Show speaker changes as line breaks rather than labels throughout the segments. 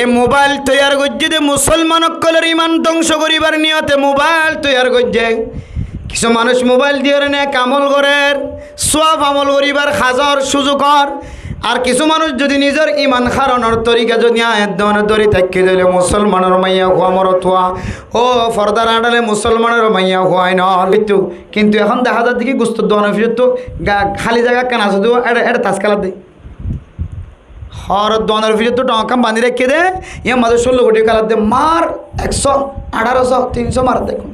এ mobile তৈয়ার করছে যে মুসলমান সকলের ইমান ধ্বংস করিবার নিয়তে মোবাইল তৈয়ার করছে। কিছু মানুষ মোবাইল দিয়ে নেক আমল করে সওয়াব আমল করিবার খাজর সুযোগর। আর কিছু মানুষ যদি নিজের ইমান হারানোর তরিকা যদি আয়াত ধরি থাকি দিলে মুসলমানের মাইয়া হওয়া মরতুয়া ও ফর্দার আড়ালে মুসলমানের মাইয়া হওয়াই নু। কিন্তু এখন দেখা যায় দেখি গুস্তর দোয়ানোর ফিরত তো খালি জায়গা কেনা শুধু এটা তাজকালা দেয় হর দোয়ানোর ফিরত তো টঙ্কাম বাঁধি রেখে দে ইয়ে মাঝে 16 কোটি কালার দে মার 100 1800 300 মার দেখুন।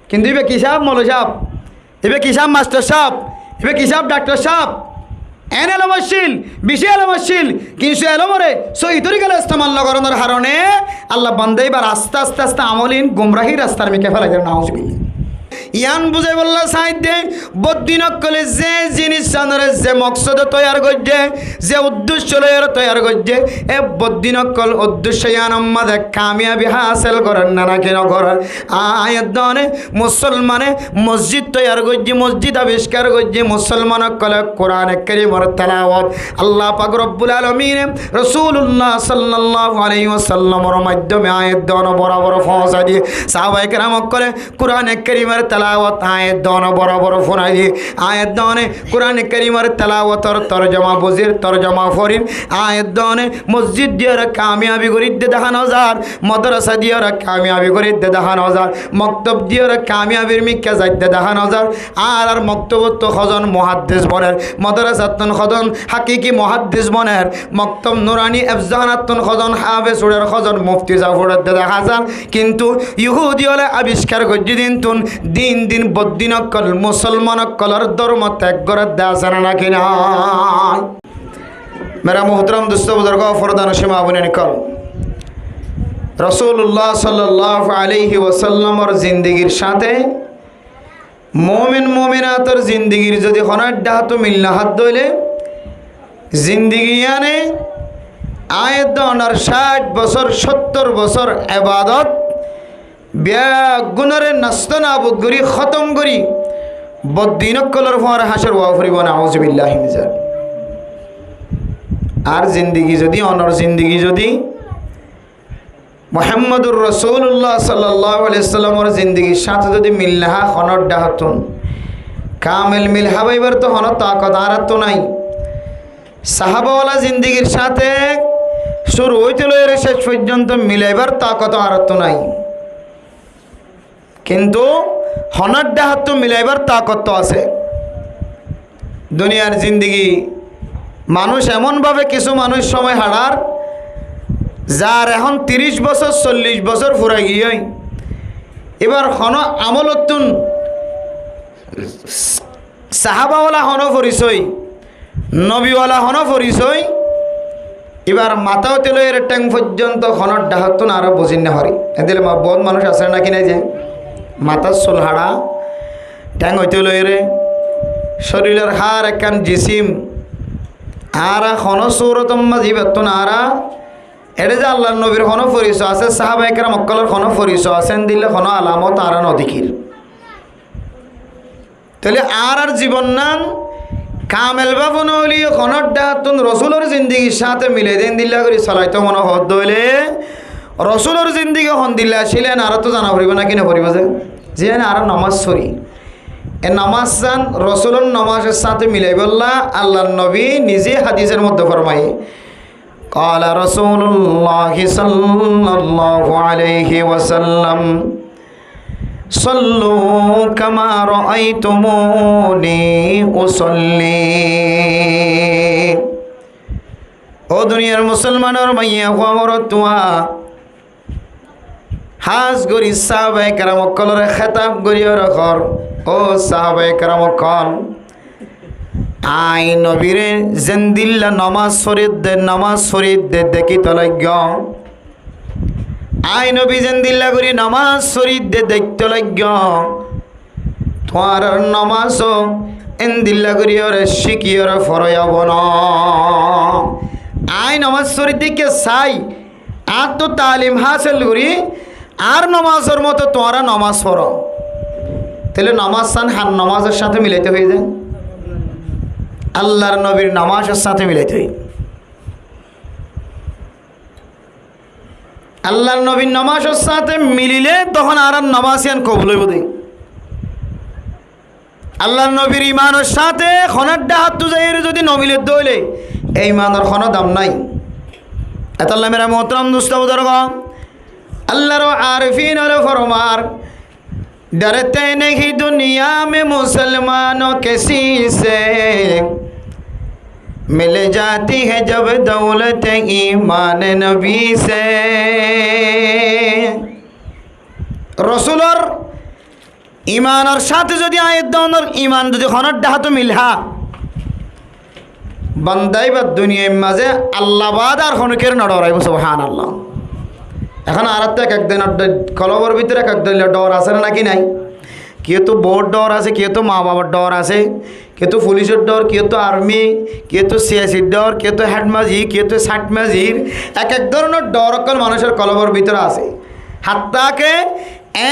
কিন্তু এবার কী সাহেব মৌল সাহেব, এবার কী সাহেব মাস্টার সাহেব, এবার কী সাহেব ডাক্তার সাহেব এন এলমশীল বেশি এলমশীল কিন্তু এলমরে সই তরিকাল ইস্তেমাল করানোর কারণে আল্লাহ বান্দা এবার আস্তে আস্তে আস্তে আমলিন গুমরাহি রাস্তার মিকে ফেলা যায়। নাউজুবিল্লাহ ইয়ান বুঝে বললা সাইডে বদ্দিনকলে যে জিনিস জানরে যে মকসদ তৈয়ার করছে যে উদ্দেশ্য লয়ের তৈয়ার করছে এ বদ্দিনকল উদ্দেশ্য ইয়ান আমাদের কামিয়াবি হাসিল করেন না না কেন করেন। আয়াত দনে মুসলমানে মসজিদ তৈয়ার করছে, মসজিদ আবিষ্কার করছে, মুসলমানকলে কোরআন কারীমের তেলাওয়াত আল্লাহ পাক রব্বুল আলামিন রাসূলুল্লাহ সাল্লাল্লাহু আলাইহি ওয়াসাল্লামের মাধ্যমে আয়াত দন বরাবর পৌঁছা দিয়ে সাহাবায়ে কেরাম করে কোরআন কারীমের তেলাওয়াত আয়াত দন বরাবর ফোনাই দিয়ে আয়াত দনে কোরআন কারীমের তেলাওয়াতর তরজমা বুঝির তরজমা ফরিন আয়াত দনে মসজিদ দিয়ে কামিয়াবি করে দেখানো যার, মাদ্রাসা দিয়ে কামিয়াবি করে দেখানো যার, মক্তব দিয়ে কামিয়াবির মিক্কা যাইতে দেখানো যার। আর মক্তবত খজন মুহাদ্দিস বনের, মাদ্রাসাতন খজন হাকিকি মুহাদ্দিস বনের, মক্তব নুরানি এফজানাতন খজন হাফেজ উড়ের খজন মুফতি জাফরের দেখা যান। কিন্তু ইহুদি হলে আবিষ্কার করছি দিন তুন দিন দিন বদ্দিনকল মুসলমানকলর ধর্ম ত্যাগ করে দেওয়া না কিনা। মেরা মোহতরম দোস্ত বুজুর্গ ফরদান সীমা বনে নিকল রাসূলুল্লাহ সাল্লাল্লাহু আলাইহি ওয়াসাল্লামের জিন্দেগির সাথে মুমিন মুমিনাতের জিন্দেগির যদি হনাড্ডা হাত মিল না হাত ধইলে জিন্দেগি আনে আয়াত দনার 60 বছর 70 বছর ইবাদত গুণরে নষ্ট নাবুদ করি খতম করি বদ্দিনকলর ফর হাসর ওয়া ফরিব নাউজুবিল্লাহি মিন যালিক। আর জিন্দেগি যদি অনর জিন্দেগি যদি মুহাম্মদুর রাসূলুল্লাহ সাল্লাল্লাহু আলাইহি ওয়াসাল্লামের জিন্দেগির সাথে যদি মিলনাহা হনর ডাহতুন কামিল মিল হাবাইবার তো হন তাকত আর তো নাই। সাহাবাওয়ালা জিন্দেগির সাথে শুরু হইতে লয়ে শেষ পর্যন্ত মিলাইবার তাকত আর তো নাই, কিন্তু হনর ডাহত মিলাইবার তাকত তো আছে। দুনিয়ার জিন্দেগি মানুষ এমনভাবে কিছু মানুষ সময় হারার যার এখন 30 বছর 40 বছর ফুরাই গিয়ে এবার হন আমলতুন সাহাবাওয়ালা হন পরিচয় নবীওয়ালা হন পরিচয় এবার মাথাও তেল এর ট্যাং পর্যন্ত হনর ডাহতুন আরো বুঝিন না হরি এদের বহুত মানুষ আছে নাকি নাই যে মাথার চুল হাড়া ট্যাং হইতে লইরে শরীরের হার একখান জিসিম আর হন সৌরতম্মা জীবাত্তুন আরা এটা যে আল্লাহ নবীর হন পরিচয় আছে, সাহাবায়ে কেরাম মক্কালের হন পরিচয় আছেন দিলে হন আলামত আর নদিকির। তাহলে আর জীবন নাম কামেল বাবু নলি হনর ডাহাতুন রসুলের জিন্দিগির সাথে মিলে দিন দিল্লা করে চলাইতে মনে হদ হইলে রসুলের জিন্দিগি হন দিল্লা ছিলেন আর তো জানা পড়িব না কিনা পড়িব যে আর নামাজ সরি এ নামাজ চান রসুলের নামাজের সাথে মিলাই বললা আল্লাহ নবী নিজে হাদিসের মধ্যে ফরমাই قال رسول الله صلى الله عليه وسلم صلوا كما رأيتموني أصلي। ও দুনিয়ার মুসলমানের মাইয়া খবরতুয়া হাজ গরি সাহাবায়ে কেরাম কলর খেতাব গরিও রখর ও সাহাবায়ে কেরাম কল আই নবীরে জেন্দিল্লা নমাজ শরীদ দে দেখি তলাগ্য আই নবী জেন্দিল্লা করি নমাজ শরীদ দে দেখতে লাগ্য তোমার নমাজ এন্দিল্লা করি ওরে শিখিওর ফরয়াব না আই নমাজ শরীদ দিকে চাই আর তো তালিম হাসিল করি আর নমাজের মতো তোমারা নমাজ পড়ো তাহলে নমাজ চান হান নমাজের সাথে মিলাইতে হয়ে যায় আল্লাহর নবীর নামাজের সাথে মিলাইতে হয়। আল্লাহর নবীর নামাজের সাথে মিলিলে তখন আর নামাজিয়ান কবুল হইব দেই। আল্লাহর নবীর ইমানের সাথে খনাড্ডা হাত তুজাইয়ের যদি নমিলে দইলে এই ইমানের কোনো দাম নাই। এতাল্লাহ মেরা মোহতরম দুস্ত বুজুর্গ, আল্লাহর আরিফিন আর ফরমার डरते नहीं दुनिया में मुसलमानों किसी से, मिल जाती है जब दौलत ईमान नबी से। रसूलर ईमान और साथ যদি আয়াত দনর ঈমান যদি খনর ডাহাতো মিলহা বান্দাই বা দুনিয়ার মাঝে আল্লাহ বাদ আর খনকের নড়াইব সুবহানাল্লাহ। এখন আর তো একদিন কলবর ভিতরে একদিন ডর আছে নাকি নাই? কেউ তো বোর ডর আছে, কেউ তো মা বাবার ডর আছে, কেউ তো পুলিশের ডর, কেউ তো আর্মি, কেউ তো সিএসির ডর, কেউ তো হেডমাজি, কেউ তো সাটমাজির, এক এক ধরনের ডর অকল মানুষের কলবর ভিতরে আছে। হাত্তাকে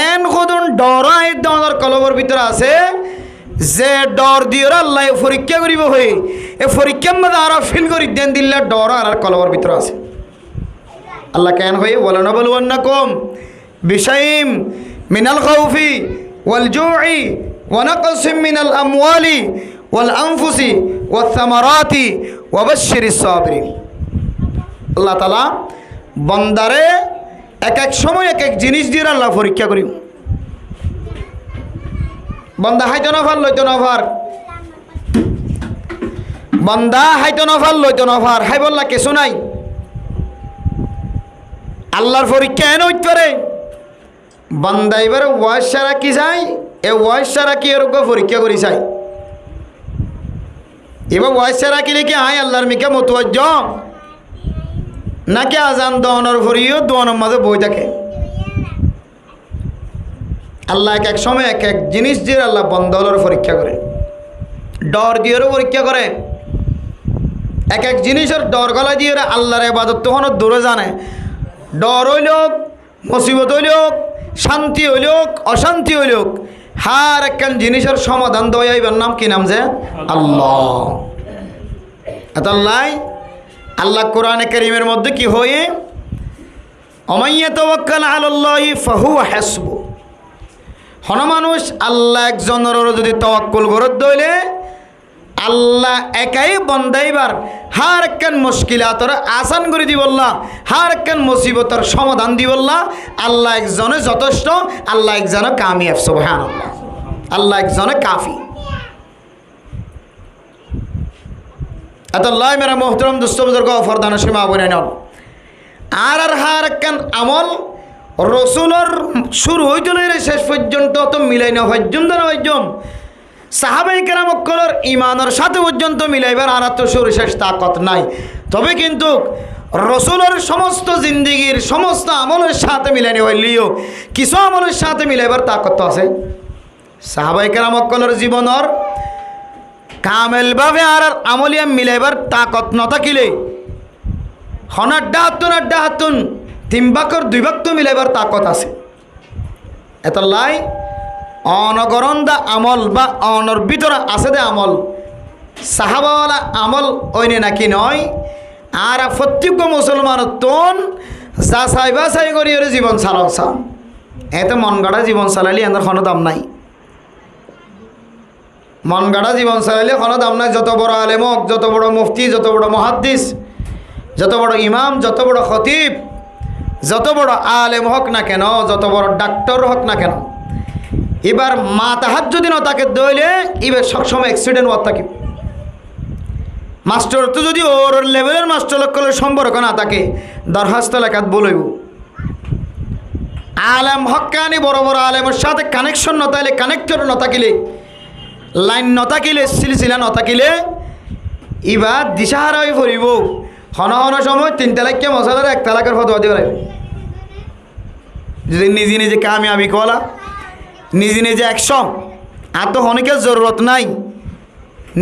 এন কদন ডর আমাদের কলবর ভিতরে আছে যে ডর দিয়ে আল্লাহ পরীক্ষা করিব হয়ে এই পরীক্ষার মধ্যে আরো ফিল করি দেন দিল্লা ডর আর কলবর ভিতরে আছে। আল্লাহ কেন হয়ে বলে না বলুন বিশাইম মিনাল খাউফি ওয়াল জুই ওয়া নাকসিম মিনাল আমওয়ালি ওয়াল আনফুসি ওয়াস সামারাতি ওয়া বাশশিরিস সাবিরিন। আল্লাহ তাআলা বান্দারে এক এক সময় এক এক জিনিস দিয়ে আল্লাহ পরীক্ষা করি। বান্দা হাইতো নফার লইতো নফার, বান্দা হাইতো নফার লইতো নফার, হাই বললা কিছু নাই। আল্লাহর পরীক্ষা এনে হইতে পারে বান্দা এবারে ওয়াজ সারা কি চাই, এ ওয়াজ সারা কি এরকম পরীক্ষা করি চাই। এবার ওয়াজ সারা কিলে কি আয় আল্লাহর মিকা মতোয়াজ্জ নাকি আজান দোয়ানোর ভরিও দোয়ানোর মাঝে বই থাকে। আল্লাহ এক এক সময় এক এক জিনিস দিয়ে আল্লাহ বন্ধর পরীক্ষা করে, ডর দিয়েও পরীক্ষা করে। এক এক জিনিসের ডর গলা দিয়ে আল্লাহর ইবাদত তখন দূরে জানে। ডর হইলক, মুসিবত হইলক, শান্তি হইলক, অশান্তি হইলক, হার একখান জিনিসের সমাধান দয়াইবার নাম কি নাম যে আল্লাহ। এতাল্লাই আল্লাহ কোরআনে কারীমের মধ্যে কি হয়ে অমাইয়া তাওয়াক্কাল আলাল্লাহি ফাহুয়া হাসবু। হন মানুষ আল্লাহ একজনের যদি তাওয়াক্কুল করে দইলে আল্লাহ একাই বন্দাইবার হার একখান মুশকিলাতর আসান করে দিবল্লা, হার একখান মুসিবতর সমাধান দিবল্লা। আল্লাহ একজনে যথেষ্ট, আল্লাহ একজনে কামিয়াব। সুবহানাল্লাহ, আল্লাহ একজনে কাফি। আল্লাহ মেরা মোহতরম দুস্থ বুজুর্গ ফরদানা সীমা বনে নল আর হার একখান আমল রসুলের শুরু হইতে শেষ পর্যন্ত তো মিলাই না পর্যন্ত না পর্যন্ত সাহাবাই কেরাম অক্কলের ইমানের সাথে পর্যন্ত মিলাইবার আর তো শেষ তাকত নাই। তবে কিন্তু রসুলের সমস্ত জিন্দিগির সমস্ত আমলের সাথে মিলাইনি হইলেও কিছু আমলের সাথে মিলাইবার তাকত আছে। সাহাবাই কেরাম অক্কলের জীবনের কামেলভাবে আর আমলিয়া মিলাইবার তাকত নথাকিলে হনাড্ডা হাতুন তিন বাকর দুই বাক তো মিলাইবার তাকত আছে। এত লাই অনগরন্দা আমল বা অনর ভিতরে আছে দে আমল সাহাবাওয়ালা আমল ওইনে নাকি নয়। আর প্রত্যেক মুসলমান তোন যা চাইবা চাই করি ওর জীবন চালাও চা এতে মন গাড়া জীবন চালাইলে এদের কোনো দাম নাই। মন গাড়া জীবন চালাইলে কোনো দাম নাই। যত বড় আলেম হোক, যত বড় মুফতি, যত বড় মুহাদ্দিস, যত বড় ইমাম, যত বড় খতিব, যত বড় আলেম হোক না কেন, যত বড় ডাক্তার হোক না কেন, এবার মা তাহার যদি না তাকে দইলে এবার সবসময় অ্যাক্সিডেন্ট হওয়ার থাকে। মাস্টার তো যদি ওর লেভেলের মাস্টার লক্ষ্যের সম্পর্ক না থাকে দরখাস্ত লেখাত বলইব। আলেম হক্কানি বড় বড় আলেমের সাথে কানেকশন না তাইলে, কানেক্টর না থাকিলে, লাইন না থাকিলে, সিলসিলা না থাকিলে এবার দিশাহারা হয়ে পড়িব। হন হন সময় 3 তালাককে মশালার 1 তালাকের ফতোয়া দিয়ে লাগবে। যদি নিজে নিজে কামিয়াবি কলা, নিজে নিজে 100 আর তো অনেকের জরুরত নাই।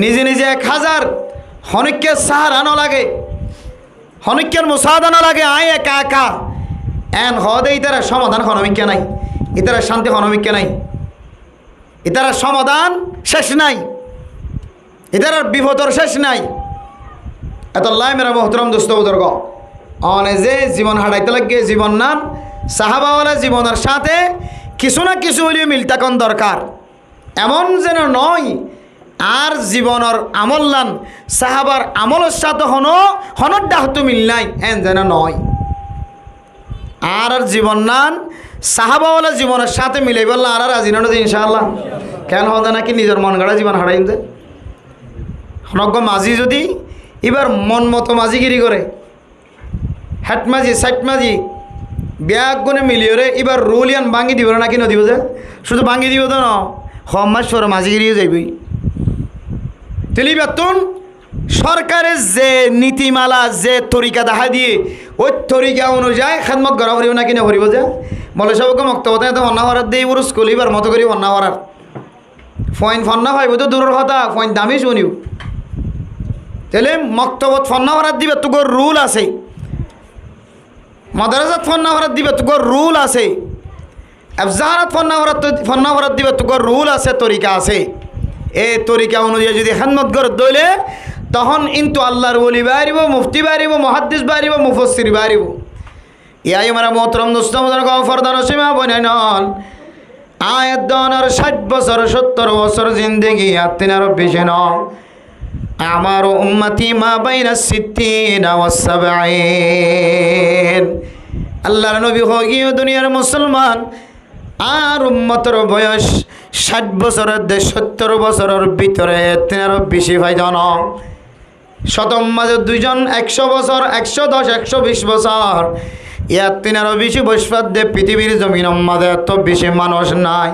নিজে নিজে 1000 অনেককে সাহারা না লাগে, অনেকের মুসাদা না লাগে। আয় একা একা এন হদে ইতারা সমাধান হনমিকা নাই, ইতারা শান্তি হনমিকা নাই, ইতারা সমাধান শেষ নাই, ইতারার বিপদর শেষ নাই। এত লাই মেরা মোহতরম দোস্ত বুজুর্গ অনে যে জীবন হারাইতে লাগে জীবন নান সাহাবাওয়ালা জীবনের সাথে কিছু না কিছু হলেও মিল থাকুন দরকার। এমন যেন নয় আর জীবনের আমল নান সাহাবার আমলের সাথে হনর ডাহতো মিল নাই, এন যেন নয়। আর জীবন নান সাহাবাওয়ালা জীবনের সাথে মিলাই বললাম আর রাজি না ইনশাআল্লাহ। কেন হবে নাকি নিজের মন গড়া জীবন হারাইন যে হনজ্ঞ মাঝি যদি এবার মন মতো মাঝিগিরি করে হ্যাট মাঝি সাইট মাঝি ব্যাগ গুনে মিলিয়ে রে এবার রুল ইয়ান ভাঙি দিব নাকি নদীব যে শুধু ভাঙি দিব তো না হম মাস পরে মাঝিগিরিও যাইবই। তেলি বেতন সরকারের যে নীতিমালা যে তরিকা দেখা দিয়ে ওই তরিকা অনুযায়ী খেদমত করা হরিব নাকি না হরিব যে বলে সবকে মক্তবতে এত অন্না হরার দিয়ে পুরো স্কুলিবার মতো করি অন্না হরার ফইন ফন্না হইব তো দূরের কথা ফইন দামি শুনিও। তাহলে মক্তবত ফন্না হরার দিবে তো রুল আছে, মাদ্রাসাত ফন্না হরার দিবে তো রুল আছে, আফজাহারাত ফন্না হরার দিবে তো রুল আছে, তরিকা আছে। এই তরিকা অনুযায়ী যদি খেদমত করে দইলে তখন কিন্তু আল্লাহর ওলি বাড়িব, মুফতি বাড়িব, মুহাদ্দিস বাড়িব, মুফাসসির বাড়িব। ইয়াই আমরা মোহতরম দোস্ত ফরদান সীমা বনে নন আয়াত দনার 60 বছর 70 বছর জিন্দেগি আত্মিনার বেশি ন আমার উম্মতি মা বাইনা 60 ওয়া 70। আল্লাহর নবী হয়ে গিয়ে দুনিয়ার মুসলমান আর উম্মতের বয়স 60 বছরের 70 বছরের ভিতরে তিনারও বেশি ভাইজন শতম মাঝে দুইজন 100 বছর 110 120 বছর ইয়ার তিনারও বেশি বৈশ্বাদ দে পৃথিবীর জমিন মাঝে এত বেশি মানুষ নাই।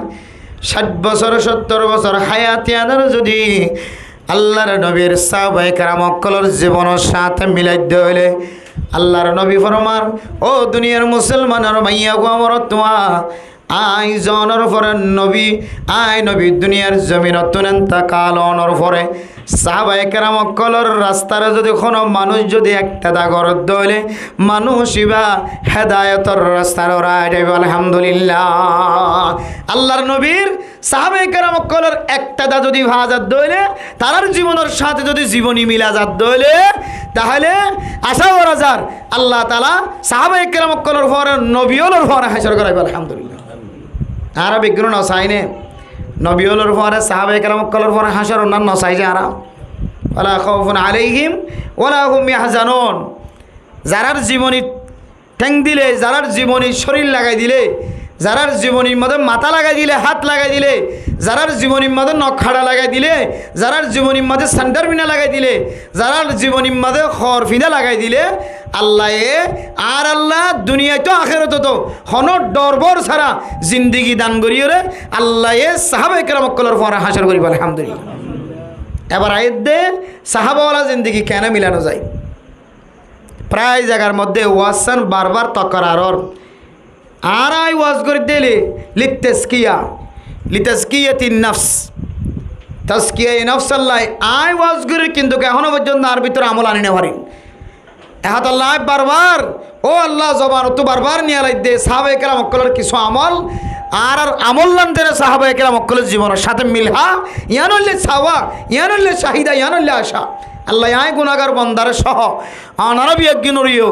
60 বছর 70 বছর হায়াতিয়াদের যদি আল্লাহর নবীর সাহাবায়ে কেরাম অকলের জীবনের সাথে মিলাই দিলে আল্লাহর নবী ফরমান ও দুনিয়ার মুসলমানের মাইয়া গো আমার তোমা আই জনের পরে নবী আই নবী দুনিয়ার জমিনত নেনতা কালনের পরে সাহাবায়ে কেরাম অকলের রাস্তার যদি কোনো মানুষ যদি একটা দাগর দইলে মানুষ ইবা হেদায়েতর রাস্তার রাইডে আলহামদুলিল্লাহ। আল্লাহর নবীর সাহাবায়ে কেরাম অকলের একটা দা যদি ভাজাত দইলে তার জীবনের সাথে যদি জীবনী মিলাজাত দইলে তাহলে আশা করা যায় আল্লাহ তাআলা সাহাবায়ে কেরাম অকলের পরে নবীওয়ালার পরে হাসর করাইবে আলহামদুলিল্লাহ। আর বিগ্রহ নসাইনে নবীওয়ালার পরে সাহাবায়ে কেরাম অকলের পরে হাসর অন্যান্য নসাই যে আর ওয়ালা খাউফুন আলাইহিম ওয়ালা হুম ইয়াহজানুন। যারার জীবনী ঠ্যাং দিলে, যারার জীবনী শরীর লাগাই দিলে, যারার জীবনীর মধ্যে মাথা লাগাই দিলে, হাত লাগাই দিলে, যারার জীবনীর মধ্যে নখাড়া লাগাই দিলে, যারার জীবনীর মধ্যে সেন্টার বিনা লাগাই দিলে, যারার জীবনীর মধ্যে খরফিনা লাগাই দিলে আল্লাহ আর আল্লাহ দুনিয়ায় তো আখেরাত তো হন ডরবর ছাড়া জিন্দিগি দান করিয়ে রে আল্লাহ সাহাবায়ে কেরাম অকলের পরে হাসর করিব আলহামদুলিল্লাহ। এবার আয়াত দে সাহাবাওয়ালা জিন্দিগি কেন মিলানো যায়? প্রায় জায়গার মধ্যে ওয়াসান বারবার তকরারর আর আই ওয়াজ করে দিলে লিতাজকিয়াতিন নফস তাজকিয়া নফস আল্লাহ আই ওয়াজ করে কিন্তু এখনো পর্যন্ত আর ভিতরে আমল আনি না পারি এহাত আল্লাহ বারবার ও আল্লাহ জবান তো বারবার নিয়ে লাই দে সাহাবায়ে কেরাম অকলের কিছু আমল আর আমল নাম দেরে সাহাবায়ে কেরাম অকলের জীবনের সাথে মিলহা ইয়ানল্লে ছাওয়া ইয়ানল্লে শাহিদা ইয়ানল্লে আশা আল্লাহ আয় গুনাহগার বান্দার সহ অনারবি একদিনরিও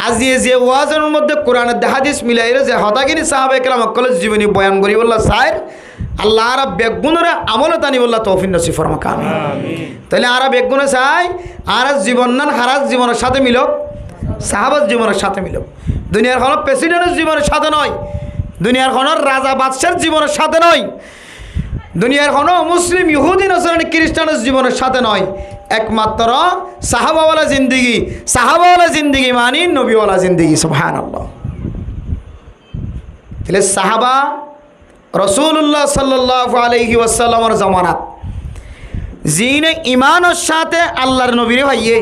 আজি যে ওয়াজের মধ্যে কোরআনের হাদিস মিলাইরে যে হতাগিনি সাহাবায়ে কেরাম অকলের জীবনী বয়ান করি বললা সাইর আল্লাহ আর বেগুনরে আমলে তানি বললা তৌফিক নসিব ফরমাক আমিন। তাহলে আর বেগুনে চাই আর জীবন নান হারাজ জীবনের সাথে মিলক, সাহাবাত জীবনের সাথে মিলক। দুনিয়ার কোনো প্রেসিডেন্টের জীবনের সাথে নয়, দুনিয়ার কোনো রাজা বাদশার জীবনের সাথে নয়, দুনিয়ার কোনো মুসলিম ইহুদি নসরানি খ্রিস্টানের জীবনের সাথে নয়। একমাত্র সাহাবাওয়ালা জিন্দিগি, সাহাবাওয়ালা জিন্দিগি মানি নবীওয়ালা জিন্দিগি। সুবহানাল্লাহ। তাহলে সাহাবা রসুল্লাহ সাল্লাল্লাহু আলাইহি ওয়াসাল্লামের জামানাত জিনে ইমানের সাথে আল্লাহর নবীরে ভাইয়ে,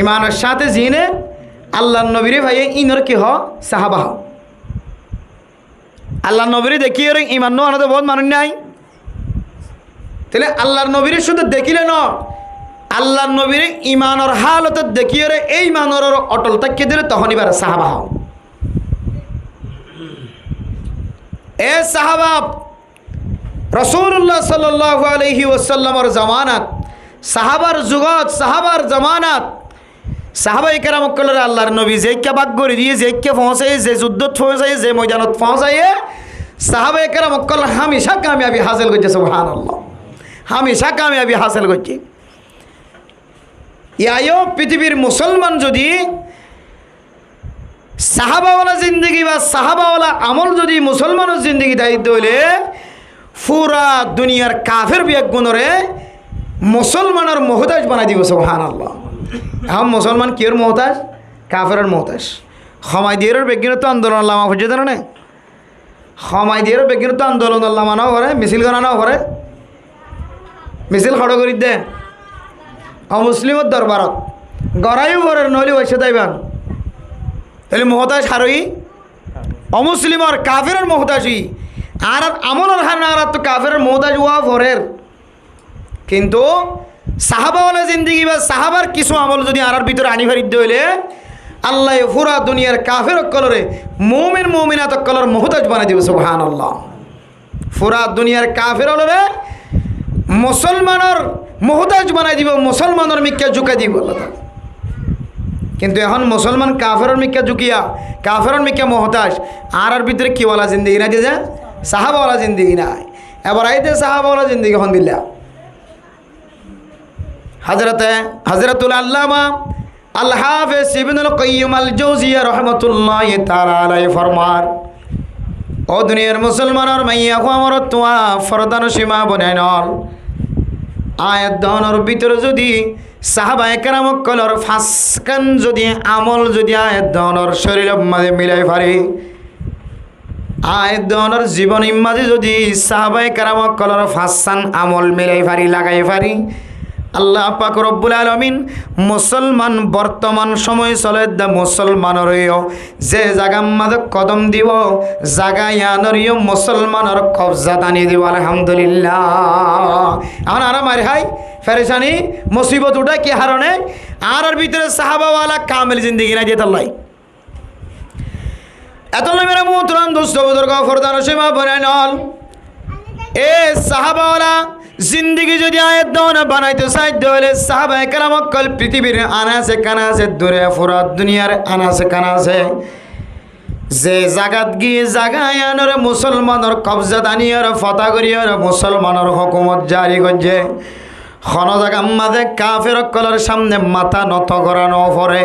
ইমানের সাথে জিনে আল্লাহর নবীরে ভাইয়ে ইনর কি হ সাহাবা হ। আল্লাহর নবীরে দেখিয়ে ইমান নো আনাতে বহুত মানুষ নাই। তাহলে আল্লাহর নবীরে শুধু দেখিলে ন আল্লাহর নবীরে ইমানের হালতে দেখিয়ে এই ইমানের অটল তাকিয়ে দিলে তখন এবার সাহাবা হ। এ সাহাবা রাসূলুল্লাহ সাল্লাল্লাহু আলাইহি ওয়াসাল্লামের জামানাত, সাহাবার যুগত, সাহাবার জামানাত সাহাবায়ে কেরাম কলরে আল্লাহর নবী যেইকা বাগ করে দিয়ে যেইকা পৌঁছায় যে যুদ্ধত পৌঁছায় যে ময়দানত পৌঁছায় সাহাবায়ে কেরাম কল হামেশা কামিয়াবি হাসিল করছে সুবহানাল্লাহ হামেশা কামিয়াবি হাসিল করছে ইয়ায়ো পৃথিবীর মুসলমান যদি সাহাবাওয়ালা জিন্দগি বা সাহাবাওয়ালা আমল যদি মুসলমানের জিন্দগি দায়িত্ব হইলে পুরা দুনিয়ার কাফের বিয়াগুণরে মুসলমানের মোহতাজ বানাই দিব সুবহানাল্লাহ এখন মুসলমান কিয়র মোহতাজ কাফেরের মোহতাজ সময় দিয়ের বিজ্ঞানত আন্দোলন লামা হচ্ছে জানো না সময় দিয়ের বিজ্ঞানত আন্দোলন লামানাও করে মিছিল করানাও করে মিছিল খড় করি দে অমুসলিমর দরবারত গড়াইও করে নহলে ওইসে যাইবান তাহলে মোহতাজ হারই অমুসলিমর কাফেরের মোহতাজই আর আমলের হার না আর তো কাফেরের মোহতাজ ওয়া ভরের কিন্তু সাহাবাওয়ালা জিন্দিগি বা সাহাবার কিছু আমল যদি আর ভিতরে আনি ফারিদ্দ হইলে আল্লাহ পুরা দুনিয়ার কাফের কলরে মুমিন মুমিনাত কলর মোহতাজ বানাই দিব সুবহানাল্লাহ পুরা দুনিয়ার কাফের হলরে মুসলমানের মোহতাজ বানাই দিব মুসলমানের মিক্কা ঝুঁকাই দিব আল্লাহ কিন্তু এখন মুসলমান কাফেরের মিক্কা ঝুঁকিয়া কাফেরের মিক্কা মোহতাজ আর ভিতরে কিওয়ালা জিন্দিগি না দিয়ে সাহাবাওয়ালা জিন্দিগি নাই এবার আইতে সাহাবাওয়ালা জিন্দিগি হন দিলা হযরতুল আল্লামা আল হাফিজ ইবনুল কাইয়্যিম আল জাওজিয়া রাহমাতুল্লাহি তাআলা আলাইহি ফরমান ও দুনিয়ার মুসলমানের মাইয়া আমার তোয়া ফরদান সীমা বনাইনল আয়াত দানের ভিতরে যদি সাহাবায়ে কেরাম কলর ফাসকান যদি আমল যদি আয়াত দানের শরীরের মাঝে মিলাই পারে আয়াত দানের জীবনের মাঝে যদি সাহাবায়ে কেরাম কলর ফাসান আমল মিলাই পারি লাগাই পারি আল্লাহ পাক রব্বুল আলামিন মুসলমান বর্তমান সময় চলে দা মুসলমানের যে জায়গা মাঝে কদম দিব জায়গা ইয়ানরিও মুসলমানের কবজা টানি দিব আলহামদুলিল্লাহ এখন আর মারি হাই ফেরেশানি মুসিবত উঠা কি হারণে আর ভিতরে সাহাবাওয়ালা কামেল জিন্দেগি না দিয়ে তাল্লাই এত মেরা মুহতরাম দোস্ত বুজুর্গ ফরদান সীমা বনাইনল এ সাহাবাওয়ালা জিন্দিগি যদি আয়াত দাওনা বানাইতে সাহায্য হলে সাহাবায়ে কেরাম কল পৃথিবীর আনাসে কানাসে দূরে পুরা দুনিয়ার আনাসে কানাসে যে জাগাত গিয়ে জাগায় আনরে মুসলমানের কবজা দানিয়ার ফতা করিয়ার মুসলমানের হুকুমত জারি করছে খন জায়গা মাঝে কাফের কলের সামনে মাথা নত করানো পরে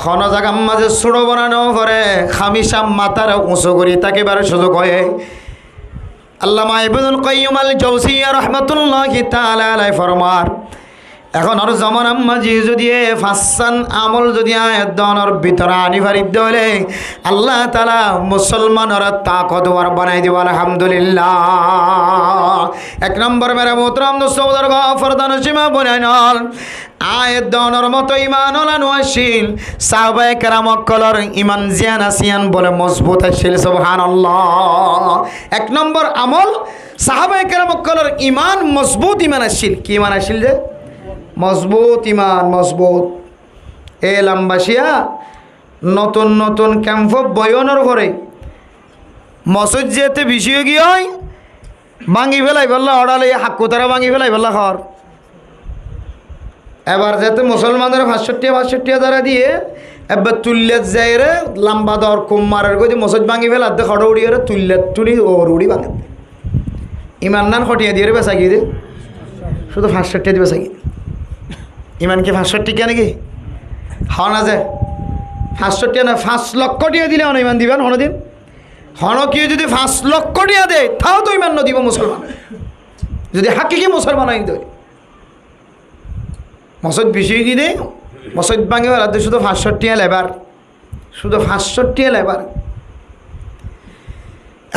খন জায়গা মাঝে ছোড়ো বানানো পরে খামিসা মাথার উঁচু করি তাকে বারে সুযোগ হয়ে আল্লামা ইবনুল কাইয়্যিম আল জাওজিয়া রাহমাতুল্লাহি তাআলা আলাইহি ফরমান এখন আর জামানার মাঝে যদি ফাসান আমল যদি আয়াত দানের ভিতরে আনি ফারিদ্দ হলে আল্লাহ তাআলা মুসলমানরা তাকতওয়ার বানাই দিব আলহামদুলিল্লাহ এক নম্বর মেরা মোহতরম দোস্ত বুজুর্গ ফরদান সীমা বনাইনল আয়াত দানের মতো ঈমান ওলানো আসিল সাহাবায়ে কেরাম কলর ঈমান জিয়ান আসিয়ান বলে মজবুত আসিল সুবহানাল্লাহ এক নম্বর আমল সাহাবায়ে কেরাম কলর ঈমান মজবুত ঈমান আসিল কি ঈমান আসিল যে মজবুত ঈমান মজবুত এ লাম্বাসিয়া নতুন নতুন ক্যাম্প বয়নের পরে মসজিদ যেতে বেশি গিয়ে হয় ভাঙি ফেলাই বললা অড়ালে হাক্কু তারা ভাঙি ফেলাই বললা ঘর এবার যাতে মুসলমানদের 65 দ্বারা দিয়ে এবার তুল্লেত যাই রে লম্বা দর কুমারের গদি মসজিদ ভাঙি ফেলাতে খড় উড়িয়ে রে তুল্লেত তুলি ওর উড়ি ভাঙে ইমান নান খটিয়ে দিয়ে বেচা গিয়ে দে শুধু 65 দিয়ে বেচা গিয়ে ইমান কি 65 কে নাকি হওয়া না যায় 65 না 5 লক্ষ টিয়া দিলে অন ইমান দিবেন হন দিন হন কি যদি 5 লক্ষ টিয়া দেয় তাও তো ইমান দিব মুসলমান যদি হাকিকি মুসলমান হইন তো মসজিদ বিষয় কি দেয় মসজিদ ভাঙে বেড়াতে শুধু 65 লেবার শুধু 65 লেবার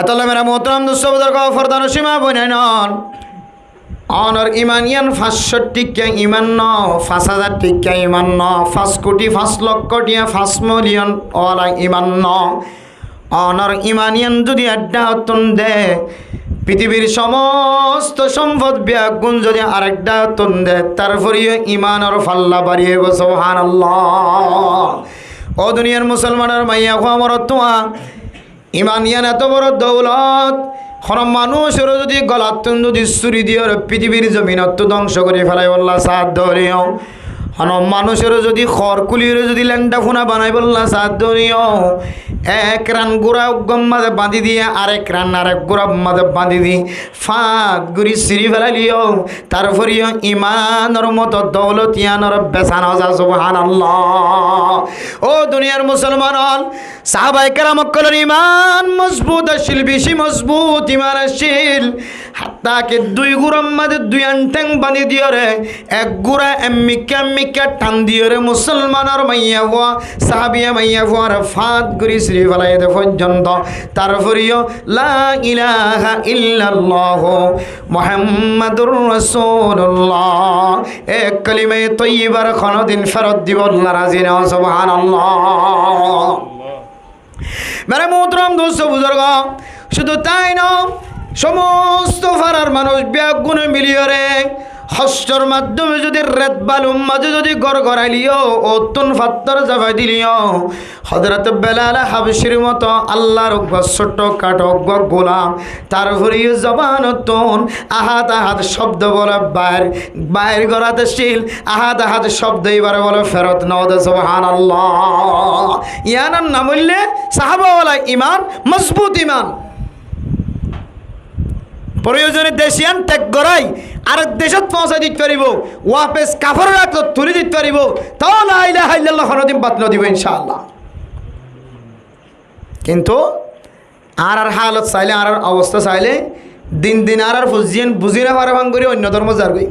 এত মেরা মোহতরম দোস্ত বুজুর্গ ফরদান সীমা বনাইনল অনর ইমান ইয়ান 65 কে ইমান ন 5000 টিকা ইমান ন 5 কোটি 5 লক্ষ টিয়া 5 মিলিয়ন ওলা ইমান ন অনর ইমান ইয়ান যদি আড্ডা হতন দে পৃথিবীর সমস্ত সম্পদ ব্যাগুণ যদি আরেকটা হতন দে তারপরে ইমানের ফাল্লা বাড়িয়ে গো সুবহানাল্লাহ ও দুনিয়ার মুসলমানের মাইয়া আমার তোয়া ইমান ইয়ান এত বড় দৌলত কোন মানুষের যদি গলাত যদি ছুরি দিয়ে পৃথিবীর জমিনত ধ্বংস করে ফেলাই আল্লাহ সাথ ধরেও হন মানুষের যদি খড়কুলির যদি ল্যাংটা ফোনা বানাই বললা সাদনীয় এক রান গোড়া গম মাঝে বাঁধি দিয়ে আরেক রান আরেক গোড়া মাঝে বাঁধি দি ফাঁক গুড়ি সিঁড়ি ফেলালিও তারপরেও ইমানর মতো দৌলতিয়ানর বেসানো যা সুবহানাল্লাহ। ও দুনিয়ার মুসলমান হল সাহাবায়ে কেরাম কলের ইমান মজবুত আসিল, বেশি মজবুত ইমান আসিল হাত্তাকে দুই গুড়ার মাঝে দুই আনটেং বাঁধি দিও রে এক গুড়া এম্মিকা টান দিও রে মুসলমানের মাইয়া হওয়া সাহাবিয়া মাইয়া হওয়ার ফাঁদ গুড়ি শ্রী ফেলাইতে পর্যন্ত তারপরেও লা ইলাহা ইল্লাল্লাহ মুহাম্মাদুর রাসূলুল্লাহ এক কালিমে তয়্যিবার কোনদিন ফেরত দিব আল্লাহ রাজি না সুবহানাল্লাহ। মেরে মোহতরম দোস্ত বুজুর্গ, শুধু তাই না সমস্ত ফারার মানুষ ব্যাগুনে মিলিয়ে রে হস্যর মাধ্যমে যদি রেত বালুম মাঝে যদি গড় গড়াইলিও অতুন ফাত্তর জাফাই দিলিও হযরত বেলাল হাবশির মতো আল্লাহর ছোট্ট কাটো গোলাম তারপরেও জবানতুন আহাত আহাত শব্দ বলে বাইর গড়াতে শিল আহাত আহাত শব্দ এবারে বলে ফেরত নদ সুবহানাল্লাহ। ইয়ানার নাম বললে সাহাবাওয়ালা ইমান মজবুত ইমান। প্রয়োজনে দেশিয়ান ত্যাগ করাই আর দেশত পৌঁছাই দিতে পারিব ওয়াপেস কাফর রাখত তুলে দিতে পারিব তাও লা ইলাহা ইল্লাল্লাহ কোনদিন বাদ ন দিব ইনশাআল্লাহ। কিন্তু আর হালত চাইলে আর অবস্থা চাইলে দিন দিন আর বুঝি না পারে ভাঙ করি অন্য ধর্ম যার গই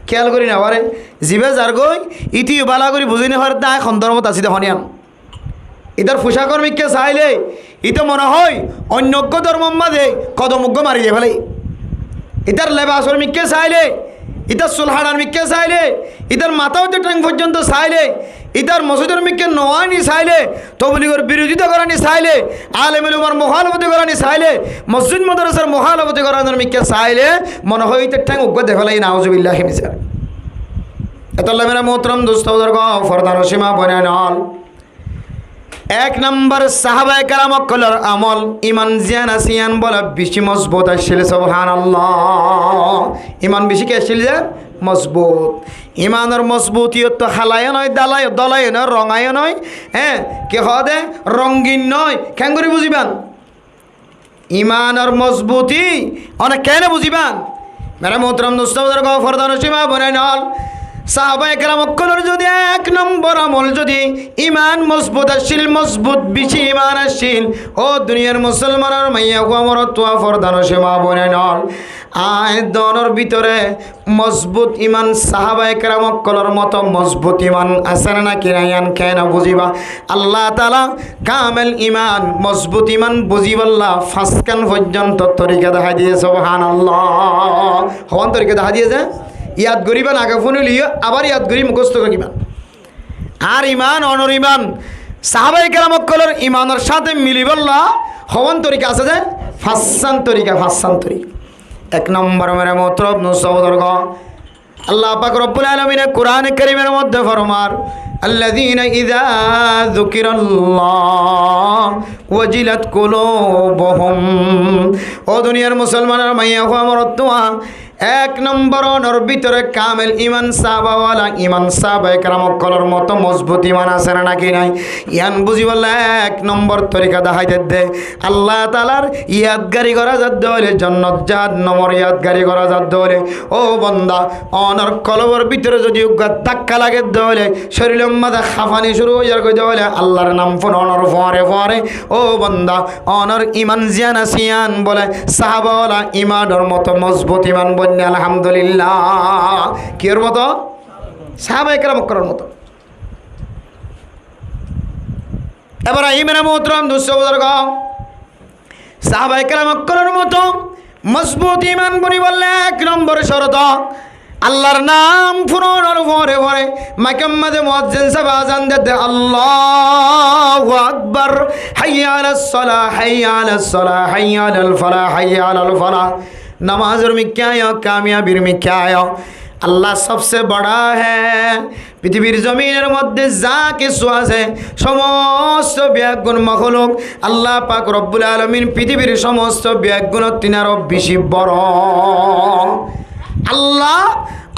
খেয়াল করি না পারে জিবে যার গই ইতি বালা করি বুঝি না পারে তা এখন ধর্মত আছি দেখনিয়ান ইতার পোশাকর মিকে চাইলে ইতো মনে হয় অন্যজ্ঞ ধর্মের মাঝে কদমুগ্য মারি দিয়ে ফেলে ইতার লেবাসর মিকে চাইলে ইতার সুলহাড়ার মিকে চাইলে ইতার মাথা হতে ট্যাং পর্যন্ত চাইলে ইতার মসজিদের মিকে নোয়ানি চাইলে তবলিগর বিরোধিতা করানি চাইলে আলেমুল উমার মুখালফতি করানি চাইলে মসজিদ মাদ্রাসার মুখালফতি করানোর মিকে চাইলে মনে হয় ইতার ট্যাং উগ্র দেখলাই নাউজুবিল্লাহি মিসার। এতলা মেরা মোহতরম দোস্ত ফরদার সীমা বনে নল এক নম্বর সাহাবায়ে কেরাম কলর আমল ইমান জিয়ান আসিয়ান বলা বেশি মজবুত আসছিল সুবহানাল্লাহ। ইমান বেশি কে আসছিল যে মজবুত। ইমানের মজবুতিয়ত তো হালায় নয় দালায় দলায় নয় রঙায় নয় হ্যাঁ কে হদে রঙিন নয় কেন করে বুঝিবান ইমানের মজবুতি অনেক কেন বুঝিবান মেরা মোহতরম দোস্ত ফরদান সীমা বনে নল সাহাবায়ে কেরাম কলর যদি এক নম্বর আমল যদি ইমান মজবুত আসিল মজবুত বেশি ইমান আসিল ও দুনিয়ার মুসলমানের মাইয়া আমার তোয়া ফরদান সীমা বনে নল আয় দনের ভিতরে মজবুত ইমান সাহাবায়ে কেরাম কলর মতো মজবুত ইমান আছে না কি নাইয়ান কেন বুঝিবা আল্লাহ তাআলা কামেল ইমান মজবুত ইমান বুঝিবাল্লাহ ফাসকান পর্যন্ত তরিকা দেখা দিয়ে সুবহানাল্লাহ। হওয়ান তরিকা দেখা দিয়েছে ইয়াদ করিবান আগে ফোনে লিয়ে আবার ইয়াদ করি মুখস্থ করিবান আর ইমান অনর ইমান সাহাবায়ে কেরাম কলর ইমানের সাথে মিলিবাল্লাহ হওয়ান তরিকা আছে যে ফাসান তরিকা এক নম্বর মেরে মোহতরম সহোদরগ আল্লাহ পাক রব্বুল আলামিন কোরআন কারীমের মধ্যে ফরমার আল্লাযীনা ইযা যুকিরাল্লাহ ওয়াজিলাত কুলুবুহুম। ও দুনিয়ার মুসলমানের মাইয়া আমার তোয়া এক নম্বর অনর ভিতরে কামেল ইমান সাহাবাওয়ালা ইমান সাহাবায়ে কেরাম কলর মতো মজবুত ইমান আছে না নাকি নাই ইয়ান বুঝিবল্লা এক নম্বর তরিকা দেখাইতে দে আল্লাহ তাআলার ইয়াদগারি করা যাত হলে জান্নাত জাহান্নামের ইয়াদগারি করা যাত হলে ও বান্দা অনর কলবর ভিতরে যদি ধাক্কা লাগে হলে শরীরের মধ্যে হাঁফানি শুরু হয়ে যার কইতে হলে আল্লাহর নাম ফোন অনর ফরে ও বান্দা অনর ইমান জিয়ান আসিয়ান বলে সাহাবাওয়ালা ইমানের মতো মজবুত ইমান আলহামদুলিল্লাহ কির মতো সাহাবায়ে কেরাম করার মতো। এবার ইমানে মোহতরম দুঃসবুজুর্গ সাহাবায়ে কেরাম করার মতো মজবুত ইমান বনি বললে এক নম্বর শর্ত আল্লাহর নাম ফুরানোর পরে পরে মাইকের মাঝে মুয়াজ্জিন সাহেব আযান দিতে আল্লাহু আকবার হাইয়া আলাস সালাহ হাইয়া আলাস সালাহ হাইয়া আলাল ফালাহ হাইয়া আলাল ফালাহ नमाज़र में क्या आया कामयाबीर में क्या आया अल्लाह सबसे बड़ा है पृथ्वीर जमीনের মধ্যে যা কিছু আছে সমস্ত ব্যাগুণ মখলুক আল্লাহ পাক রব্বুল আলামিন পৃথিবীর সমস্ত ব্যাগুণ তিনারও বেশি বড় আল্লাহ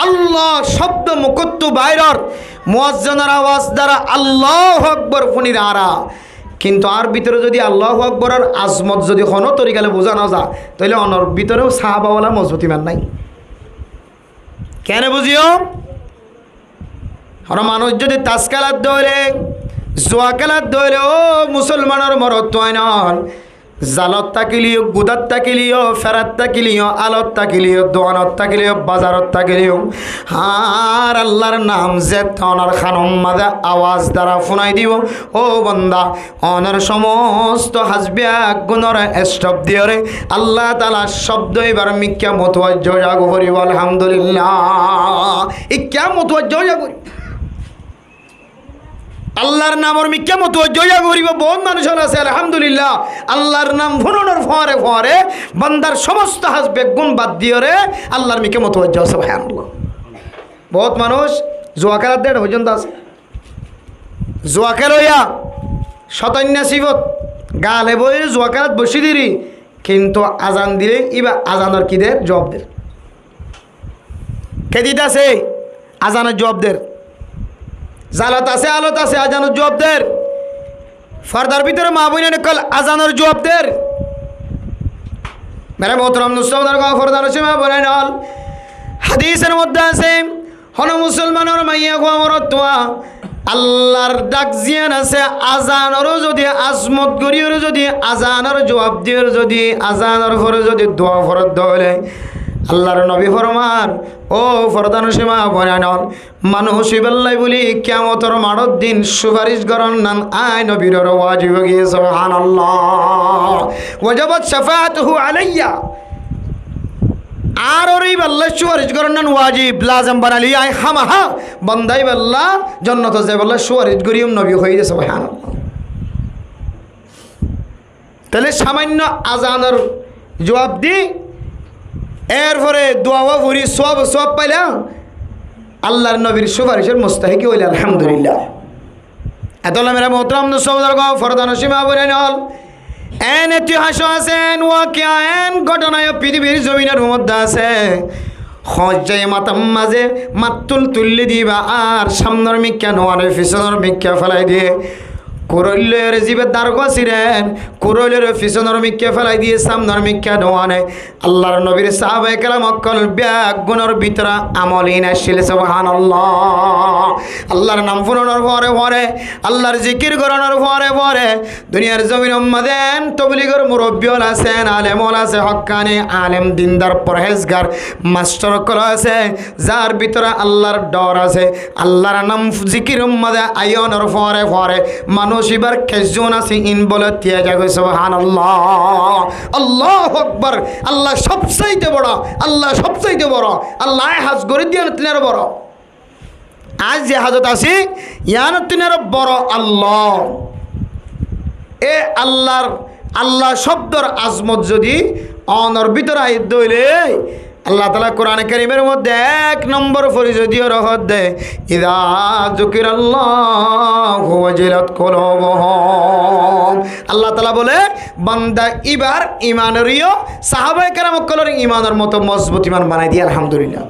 আল্লাহ শব্দ মুকত্তু বাইরর মুয়াজ্জিনের আওয়াজ দ্বারা আল্লাহু আকবার ফনির আরা, কিন্তু আর ভিতরে যদি আল্লাহু আকবরের আজমত যদি কোনো তরিকালে বোঝানো যায় তাহলে অনর ভিতরেও সাহাবাওয়ালা মজবুত ইমান নাই। কেন বুঝিও? আর মানুষ যদি তাস খেলার দৌড়ে জোয়া খেলার দৌড়ে ও মুসলমানের মরত নন, জালত তাকিলিও, গুদাত তাকিলিও, ফেরাত তাকিলিও, আলত তাকিলিও, দোয়ানত তাকিলিও, বাজারত তাকিলিও, আর আল্লাহর নাম যে তনার খানম মাঝে আওয়াজ দ্বারা ফোনাই দিব, ও বন্দা অনার সমস্ত হাসবিয়া গুণর স্টপ দিয়ে রে আল্লাহ তালা শব্দ এবার মিক্যা মতোয়াজ্জ জাগো করিব। আলহামদুলিল্লাহ, এই ক্যা মতোয়াজ্জ জাগো আল্লাহর নামর মিক্যা মতো জয়া করিব। বহুত মানুষ আছে আলহামদুলিল্লাহ আল্লাহর নাম ভুননের ফরে ফরে বান্দার সমস্ত হাসবে গুণ বাদ দিয়ে রে আল্লাহর মিক্যা মতো সুবহানাল্লাহ। বহুত মানুষ জোয়া খেলার দেড় পর্যন্ত আছে, জোয়া খেলইয়া শতান্যাসিবত গালে বই জোয়া খেলাত বসি দিরি, কিন্তু আজান দিলে ইবা আজানের কি দের জবাব দের কে দিতে আছে, আজানের জবাব দের, জালত আছে আলত আছে আজানোর জবাব দের, ফর্দার ভিতরে মা বোনের কল আজানোর জবাব দের। মেরে মোহতরম নুসরাদার গা ফর্দার সীমা বলেন হল হাদিসের মধ্যে আছে হন মুসলমানের মাইয়া গো আমরত তোয়া আল্লাহর ডাক জিয়ান আছে আজানরও যদি আজমত করিও যদি আজানের জবাব দিও যদি আজানের পরে যদি দোয়া ফরত দলে আল্লাহর নবী ফরমান ও ফরদান সীমা বনানল মানুষ ইবাল্লাই বলি কিয়ামতের মাঠের দিন সুপারিশ করন নান আয় নবীর ওয়াজিব গিয়ে সুবহানাল্লাহ ওয়াজাবাত শাফাআতুহু আলাইয়া, আর ওই বাল্লা সুপারিশ করন নান ওয়াজিব লাজম বানালি আয় হামাহা বান্দাই বাল্লা জান্নাত যায় বাল্লা সুপারিশ করিম নবী হইছে সুবহানাল্লাহ। তাহলে সামান্য আজানের জবাব দি এরপরে দোয়া ভরি সব পাইলাম আল্লাহর নবীর সুপারিশের মুস্তাহিক হইলে আলহামদুলিল্লাহ। এতলা মেরা মোহতরম নসৌদার গাঁও ফরদান সীমা বলেন হল এন ইতিহাস আছেন ওয়াকিয়া এন ঘটনায় পৃথিবীর জমিনের মধ্যে আছে হজ্জায় মাতাম মাঝে মাতুল তুললে দিবা আর সামনের মিক্যা নোয়ানে পিছনের মিক্যা ফেলাই দিয়ে কুরলের জীবে দারগা ছিলেন, কুরলের পিছনের মিক্যা ফেলাই দিয়ে সামনের মিক্যা নোয়ানে আল্লাহর নবীর সাহাবায়ে কেরাম অকল ব্যাগ গুণের ভিতরে আমলিন আসছিল সুবহানাল্লাহ। আল্লাহর নাম ফুরানোর পরে পরে আল্লাহর জিকির করানোর পরে পরে দুনিয়ার জমিন উম্মাদেন তবলিগের মুরব্বিয়ল আছেন, আলেমল আছে, হক্কানি আলেম দিনদার পরহেজগার মাস্টার কল আছে, যার ভিতরে আল্লাহর ডর আছে, আল্লাহর নাম জিকির উম্মাদে আয়নের পরে পরে মানুষ এবার কেজন আছে ইন বলে তিয়া যাবে সুবহানাল্লাহ। আল্লাহু আকবার, আল্লাহ সবচাইতে বড়, আল্লাহ সবচাইতে বড়, আল্লাহ হাজ করে দিয়ে তিনার বড়। আজ যে হাজত আছে ইয়ান তিনার বড় আল্লাহ। এ আল্লাহ শব্দর আজমত যদি অনর ভিতরে আই দইলে আল্লাহ তাআলা কোরআনে কারীমের মধ্যে এক নম্বর পরিচয় দিয়ে রহত দেয় ইযা যুকিরাল্লাহু ওয়াজিলাত কুলুবুহুম। আল্লাহ তাআলা বলে বান্দা এবার ঈমানেরও সাহাবায়ে কেরাম কলর ঈমানের মতো মজবুত ঈমান বানাই দিয়ে আলহামদুলিল্লাহ।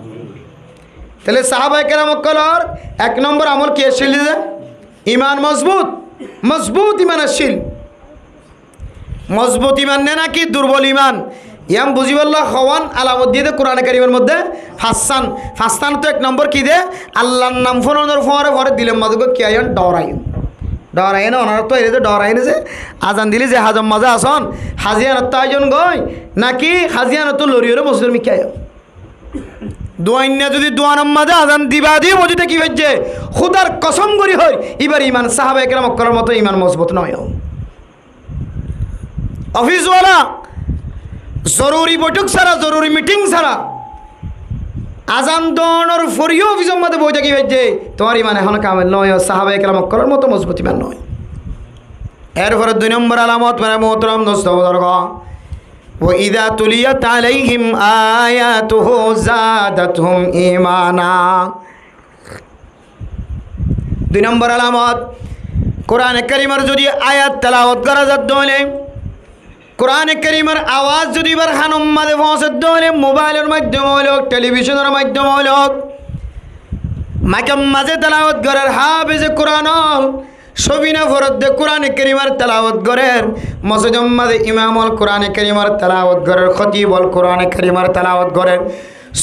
তাহলে সাহাবায়ে কেরাম কলর এক নম্বর আমল কি আসছিল যে ঈমান মজবুত ঈমান আসছিল। মজবুত ঈমান না নাকি দুর্বল ঈমান ইয়াম বুঝিবাল্লাহ হওয়ান আলামত দিয়ে কোরআনে কারিমের মধ্যে ফাস্তান তো এক নম্বর কি দে আল্লাহর নাম ফোনের ফরে দিলে মাঝে কে আইন ডরাই না ওনার তো এই যে ডরাই না যে আজান দিলে যে হাজম মাজা আসন হাজিয়ানত তো আয়োজন গই নাকি হাজিয়ানত তো লরিয়রে বসুর মিকে আয় দোয়াইন্যা যদি দোয়ানম মাঝে আজান দিবা দিয়ে বজিতে কি হচ্ছে খুদার কসম করি হয় এবার ইমান সাহাবায়ে কেরাম করার মতো ইমান মজবুত নয়। অফিসওয়ালা জরুরি বৈঠক ছাড়া জরুরি মিটিং ছাড়া আজান দোয়ানোর ফরিও অফিসের মধ্যে বই থাকি হচ্ছে তোমার ইমান এখন কামেল নয়, সাহাবায়ে কেরাম করার মতো মজবুত ইমান নয়। এরপরে 2 নম্বর আলামত মানে মোহতরম দোস্ত বুজুর্গ ওয়াইদা তুলিয়াত আলাইহিম আয়াতুহু যাদাতহুম ঈমানা। 2 নম্বর আলামত কোরআনে কারীমের যদি আয়াত তেলাওয়াত করা যাত হলে কোরআনে কারীমের আওয়াজ যদি বার খানম মাঝে পৌঁছাত হলে মোবাইলের মাধ্যমে হোক টেলিভিশনের মাধ্যমে হোক মাইকাম মাঝে তেলাওয়াত করার হাফেজ কোরআন সবিনা ফরদ কোরআনে কারীমের তেলাওয়াত করেন মসজিদের মাঝে ইমামুল কোরআনে কারীমের তেলাওয়াত করেন খতিবুল কোরআনে কারীমের তেলাওয়াত করেন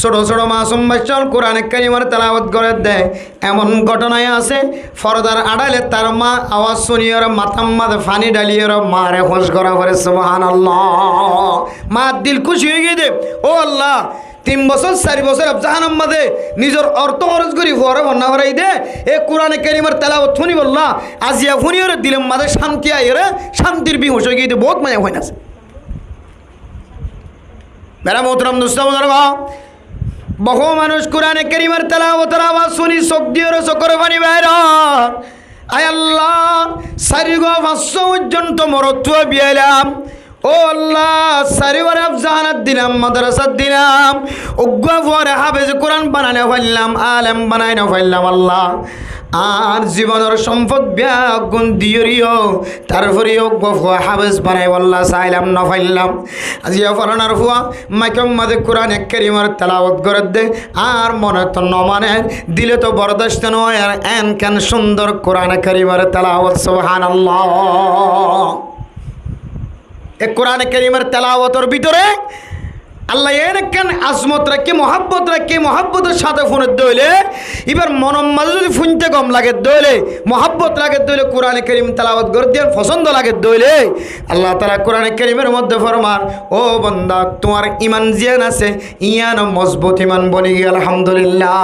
ছোট ছোট মাসুম বাচ্চা কোরআনে কারীমের তেলাওয়াত করে দেয় এমন ঘটনায় আছে ফরদার আড়ালে তার মা আওয়াজ শুনিয়ে মাথার মাঝে ফানি ডালিয়ে মারে হোস করা করে সুবহানাল্লাহ মা দিল খুশি হয়ে গিয়ে ও আল্লাহ 3 বছর 4 বছর জাহান্নাম মাঝে নিজের অর্থ খরচ করি ফরে বন্যা ভরাই দে এ কোরআনে কারীমের তেলাওয়াত শুনি বললা আজিয়া ফুনিয়ে দিলেম মাঝে শান্তি আইরে শান্তির বিহুশ হয়ে গিয়ে বহুত মজা হয় না মেরা মোহতরম দোস্ত বহু মানুষ কোরআনে কারীমের তেলাওয়াতের আওয়াজ শুনি চোখ দিয়ে চোখের পানি বাইর আয় আল্লাহ 4-500 পর্যন্ত মরত্ব বিয়ালাম ও আল্লাহ 4 বার জাহানাত দিলাম মাদ্রাসা দিলাম উগ্র পরে হাফেজ কোরআন বানানো ফেললাম আলেম বানাইনা ফেললাম আল্লাহ আর জীবনের সম্পদ ব্যাগুণ দিও তারপরে হাফেজ বানাই আল্লাহ চাইলাম না ফেললাম আজিয়া ফরানার ফুয়া মাইকম মাঝে কোরআনে কারীমের তেলাওয়াত করে দে আর মনে তো নমানে দিলে তো বরদাস্ত নয় আর এন কেন সুন্দর কোরআনে কারীমের তেলাওয়াত সুবহানাল্লাহ এ কোরআনে কারীমের তেলাওয়াতের ভিতরে আল্লাহ এর কেন আজমত রাখে মহাব্বতের সাথে ফোনের দইলে এবার মনম মাঝে যদি ফুনতে কম লাগে দইলে মহাব্বত লাগে দইলে কোরআনে কারীম তেলাওয়াত করে দিয়ে পছন্দ লাগে দইলে আল্লাহ তাআলা কোরআনে কারীমের মধ্যে ফরমান ও বান্দা তোমার ঈমান জিয়ান আছে ইয়ান মজবুত ঈমান বনি গিয়ে আলহামদুলিল্লাহ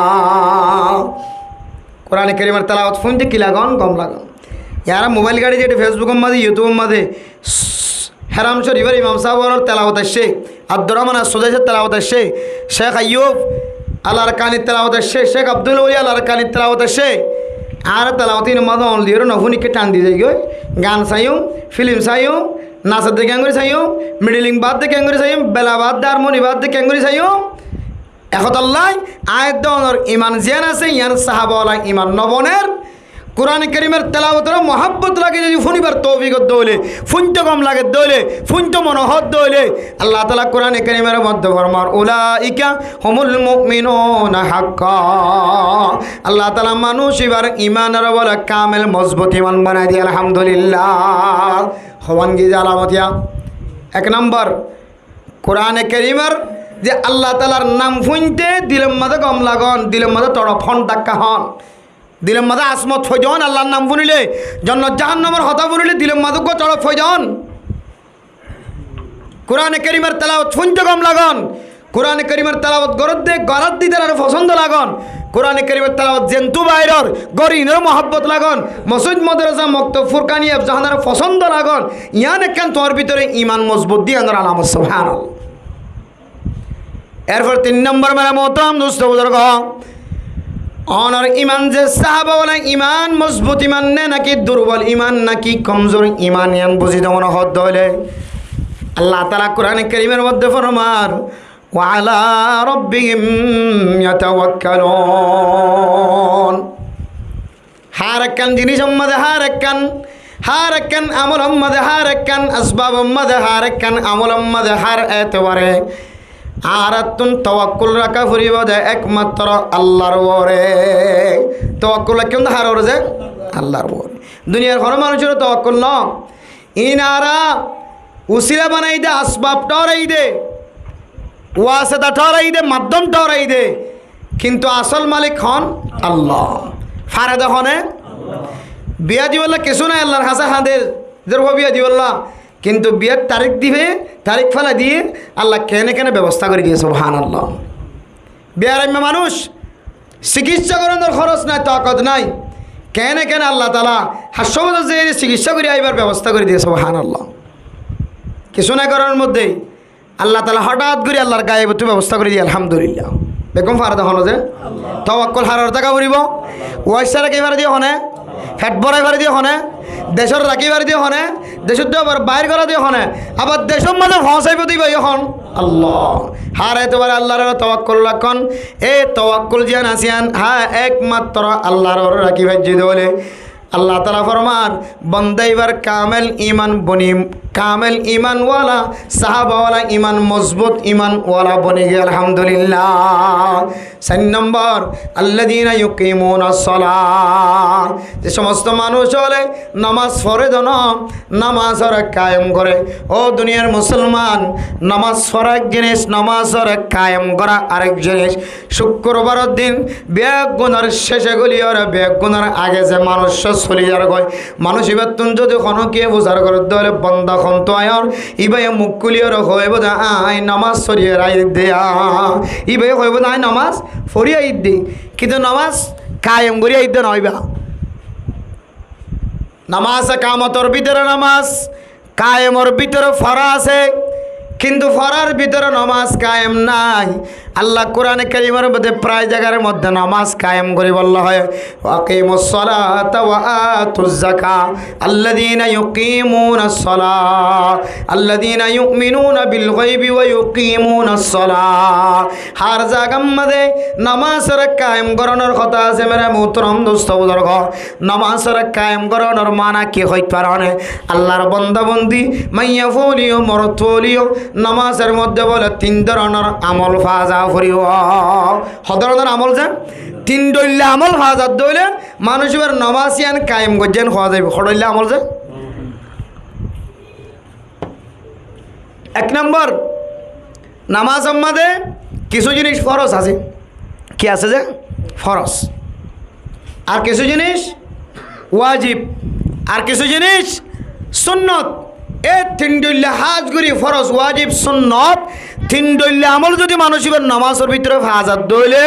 কোরআনে কারীমের তেলাওয়াত ফুনতে কি লাগান কম লাগান ইয়ারা মোবাইল গাড়ি যেটা ফেসবুকের মাঝে ইউটিউবের মাঝে হেরাম শরীফের ইমাম সাহেবের তেলাওয়াত আসছে আব্দুর রহমান সুজাইসের তেলাওয়াত আসছে শেখ আইয়ুব আল আরকানির তেলাওয়াত আসছে শেখ আব্দুল ওলি আল আরকানির তেলাওয়াত আসছে আর তেলাওয়াতির মাঝে অনলির নফুনিকে টান দিয়ে যাই গই গান চাইও ফিল্ম চাইও নাচার দিকে ক্যাঙ্গুরি চাইও মিডিলিং বাদ দিয়ে ক্যাঙ্গুরি চাইও বেলা বাদ দিয়ে হারমোনি বাদ দিয়ে ক্যাঙ্গুরি চাইও একতাল্লাহ আয়াত দনের ইমান জিয়ান আছে ইয়ান সাহাবাওয়ালা ইমান নবনের কোরআনে কারীমের তেলাওয়াতের মহাব্বত লাগে যদি ফুনিবার তৌফিক দইলে ফুনতে কম লাগে দইলে ফুনতে মনোহর দইলে আল্লাহ তাআলা কোরআনে কারীমের মধ্যে ফরমান উলাইকা হুমুল মুমিনুনা হাক্কা আল্লাহ তাআলা মানুষ এবার ঈমানের বলে কামেল মজবুত ঈমান বানাই দিয়ে আলহামদুলিল্লাহ হওয়ান কি আলামতিয়া 1 নম্বর কোরআনে কারীমের যে আল্লাহ তাআলার নাম ফুনতে দিলের মধ্যে কম লাগন দিলের মধ্যে তড় ফোন টাকা হন দিলের মাঝে আসমত ফৈজন আল্লাহর নাম শুনিলে জান্নাত জাহান্নামের হতা শুনিলে দিলের মাঝে গো চড়ক ফৈজন কোরআনে কারীমের তেলাওয়াত শুনতে কম লাগন কোরআনে কারীমের তেলাওয়াত গরাত দিতে আর পছন্দ লাগন কোরআনে কারীমের তেলাওয়াত জেন্তু বাইরের গরিনের মহব্বত লাগন মসজিদ মাদ্রাসা মক্তব ফুরকানিয়া জাহানের পছন্দ লাগন ইয়ান কেন তোর ভিতরে ঈমান মজবুত দিয়ে আনার আলামত সুবহানাল্লাহ এরপর 3 নম্বর মেরা মোহতারাম দোস্ত বুজুর্গ অনর ইমান যে সাহাবাওয়ালা ইমান মজবুত ইমান নে নাকি দুর্বল ইমান নাকি কমজোর ইমান ইয়ান বুঝি দেওয়ানো হদ হইলে আল্লাহ তাআলা কোরআনে কারীমের মধ্যে ফরমান ওয়া আলা রাব্বিহিম ইয়াতাওয়াক্কালুন হার একখান জিনিস মধ্যে হার একখান আমল মধ্যে হার একখান আসবাব মধ্যে হার একখান আমল মধ্যে হার এতবারে আর তুন তাওয়াক্কুল রাখা ফুরিব যে একমাত্র আল্লাহর ওরে তাওয়াক্কুল কেন হার ওরে যে আল্লাহর ওরে দুনিয়ার কোনো মানুষের তাওয়াক্কুল ন ইনারা উসিলা বানাই দে আসবাব টরাই দে ওয়াসিতা টরাই দে মাধ্যম টরাই দে কিন্তু আসল মালিক হন আল্লাহ ফারেদা হনে বিয়া দিওয়াল্লাহ কিছু নাই আল্লাহর হাসা হাদের যেরকম বিয়া দিওয়াল্লাহ কিন্তু বিয়ের তারিখ দিবে তারিখ ফেলা দিয়ে আল্লাহ কেনে ব্যবস্থা করে দিয়েছে সুবহানাল্লাহ বিয়ার মানুষ চিকিৎসা করানোর খরচ নাই তাকত নাই কেনে আল্লাহ তাআলা হাসপাতাল যে চিকিৎসা করে আইবার ব্যবস্থা করে দিয়েছে সুবহানাল্লাহ কিছু না করার মধ্যেই আল্লাহ তাআলা হঠাৎ করে আল্লাহর গায়ে বতু ব্যবস্থা করে দিয়ে আলহামদুলিল্লাহ বেগম ফারদা হলো যে তাওয়াক্কুল হারার টাকা করিব ওয়াইসারা কেবার দিয়ে হনে ফ্যাট বড়াই বাড়ি দিয়ে হনে দেশের রাখি বাড়ি দিয়ে হনে দেশের দিয়ে আবার বাইর করা দিয়ে হনে আবার দেশের মাঝে ফসাইব দিবে এখন আল্লাহ হার এতবারে আল্লাহর তাওয়াক্কুল রাখন এই তাওয়াক্কুল জিয়ান আসিয়ান হ্যাঁ একমাত্র আল্লাহর রাখি ভাজ্য বলে আল্লাহ তাআলা ফরমান বান্দা এবার কামেল ঈমান বনি কামেল ইমানওয়ালা সাহাবাওয়ালা ইমান মজবুত ইমানওয়ালা বনে গিয়ে আলহামদুলিল্লাহ। 4 নম্বর আল্লাযীনা ইউকিমুনাস সালাহ, যে সমস্ত মানুষ হলে নামাজ পড়ে যেন নামাজ ওরা কায়েম করে। ও দুনিয়ার মুসলমান, নামাজ পড়া এক জিনিস, নামাজ ওরা কায়েম করা আরেক জিনিস। শুক্রবারের দিন ব্যাগ গুনার শেষে গলি ওরা ব্যাগ গুনার আগে যে মানুষ চলি যার কয় মানুষ এবার তুন যদি কোনো কে বোঝার করতে হলে বন্ধা খন্ত আয়র ইবাই মুখ কুলিয়র হইব যে আই নামাজ সরিয়ে রাই দেয়া, ইবাই হইব না নামাজ ফরিয়া ঈদ দি, কিন্তু নামাজ কায়েম করিয়া ঈদ নইবা। নামাজ কামতর ভিতরে নামাজ, কায়েমর ভিতরে ফরা আছে, কিন্তু ফরার ভিতরে নামাজ কায়েম নাই। আল্লাহ কোরআনে কারীমের মধ্যে প্রায় জায়গার মধ্যে নামাজ কায়েম করে বলা হয় ওয়াকিমুস সালাতা ওয়া আতুজ যাকাত আল্লাযীনা ইউকিমুনাস সালাহ আল্লাযীনা ইউমিনুনা বিল গায়বি ওয়া ইউকিমুনাস সালাহ। হার জায়গার মধ্যে নামাজের কায়েম করানোর কথা আছে। মেরে মুহতারাম দোস্ত বুজুর্গ, নামাজের কায়েম করানোর মানা কি হইতে পারে? আল্লাহর বান্দা বান্দি মাইয়া ফলিও মরত ফলিও নামাজের মধ্যে বলে 3 ধরনের আমল ফাজা ফরিও। হদরনের আমল যে 3 দইলে আমল ফাজা দইলে মানুষ এবার নামাজিয়ান কায়েম গজ্জেন হওয়া যাবে। হদইলে আমল যে 1 নম্বর নামাজ মধ্যে কিছু জিনিস ফরজ আছে। কি আছে যে ফরজ, আর কিছু জিনিস ওয়াজিব, আর কিছু জিনিস সুন্নত। এ 3 দইলে হাজ করি ফরজ ওয়াজিব সুন্নত 3 দইলে আমল যদি মানুষ এবার নামাজের ভিতরে ফাজাত দইলে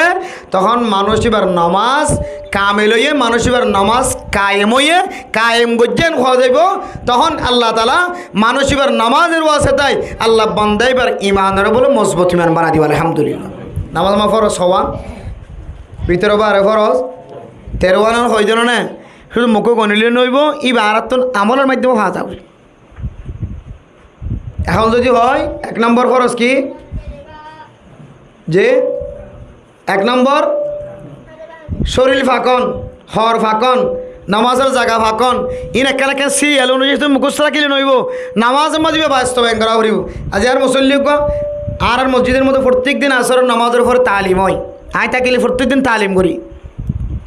তখন মানুষ এবার নামাজ কামেল হইয়ে মানুষ এবার নামাজ কায়েম হইয়ে কায়েম গজ্জেন হওয়া যাইব। তখন আল্লাহ তাআলা মানুষ এবার নামাজের ওয়াসিতাই আল্লাহ বান্দা এবার ইমানের বলে মজবুত ইমান বানা দিবা আলহামদুলিল্লাহ। নামাজ মা ফরজ হওয়া ভিতরে বারে ফরজ 13 হয়ে যেন না শুধু মুখ গণিলে নইব ই বারাত আমলের মাধ্যমে ফাজা যাবে। এখন যদি হয় 1 নম্বর ফরজ কি যে 1 নম্বর শরীর ফাঁকন, হর ফাঁকন, নামাজের জায়গা ফাঁকন। ইন একেবারে সিরিয়াল অনুযায়ী তুমি মুখস্থ রাখিলে নইব, নামাজের মাঝে বাস্তবায়ন করা করিব। আজ আর মুসল্লি আর মসজিদের মধ্যে প্রত্যেক দিন আসর নামাজের উপরে তালিম হয়। আই থাকিলে প্রত্যেক দিন তালিম করি,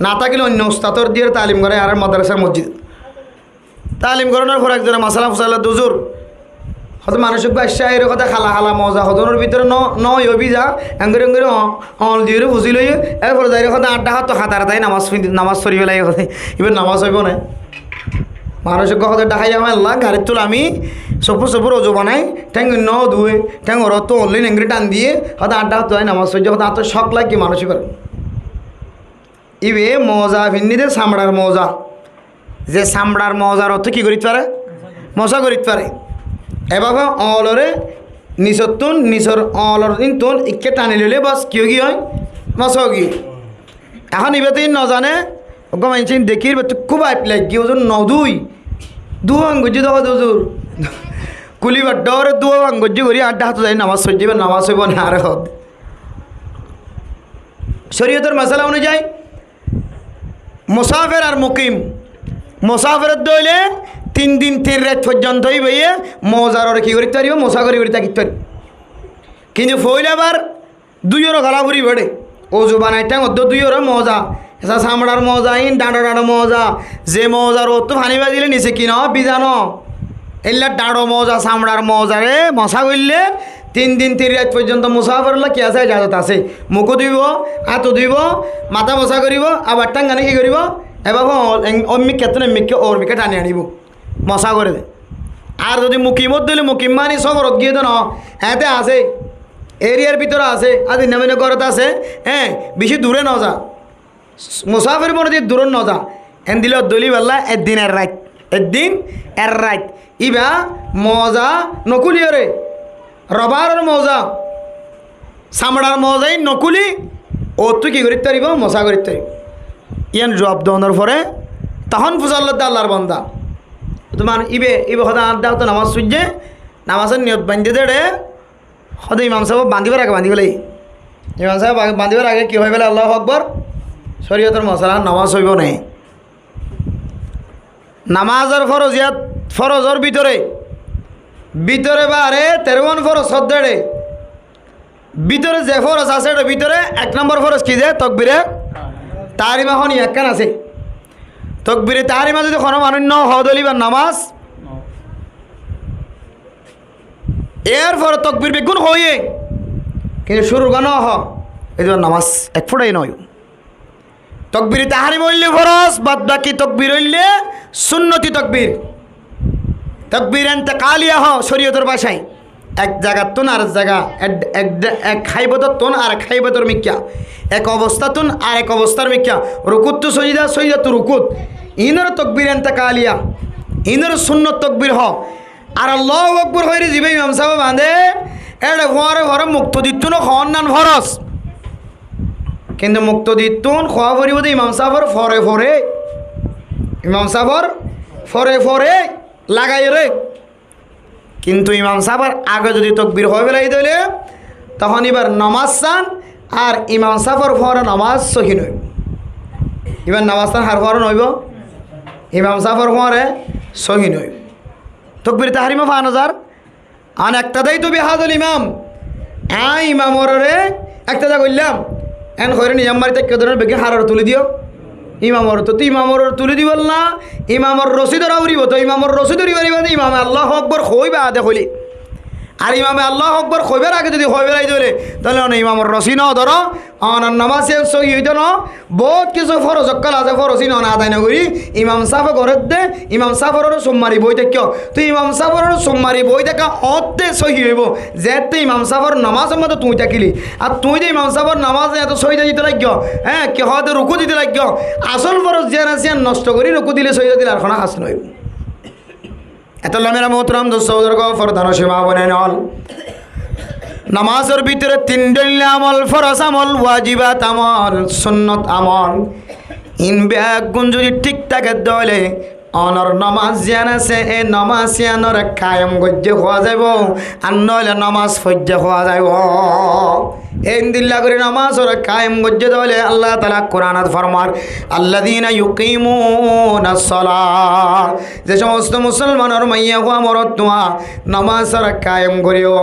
না থাকিলে অন্য উস্তাদর দিয়ে তালিম করে। আর মাদ্রাসার মসজিদ তালিম করানোর পর একজনে মাসালা ফুসালা দুজুর হয়তো মানসিক বাসা এর কথা খালা খালা মজা হতনের ভিতরে নয় হবি যা এঙ্গরে এঙ্গরে অল দিয়ে বুঝি লই এরপর যাই কথা 8টা হাত হাতার তাই নামাজ সরি পেলাই কথা এবার নামাজ হইব না। মানসিক কথা ডাকাই আমার আল্লাহ গাড়ির তুল আমি সপুর অজু বানাই ঠ্যাং ন ধুয়ে ঠ্যাং ওর তো অনলাইন এঙ্গরে টান দিয়ে হয়তো 8টা হাত হয় নামাজ সহ্য হতো আত শখ লাগে কি মানসিক ইবে মজা ভিন্নিতে চামড়ার মজা, যে চামড়ার মজার অর্থ কী করিতে পারে? মজা করিতে পারে। এভাবে অলরে নিচর নিচর অলর তুন ইকে টানি লইলে বাস কিয় কি হয় মজা কি। এখন ইবে তুই নজানে মানছি দেখির খুব আইপ লাগি ওজন নদুই দু আঙ্গুজি দেখো দুজুর কুলিবার ডরে দু আঙ্গুজি করি 8টা হাত যাই নামাজ সহ্য নামাজ হইব না। আর হদ শরীয়তের মশালা অনুযায়ী মুসাফির আর মুকিম, মুসাফিরের দইলে 3 দিন 3 রাত পর্যন্ত হইবে মজার কী করিতে পারিব মশা করি থাকিতে পারি। কিন্তু ফইলে আবার 2 গালা ফুরি বেড়ে অজু বানাইতে অর্ধ 2 মজা এসা চামড়ার মজা ইন ডাঁড়ো ডাঁড়ো মজা, যে মজার অত ফানি বাজিলে নিচে কিন বিজানো এলা ডাঁড়ো মজা চামড়ার মজারে মশা করলে 3 দিন 3 রাত পর্যন্ত মুসাফিরলা কি আছে ইজাজত আছে। মুখও ধুইব, হাতও ধুইব, মাথা মশা করিব, আবার টাঙ্গানি কী করিব এবার অমিক ক্ষেত্রে এমিককে অর্মিকে টানি আনিব মশা করে দে। আর যদি মুকিমত দিলে মুকিম মানি সবরত গিয়ে তো ন এতে আছে এরিয়ার ভিতরে আছে আর নামিনে ঘরতে আছে। হ্যাঁ বেশি দূরে ন যা মুসাফির মনে দিয়ে দূর ন যা এন দিলে দলি বেলা একদিন এর রাত ইবা মজা নকুলিও রে রবারের মজা চামড়ার মজাই নকুলি ও তুই কী করিতে পারিব মশা করিতে পারিব। ইয়ান জবাব দেওয়ার পরে তখন ফুজাল্লাহ আল্লাহর বান্দা তোমার ইবে সদায় 8টা হতো নামাজ সূর্যে নামাজের নিয়ত বান্ধি দেড়ে সদায় ইমাম সাহেব বান্ধিবার আগে বান্ধি পেলাই ইমাম সাহেব বান্ধিবার আগে কী হয়ে পেলে আল্লাহ আকবর শরীয়তের মশলা নামাজ হইব নাই। নামাজের ফরজের ভিতরে ভিতরে বারে 13 ফরজ সদ্দেড়ে ভিতরে যে ফরজ আছে এটার ভিতরে 1 নম্বর ফরজ কি যে তকবিরে তাহরিমা হনি একখান আছে তকবিরে তাহরিমা যদি কোনো মানন্য হদলিবার নামাজ এরপর তকবির বেগুন হয়ে কিন্তু শুরুর গান হ এই নামাজ এক ফোটাই নয় তকবির তাহারিম হইলে ফরজ বাদ বাকি তকবির হইলে সুন্নতি তকবির তকবির ইন্তেকালিয়া হ শরীয়তের ভাষায় এক জায়গার তুন আর জায়গা এক খাইবতর তুন আর খাইবতর মিক্যা এক অবস্থা তুন আর এক অবস্থার মিক্যা রুকুত তো সজিদা সজিদা তো রুকুত ইনর তকবির ইন্তেকালিয়া ইনর সুন্নত তকবির হ আর আল্লাহু আকবার হইরে জিবে ইমাম সাহেব বাঁধে এটা ফরে ফরে মুক্ত দিতুন হন নান ফরজ কিন্তু মুক্ত দিতুন খোয়া পরিব ইমাম সাহেবর ফরে ফরে ইমাম সাহেবর ফরে ফরে লাগাই রে কিন্তু ইমাম সাহেবর আগে যদি তকবির হয়ে বেলাই দিলে তখন এবার নামাজ চান আর ইমাম সাহেবর ফরে নামাজ সহি নইব এবার নামাজ চান হার ফরে নইব ইমাম সাহেবর ফরে সহি নইব তকবির তাহারিমা 5000 আর একটা দেই তো বিহাদুল ইমাম ইমামর রে একটা যা করলাম এন হইরে নিজাম বাড়িতে কে ধরনের বেগে হারার তুলে দিও ইমামর তো ইমামর তুলে দিবল না ইমামর রসিদর আউরিব তো ইমামর রসিদর ইবারিবাদে ইমামে আল্লাহু আকবার কইবা আদে কইলি আর ইমামে আল্লাহু আকবার কইবার আগে যদি হই বেলাই দিলে তাহলে অন ইমামর রসি ন ধরো অনার নামাজে সহি হইতো না বহুত কিছু ফরজ অক্কাল আছে ফরজি ন আদায় না করি ইমাম সাহেব ঘরের দে ইমাম সাহেবর সোমবারি বই দেখ তুই ইমাম সাহেবর সোমবারি বই দেখা অতে সহি হইব যেতে ইমাম সাহেবর নামাজের মধ্যে তুই থাকিলি আর তুই যে ইমাম সাহেবর নামাজে এত সহি দিতে লাগ হ্যাঁ কে হয়তো রুকু দিতে লাগ আসল ফরজ জিয়ান আছে নষ্ট করি রুকু দিলে সহি দিলে আর কোনো হাস নইব এত মেরা মোহতরাম দোস্তর ফরদান সীমা বনে নল নামাজের ভিতরে 3 আমল ফরজ আমল ওয়াজিবাত আমল সুন্নত আমল ইন ব্যাগুন যদি ঠিক থাকে দলে অনর নামাজ জিয়ান আছে এই নামাজ জিয়ানর কায়েম গজ্জে হওয়া যাব আর নইলে নামাজ ফজ্জে হওয়া যাব এই দিল্লা করে নামাজ ওরা কায়েম গজ্জে দলে আল্লাহ তাআলা কোরআনত ফরমার আল্লাযীনা ইউকিমুনাস সালাহ যে সমস্ত মুসলমানের মাইয়া হওয়া মরদ তোয়া নামাজ ওরা কায়েম করিও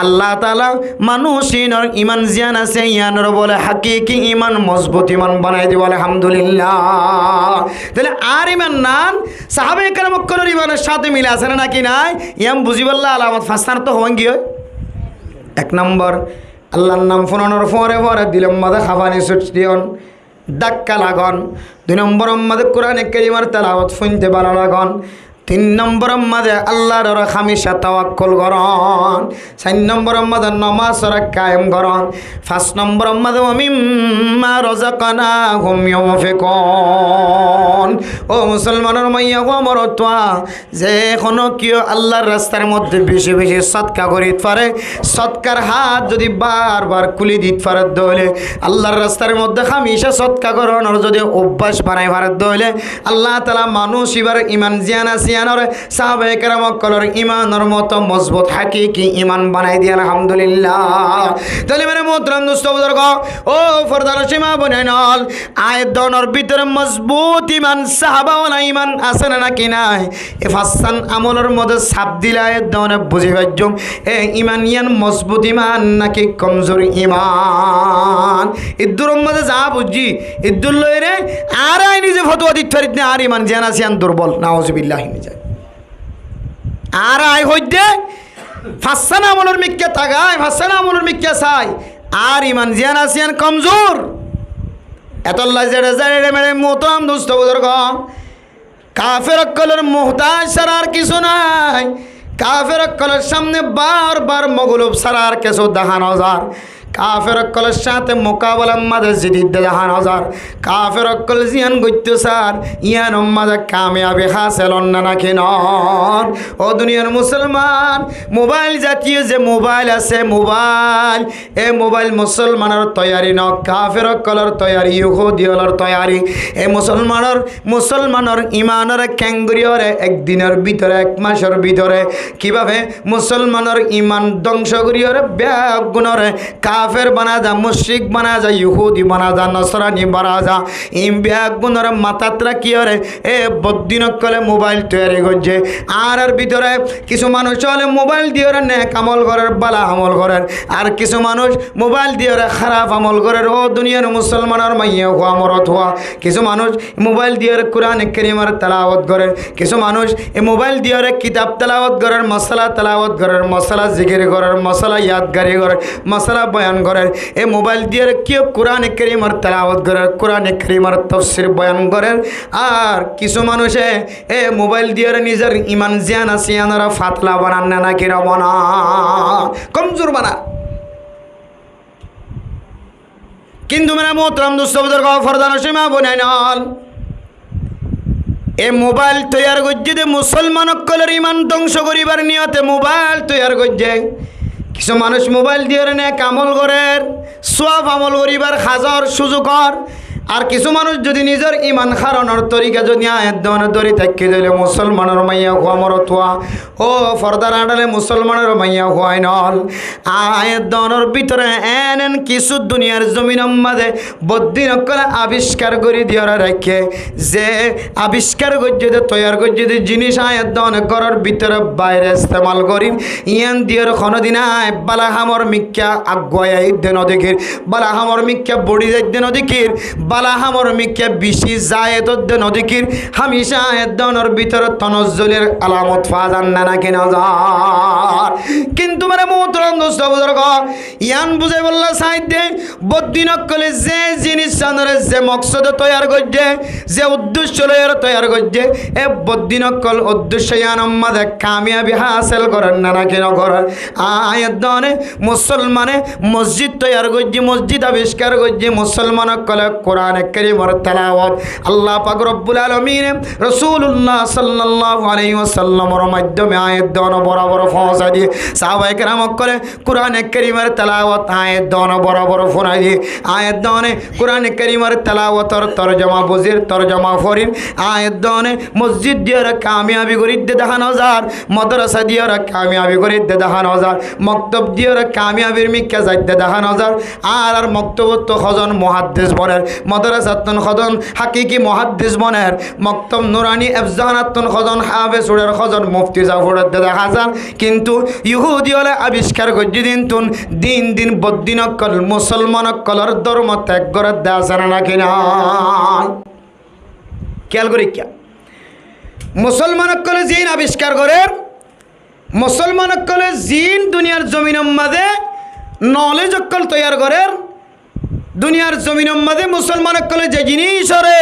আল্লাহ তাআলা মানুষিনর ইমান জিয়ান আছে ইয়ানর বলে হাকিকি ইমান মজবুত ইমান বানাই দিব আলহামদুলিল্লাহ তাহলে আর ইমান নান সাহাবে কেরাম কোন ইমানের সাথে মিলে আছে নাকি নাই ইয়াম বুঝিবাল্লাহ আলামত ফাস্তান তো হন কি হয় 1 নম্বর আল্লাহর নাম ফোনানোর ফরে ফরে দিলের মধ্যে খাবানি সুট দিয়ন ধাক্কা লাগন 2 নম্বর মধ্যে কোরআনে কারিমের তেলাওয়াত শুনতে ভালো লাগন 3 নম্বর মধ্যে আল্লাহর হামেশা তাওয়াক্কুল করন 4 নম্বর মধ্যে নামাজ কায়েম করন 5 নম্বর মধ্যে মিম্মা রাযাকনাহুম ইউনফিকুন ও মুসলমানের মাইয়া গো মরতওয়া যে কোনো কিও আল্লাহর রাস্তার মধ্যে বেশি বেশি সদকা করিত পারে সদকার হাত যদি বারবার খুলি দিত পারে দলে আল্লাহর রাস্তার মধ্যে হামেশা সদকা করন আর যদি অভ্যাস বানাই পারে দলে আল্লাহ তাআলা মানুষ এবার ঈমান জিয়ান আছে সাহাবে কেরাম কলর ইমানের মতো মজবুত হাকিকি ইমান বানাই দিয়ে আলহামদুলিল্লাহ তাহলে মেরে মোহতরম দোস্ত বুজুর্গ ও ফরদান সীমা বনেনল আয়াত দনের ভিতরে মজবুত ইমান সাহাবাওয়ালা ইমান আছে না নাকি নাই এ ফাসান আমলের মধ্যে সাপ দিলে আয়াত দনে বুঝি পাইজম এ ইমান ইয়ান মজবুত ইমান নাকি কমজোর ইমান ইদ্দুর মধ্যে যা বুঝি ইদ্দুর লইরে আর আই নিজে ফতোয়া দিতে পারিত না আর ইমান জানা সিয়ান দুর্বল নাউজুবিল্লাহ নিজাই আর আই হইতে ফাসান আমলের মিক্কে তাগায় ফাসান আমলের মিক্কে চাই আর ইমান জিয়ান আসিয়ান কমজোর এতল্লা জেড়ে জেড়ে মেরে মোহতরম দোস্ত বুজুর্গ কাফের অক্কলের মুহতাজ ছাড়া আর কিছু নাই কাফের অক্কলের সামনে বারবার মগলুব ছাড়া আর কিছু দেখানো যায় কাফের অক্কলের সাথে মোকাবেলা মাঝে জিদিদ দেখান হাজার কাফের অক্কল জিয়ান গইতে স্যার ইয়ান মাঝে কামিয়াবি হাসেল না নাকি নন ও দুনিয়ার মুসলমান মোবাইল জাতীয় যে মোবাইল আছে মোবাইল এ মোবাইল মুসলমানের তৈয়ারি ন কাফের অক্কলের তৈয়ারি ইহুদিয়লের তৈয়ারি এ মুসলমানের ইমানের ক্যাঙ্গুরিয়রে একদিনের ভিতরে 1 মাসের ভিতরে কিভাবে মুসলমানের ইমান ধ্বংস করিয়রে ব্যাগুণরে কাফের বানা যা, মুশরিক বানা যা, ইহুদি বানা যা, নসরানি বানা যা, ইম ব্যাগুণর মাথাত্রা কি হরে এ বদ্দিনকলে মোবাইল তৈরি করছে। আর ভিতরে কিছু মানুষ হলে মোবাইল দিয়ে ওরা নেক আমল করার, বালা আমল করার, আর কিছু মানুষ মোবাইল দিয়ে ওরা খারাপ আমল করার। ও দুনিয়ার মুসলমানের মাইয়া হওয়া মরত হওয়া, কিছু মানুষ মোবাইল দিয়ে কোরআন কারীমের তেলাওয়াত করে, কিছু মানুষ এই মোবাইল দিয়ে কিতাব তেলাওয়াত করার, মশলা তেলাওয়াত করার, মশলা জিকির করার, মশলা ইয়াদগারি করার, মশলা বয়ান করার। এই মোবাইল দিয়ে কেউ কোরআন কারীমের তেলাওয়াত করার, কোরআন কারীমের তাফসীর বয়ান করার। আর কিছু মানুষে এ মোবাইল দিয়ে নিজের ইমান জিয়ান আছে আনারা ফাতলা বানান না কিরা বানা, কমজোর বানা। কিন্তু মেরা মোহতরম দোস্ত বুজুর্গ ফরদান সীমা বনাই নল, এ মোবাইল তৈয়ার করছে যে মুসলমানসকলের ইমান ধ্বংস করিবার নিয়তে মোবাইল তৈয়ার করছে। কিছু মানুষ মোবাইল দিয়ে নেক আমল করে, সওয়াব আমল করিবার হাজার সুযোগর। আর কিছু মানুষ যদি নিজের ইমান হারানোর তরিকা যদি আয়াত দেওয়ানোর দড়ি থাকি দিলে মুসলমানের মাইয়া হওয়া মরতুয়া। ও ফর্দার আডালে মুসলমানের মাইয়া হওয়াই নল। আয়াত দেওয়ানোর ভিতরে এন কিছু দুনিয়ার জমিনের মাঝে বদ্দিনকলে আবিষ্কার করে দিয়ে রাখে, যে আবিষ্কার করছে যে তৈয়ার করছে যে জিনিস আয়াত দেওয়ানো ঘরের ভিতরে বাইরে ইস্তেমাল করি ইয়ান দিয়ে কোনোদিন বালা হামর মিক্কা আগুয়াই দেন অধিকের, বালা হামর মিক্কা বড়ি যাই দেন অধিকের, বালা হামর মিক্কা বেশি যায় তো নদীকির হামিশা এদনের ভিতরে তনজ্জলের আলামত ফাজান না কিনা যার। কিন্তু মানে মোহতরম দোস্ত বুজুর্গ ইয়ান বুঝে বললা সাইডে বদ্দিনকলে যে জিনিস জানরে, যে মকসদে তৈয়ার করছে, যে উদ্দেশ্য লয়ের তৈয়ার করছে, এ বদ্দিনকল উদ্দেশ্য ইয়ান মাঝে কামিয়াবি হাসিল করেন না কিনা করেন। আয়াদনে মুসলমানে মসজিদ তৈয়ার করছে, মসজিদ আবিষ্কার করছে, মুসলমানকলে কোরআন কারীমের তেলাওয়াত আল্লাহ পাক রব্বুল আলামিন রাসূলুল্লাহ সাল্লাল্লাহু আলাইহি ওয়াসাল্লামের মাধ্যমে আয়াত দান বরাবর পৌঁছা দিয়ে সাহাবায়ে কেরাম করে কোরআন কারীমের তেলাওয়াত আয়াত দান বরাবর ফোনাই দিয়ে আয়াত দানে কোরআন কারীমের তেলাওয়াতর তরজমা বুঝির তরজমা ফরিন আয়াত দানে মসজিদ দিয়ে কামিয়াবি করে দেখানো যার, মাদ্রাসা দিয়ে কামিয়াবি করে দেখানো যার, মক্তব দিয়ে কামিয়াবির মিক্কা যাইতে দেখানো যার। আর মক্তব তো খজন মুহাদ্দিস বনের, মাদ্রাসাতুন খজন হাকিকি মুহাদ্দিস বনের, মক্তব নুরানি এফজানাতুন খজন হাফেজ উড়ের খজন মুফতি জাফরের দেখা যান। কিন্তু ইহুদি হলে আবিষ্কার করছে দিন দিন দিন বদ্দিনকল মুসলমানকলর ধর্ম ত্যাগ করে দেওয়া না কিনা খেয়াল করি কে মুসলমানকলে জিন আবিষ্কার করে, মুসলমানকলে জিন দুনিয়ার জমিনের মাঝে নলেজ অক্কল তৈয়ার করে, দুনিয়ার জমিনের মাঝে মুসলমানকলে যে জিনিস রে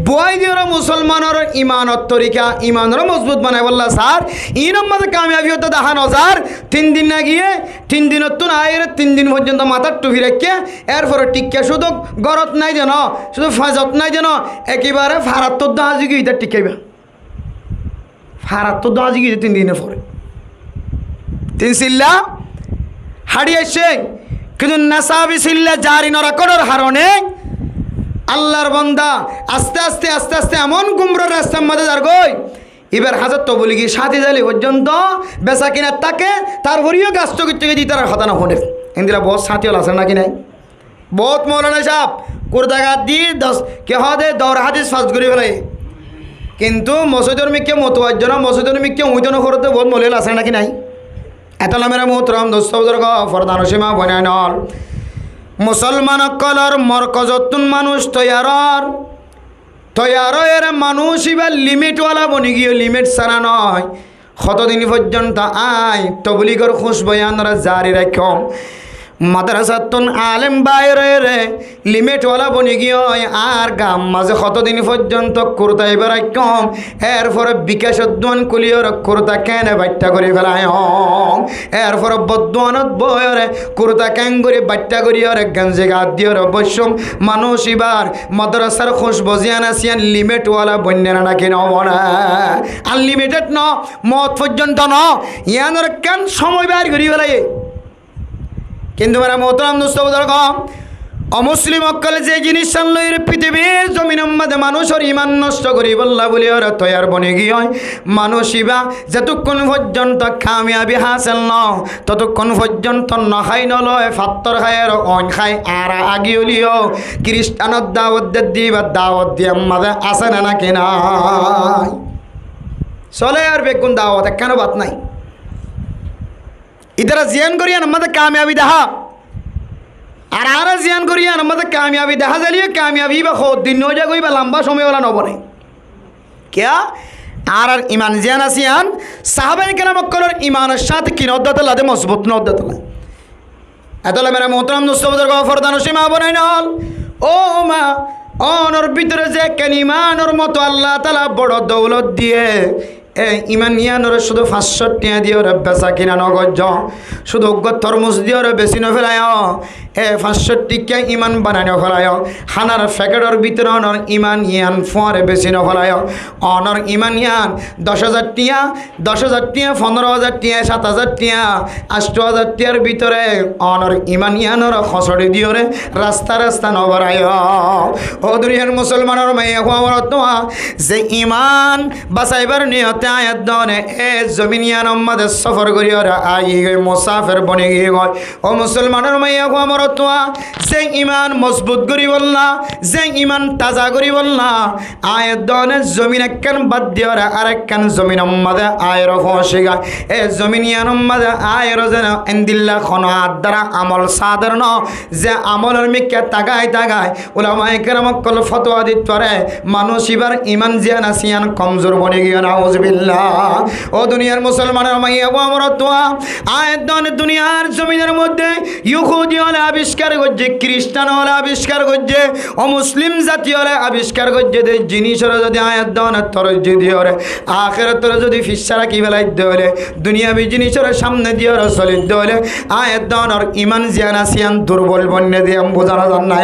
বয় দিয়ে ওরা মুসলমানের ইমানত তরিকা ইমানরা মজবুত বানায় বললা স্যার ইনম মাঝে কামিয়াবি হতে দেখা নজার 3 দিন না গিয়ে 3 দিনের তো না এর 3 দিন পর্যন্ত মাথার টুপি রেখে এরপরে টিকা শুধু গরত নাই যেন, শুধু ফাজত নাই যেন, একেবারে ফারাত্তর দাহাজি গিয়ে ইতার টিকাইবা, ফারাত্তর দাহাজি গিয়ে 3 দিনের পরে 3 সিল্লা হারিয়ে আসছে। কিন্তু নাসাবি সিল্লা জারি নরাকড়ের হারণে আল্লাহর বান্দা আস্তে আস্তে আস্তে আস্তে এমন গুমরার রাস্তার মাঝে যার গই এবার হাজার তো বলি গিয়ে সাথে জালি পর্যন্ত বেচা কিনার তাকে তারপরেও গাছ চোখে দিই তার হতানা ফোনের ইন্দিরা বহুত সাথীও আছে নাকি নাই, বহুত মৌলানা সাহেব কুর্দাঘাত দিয়ে 10 কে হদে 10 হাদিস ফাঁস করে ফেলাই। কিন্তু মসজিদের মিকে মতোয়ার জন্য মসজিদের মিকে উইতন করতে বহুত মৌলিল আছে নাকি নাই। এত নামের মোহতরম দোস্ত বুজুর্গ ফরদান সীমা বনাই নল মুসলমানকলর মরকজতুন মানুষ তৈয়ারের মানুষ এবার লিমিটওয়ালা বনি গিয়ে লিমিট ছাড়া নয়, কতদিন পর্যন্ত আয় তবলিগর খুশ বয়ানরা জারি রাখম মাদ্রাসাতুন আলেম বাইরে রে লিমিটওয়ালা বনি গিয়ে আর গাম মাঝে কতদিন পর্যন্ত কুর্তা এবার কম এরপরে বিকাশ উদ্যান কুলিয়র কুর্তা কেনে বাট্টা করে ফেলায় এরপরে বদ্যানত বয়রে কুর্তা ক্যাং করে বাট্টা করিয়রে গঞ্জে গাদ দিয়র বৈষম মানুষ এবার মাদ্রাসার খুশ বজিয়ান আসিয়ান লিমিটওয়ালা বন্যানা নাকি না আনলিমিটেড ন মত পর্যন্ত ন ইয়ানোর কেন সময় বার করি ফেলাই। কিন্তু মেরা মোহতরম দোস্ত বুজুর্গ অমুসলিম অকল যে জিনিস সানলইর পৃথিবীর জমিনের মধ্যে মানুষের ইমান নষ্ট করি বললা বলি ওরা তৈয়ার বনে গিয়ে হয় মানুষ ইবা যতক্ষণ পর্যন্ত কামিয়াবি হাসিল ন ততক্ষণ পর্যন্ত নখাই নলয় ফাত্তর খায় আর অন খায় আর আগিওলিও খ্রিস্টানের দাওয়াত দিবা দাওয়াত দিয়ে মাঝে আসে না নাকি নাই চলে আর বেগুন দাওয়াত কেন বাত নাই ইতারা জিয়ান করিয়ান আমাদের কামিয়াবি দেখা আর জিয়ান করিয়ান আমাদের কামিয়াবি দেখা যালিয়ে কামিয়াবি বা দিন নয় যাগই বা লম্বা সময়ওয়ালা নবনে क्या আর ইমান জিয়ান আসিয়ান সাহাবায়ে কেরাম কলর ইমানের সাথে কি নদ্দাতলা দে মজবুত নদ্দাতলা এতলা মেরা মোহতরম দোস্তবদের গফরদান সীমা বনাই নল ও মা অনর ভিতরে যে কেন ইমানের মতো আল্লাহ তাআলা বড় দৌলত দিয়ে ইমান ইয়ানোরে শুধু 500 টাকা দিয়ে ওরা বেচা কিনা নগজ শুধু তরমুজ দিয়ে ওরা বেশি নফেলায় 500 টাকা ইমান বানানো ফেলায় খানার প্যাকেটের ভিতরে অনর ইমান ইয়ান ফোয়ারে বেশি নফেলায় অনর ইমান ইয়ান 10,000 টাকা 10,000 টাকা 15,000 টাকা 7,000 টাকা 8,000 টাকার ভিতরে অনর ইমান ইয়ানোর খসড়ি দিয়ে ওরে রাস্তা রাস্তা নবরায় ও দুনিয়ার মুসলমানের মাইয়া হওয়ার তোমা যে ইমান বাঁচাইবার নিয়তে আয়াত দনে এ জমিনিয়ান আমাদের সফর করি ওরা আই গই মুসাফির বনে গিয়ে গয় ও মুসলমানের মাইয়া আমার তোয়া যে ইমান মজবুত করি বলনা যে ইমান তাজা করি বলনা আয়াত দনে জমিন একখান বাদ দিয়ে ওরা আরেকখান জমিন আমাদের আয়ের ফসে গায় এ জমিনিয়ান আমাদের আয়ের যেন এন্দিল্লা খন দ্বারা আমল সাধারণ যে আমলের মিকে তাগায় তাগায় ওলামায়ে কেরাম কল ফতোয়া দিত পারে মানুষ এবার ইমান জিয়ান আসিয়ান কমজোর বনে গিয়ে না ও দুনিয়ার মুসলমানের মাইয়া আমার তোয়া আয়াত দনে দুনিয়ার জমিনের মধ্যে ইহুদি হলে আবিষ্কার করছে খ্রিস্টান হলে আবিষ্কার করছে ও মুসলিম জাতি হলে আবিষ্কার করছে জিনিসের যদি আয়াত দনে তরজ দিয়ে ওরে আখেরাতের যদি ফিসারা কি বেলাইতে হলে দুনিয়াবি জিনিসের সামনে দিয়ে ওরা চলিতে হলে আয়াত দনের ইমান জিয়ান আসিয়ান দুর্বল বন্যে দিয়ে বোঝানো যান না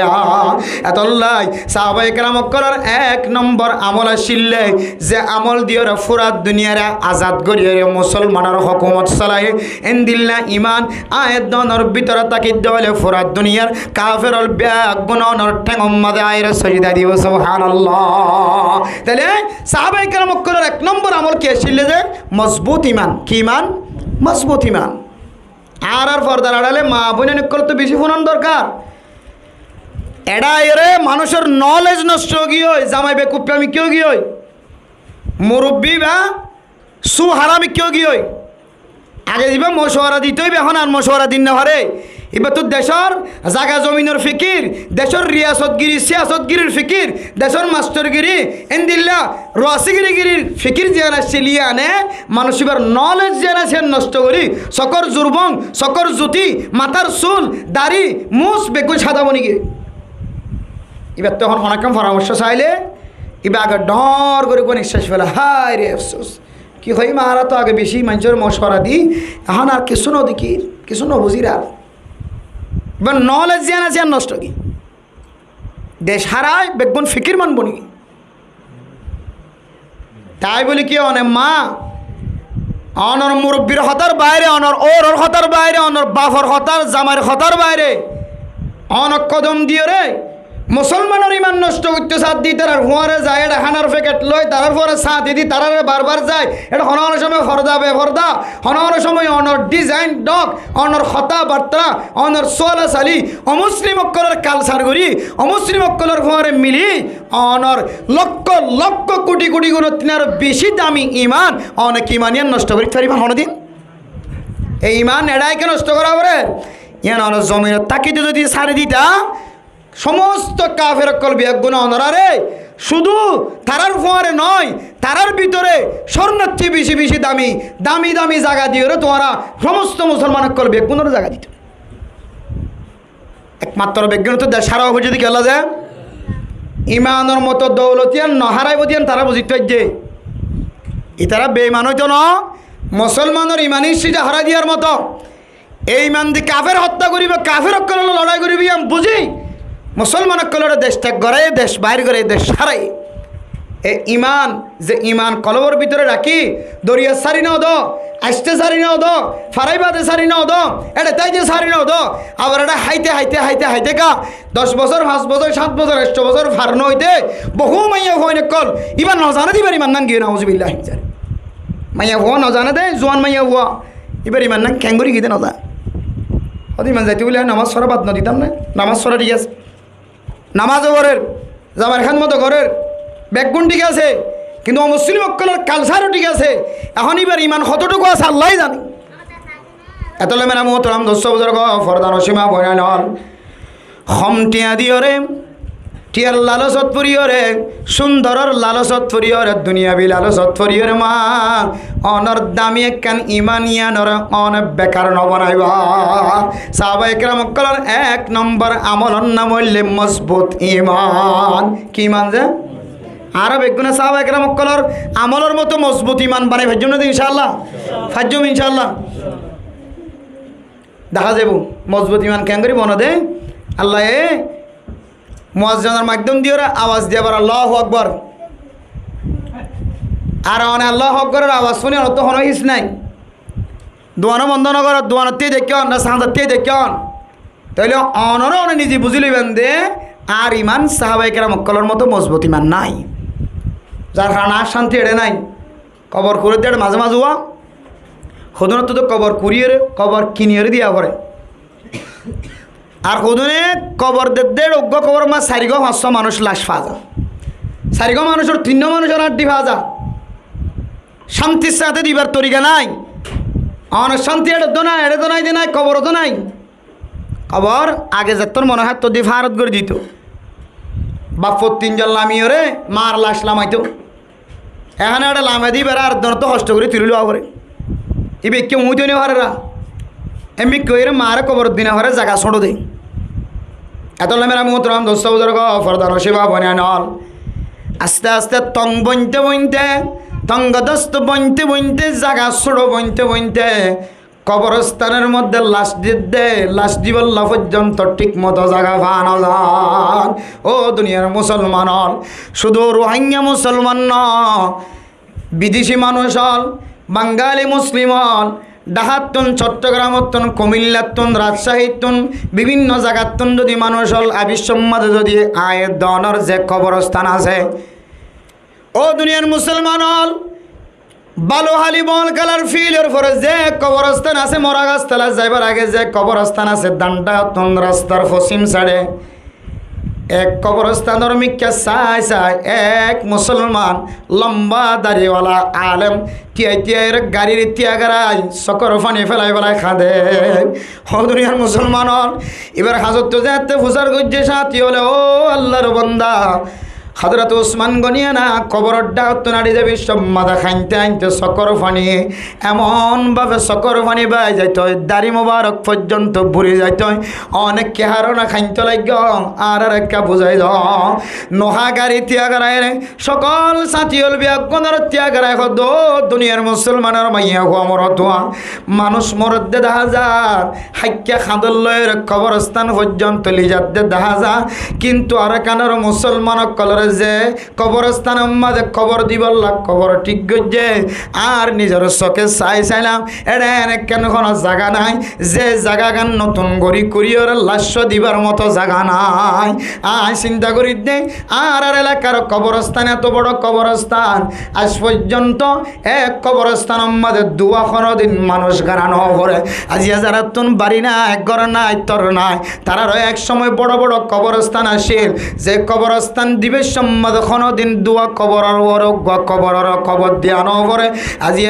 এতল্লাই সাহাবায়ে কেরাম করার 1 নম্বর আমল আসিলে যে আমল দিয়ে ওরা ফুরাত দুনিয়ার আজাদ করিয়ে মুসলমানের হুকুমত চালায় এন্দিল্লা ইমান আয়াত দনের ভিতরে তাকিদ দেওয়ালে ফুরাত দুনিয়ার কাফেরল ব্যাগ গুণর ঠেঙ্গম্মাদে আয়ের সজিদা দিব সুবহানাল্লাহ তাহলে সাহাবায়ে কেরাম করার 1 নম্বর আমল কি আসিলে যে মজবুত ইমান কি ইমান মজবুত ইমান আর পর্দার আড়ালে মা বোনের নিকল তো বেশি ফোনান দরকার এডা এরে মানুষের নলেজ নষ্ট গিয়ে জামাই বেকুপে আমি কেউ গিয়ে মুরব্বী বা সুহারামি কেউ গিয়ে আগে দিবা মশওয়ারা দিতেই এখন আর মশওয়ারা দিন না হারে এবার তো দেশের জাগা জমিনের ফিকির দেশের রিয়াসতগিরি সিয়াসতগিরির ফিকির দেশের মাস্টারগিরি এন্দিল্লা রসিগিরিগিরির ফিকির যেন আসছে আনে মানুষ এবার নলেজ যেন আসে নষ্ট করি সকর জুরবং সকর জুতি মাথার চুল দাড়ি মুছ বেকুল সাদা বনিগে এবার তখন অনেক পরামর্শ চাইলে এবার আগে ডর করে কোন নিঃশ্বাস ফেলে হায় রে আফসোস কি হয় মারা তো আগে বেশি মানুষের মশওয়ারা দিই এখন আর কিছু ন দেখি কিছু ন বুঝির আর এবার নলেজ জানা আছে আর নষ্ট কি দেশ হারায় বেগুন ফিকির মানব নি তাই বলি কি অনেক মা অনর মুরব্বীর হতার বাইরে অনর ওর হতার বাইরে অনর বাফর হতার জামার হতার বাইরে অনক কদম দিয়ে রে মুসলমানের ইমান নষ্ট করতে সাথ দিই তার হুয়ারে যায় এটা হানার প্যাকেট লয় তার পরে সাথ দিদি তারা বারবার যায় এটা হনার সময় ফর্দা বেফর্দা হনার সময় অনর ডিজাইন ডক অনর কথাবার্তা অনর সোয়ালা সালি অমুসলিম অক্কলের কালচার করি অমুসলিম অক্কলের হুয়ারে মিলি অনর লক্ষ লক্ষ কোটি কোটি গুণ তিনার বেশি দামি ইমান অনেক ইমানিয়ান নষ্ট করি পারিবা হনদিন এই ইমান এড়াইকে নষ্ট করা পরে ইয়ান অনর জমিনের তাকিতে যদি সারি দিতা সমস্ত কাফের কল বিয়াগুনা অনরারে শুধু তারার ফোয়ারে নয় তারার ভিতরে স্বর্ণের চেয়ে বেশি বেশি দামি দামি দামি জায়গা দিয়ে রে তোমরা সমস্ত মুসলমান কল বিয়াগুনার জায়গা দিত একমাত্র বিজ্ঞান তো দেশ সারা যদি গেলা যায় ইমানের মতো দৌলতিয়ান নহারাই বদিয়ান তারা বুঝিত যে ই তারা বেইমান হইতো না মুসলমানের ইমানের সিটা হারা দিয়ার মতো এই ইমান দিয়ে কাফের হত্যা করিবে কাফের অক্কল লড়াই করিবি আমি বুঝি মুসলমান অক্কলের দেশ ত্যাগ করে দেশ বাইর করে দেশ সারাই এ ইমান যে ইমান কলবর ভিতরে রাখি দরিয়া সারি না দ আসতে সারি নাও দো ফারাই বাদে সারি নাও দো এটা তাই যে সারি নাও দো আবার এটা হাইতে হাইতে হাইতে হাইতে কা 10 বছর 5 বছর 7 বছর 8 বছর ফারনো হইতে বহু মাইয়া হইন কল ইবার নজানে দিবার ইমান নান গিয়ে নাউজুবিল্লাহ মাইয়া হওয়া নজানে দে জোয়ান মাইয়া হওয়া এবার ইমান নান ক্যাঙ্গুরি গিয়ে নজা হদি ইমান যাইতে বলে নামাজ সরা বাদ না দিতাম না নামাজ সরা ঠিক আছে নামাজও ঘরের জামার খান মতো ঘরের ব্যাকগুণ ঠিক আছে কিন্তু মুসলিম অক্কলের কালচারও ঠিক আছে এখন এবার ইমান কতটুকু আছে আল্লাহ জানি এতলে মেরা মোহতরাম দোস্ত বুজুর্গ ফরদান সীমা বয়ান হল হম টিয়া দিয়রে টিয়ার লালসত ফুরিয়রে সুন্দরর লালসত ফুরিয়রে দুনিয়াবি লালসত ফুরিয়রে মা অনর দামি একখান ইমানিয়ানর অন বেকার নবনাইবা সাহাবা একরাম অক্কলের 1 নম্বর আমলর নাম হইলে মজবুত ইমান কি ইমান যে আরব একগুণে সাহাবা একরাম অক্কলর আমলের মতো মজবুত ইমান বানাই ভাজ্যম না ইনশাআল্লাহ ফাজ্যম ইনশাআল্লাহ দেখা যাব মজবুত ইমান কেন করি মনে দে আল্লাহ মুয়াজ্জিনের মাধ্যম দিয়ে আওয়াজ দিয়ে আবার আল্লাহু আকবার আর অনে আল্লাহু আকবরের আওয়াজ শুনে অত হনইস নাই দোয়ানো বন্ধ নগর দোয়ানতে দেখন না সাঁদাতে দেখন তাইলে অনর অনে নিজে বুঝি লইবেন দে আর ইমান সাহাবা একরাম অক্কলর মতো মজবুত ইমান নাই যার কারণে আর শান্তি এড়ে নাই কবর করে দেড় মাঝে মাঝে হওয়া সদনত তো কবর কুড়িয়ে কবর কিনিয়ে দিয়া করে আর সদনে কবর দেড় অজ্ঞ কবর মা 400-500 মানুষ লাশ পাওয়া যা 400 মানুষের 3 মানুষের আড্ডি পাওয়া যা শান্তির সাথে দিবার তরিকা নাই অনেক শান্তি এড়ে তো নাই এড়ে তো নাই যে নাই কবরও তো নাই কবর আগে যে তোর মনে হয় তো দিয়ে ফারত করে দিত বাপর 3 জন লামিয়ে রে মার লাশ লামাইতো এখানে একটা লামে দিই বেড়া আর তো কষ্ট করে তুলিল করে এবার কেউ মুইতে নি হরেরা এমনি কইরে মারে কবর দিনে হরে জায়গা ছোটো দেয় এত মেরা মোহতরাম দোস্ত বুজুর্গ ফরদান সেবা বনে নল আস্তে আস্তে তং বনতে বনতে তঙ্গদস্ত বনতে বনতে জায়গা ছোটো বনতে বনতে কবরস্থানের মধ্যে লাশ দিবল্লা পর্যন্ত ঠিক মতো জায়গা পানো যান ও দুনিয়ার মুসলমান হল শুধু রোহিঙ্গা মুসলমান ন বিদেশি মানুষ হল বাঙালি মুসলিম হল ডাহাতুন চট্টগ্রামতুন কুমিল্লাতুন রাজশাহীতুন বিভিন্ন জায়গাতুন যদি মানুষ হল আবিসম্মাদে যদি আয়ের দনের যে কবরস্থান আছে ও দুনিয়ার মুসলমান হল বালুহালি বল কালার ফিলের পরে যে কবরস্থান আছে মরা গাছতলা যাইবার আগে যে কবরস্থান আছে দান্ডাতুন রাস্তার পশ্চিম সাইডে এক কবরস্থানের মিক্কা চাই চাই এক মুসলমান লম্বা দাড়িওয়ালা আলেম তিয়ার গাড়ির তিয়াগারাই চকর ফানি ফেলাই ফেলাই খাদে দুনিয়ার মুসলমান এবার হাজত তো যাতে ফুসার গজ্জে সাথী হলে ও আল্লাহর বান্দা হযরত ওসমান গনিয়া না কবরের ডাউত নাড়ি যাবি সম্মাদা খাইতে আনতে চকর ফানি এমনভাবে চকর ফানি বাই যাইত দাড়ি মোবারক পর্যন্ত বুড়ি যাইত অনেক কেহারণা খাইতে লাগ আর একটা বুঝাই দ নোহা গাড়ি ত্যাগারায় সকল সাথী হল বিয়াগনের ত্যাগারায় হদ দুনিয়ার মুসলমানের মাইয়া হওয়া মরত মানুষ মরদে দেখা যার হাইক্যা খাঁদর লয়ের কবরস্থান পর্যন্ত লিজাতে দেখা যা কিন্তু আর কানের মুসলমান কলর যে কবরস্থান মাঝে কবর দিবল্লা কবর ঠিক গজ্জে আর নিজের চোখে চাইলাম এটা কেন কোনো জায়গা নাই যে জায়গা গান নতুন গড়ি করিয়র লাস্য দিবার মতো জায়গা নাই চিন্তা করি দে আর এলাকার কবরস্থান এত বড় কবরস্থান আজ পর্যন্ত এক কবরস্থান মাঝে দুয়া দিন মানুষ গারানো করে আজিয়া যারা তুন বাড়ি নাই ঘর নাই তর নাই তারারও এক সময় বড় বড় কবরস্থান আসিল যে কবরস্থান দিবে সম্মদ দিন দুয়া কবরের কবর দিয়ানো করে আজি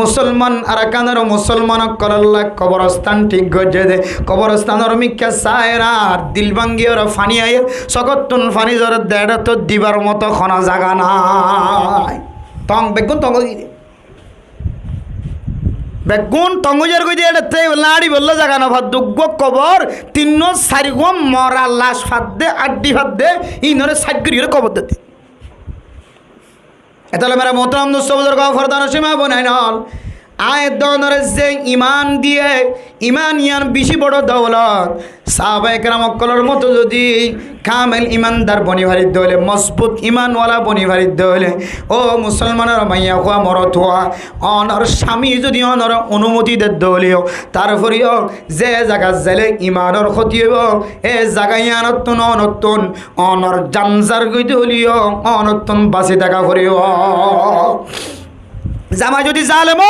মুসলমান আর কানের মুসলমান করল্লা কবরস্থান ঠিক গজে দে কবরস্থানের মিক্কা সায়রা দিল ভাঙ্গিয়র ফানি আয় সকতুন ফানি জর দেড় তো দিবার মতো খনা জাগা নাই তং বেগুন তঙ্গ বেগুন তঙ্গজের কই দিয়ে এটা লাড়ি বললো জাগা না ভাত দুগ্গ কবর 3-4 মরা লাশ ফাদ দে আড্ডি ফাদ দে ইনরে সাইগরির কবর দিতে এতলে মেরা মোহতরম দোস্ত বুজুর্গ ফরদান সীমা বনাই নল আয় ধরনের যে ইমান দিয়ে ইমান ইয়ান বেশি বড় দৌলত সাহাবায়ে কেরাম অকলের মতো যদি কামেল ইমানদার বনিভারিত হলে মজবুত ইমানওয়ালা বনিভারিত হলে ও মুসলমানের মাইয়া হওয়া মরত হওয়া অনর স্বামী যদি অনর অনুমতি দে দলীয় তারপরেও যে জায়গা জেলে ইমানের ক্ষতি হইব এ জায়গায় আনতন অনতন অনর জানজার গইতে হলিও অনতন বাঁচি থাকা করিও জামাই যদি জালেম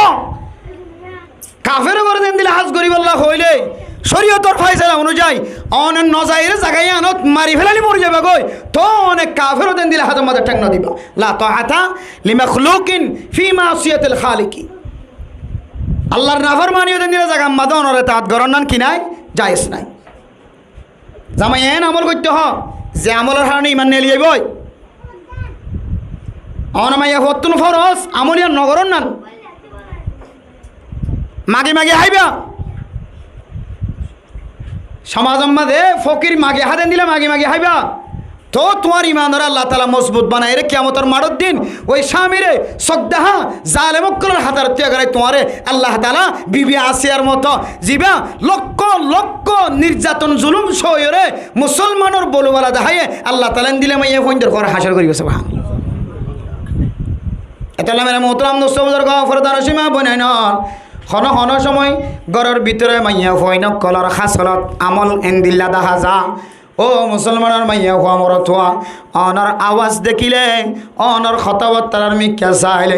কাফের করে দেন দিলে হাজ গরিব আল্লাহ হইলে শরীয়তর ফয়সালা অনুযায়ী অনেক নজাইর জায়গায় আনত মারি ফেলালি মরে যাবে গই তো অনেক কাফের দেন দিলে হাতের মাঝে ঠেক না দিবা লা তাআতা লিমাখলুকিন ফি মাসিয়াতিল খালিকি আল্লাহর নাফরমানিও দেন দিলে জায়গা মাদে অনরে তাত গরনান কি নাই জায়েজ নাই জামাই এন আমল করতে হ যে আমলের কারণে ইমান নিয়ে লিয়াইবই অনামাইয়া হতুন ফরজ আমলিয়া নগরন নান মাগে মাগে হাইবা সমাজের মাঝে ফকির মাগে হাতেন দিলে মাগে মাগে হাইবা তো তোমার ইমানের আল্লাহ তাআলা মজবুত বানায় রে কিয়ামতের মাঠের দিন ওই স্বামীরে সদ্দাহা জালেমকলের হাতার ত্যাগারে তোমারে আল্লাহ তাআলা বিবি আসিয়ার মতো জিবা লক্ষ লক্ষ নির্যাতন জুলুম সহরে মুসলমানের বলুবালা দেখাইয়ে আল্লাহ তাআলা দিলে মাইয়া ফইন্দের ঘর হাসর করি গেছে ভান এটা মেরে মোহতরাম দোস্তবুজুর গফরদার সীমা বনাই নন হন হন সময় ঘরের ভিতরে মাইয়া ফইন কলার খাসলত আমল এন্দিল্লা দেখা যা ও মুসলমানের মাইয়া হওয়া মরত হওয়া অনর আওয়াজ দেখিলে অনর কথাবার্তার মিক্যা চাইলে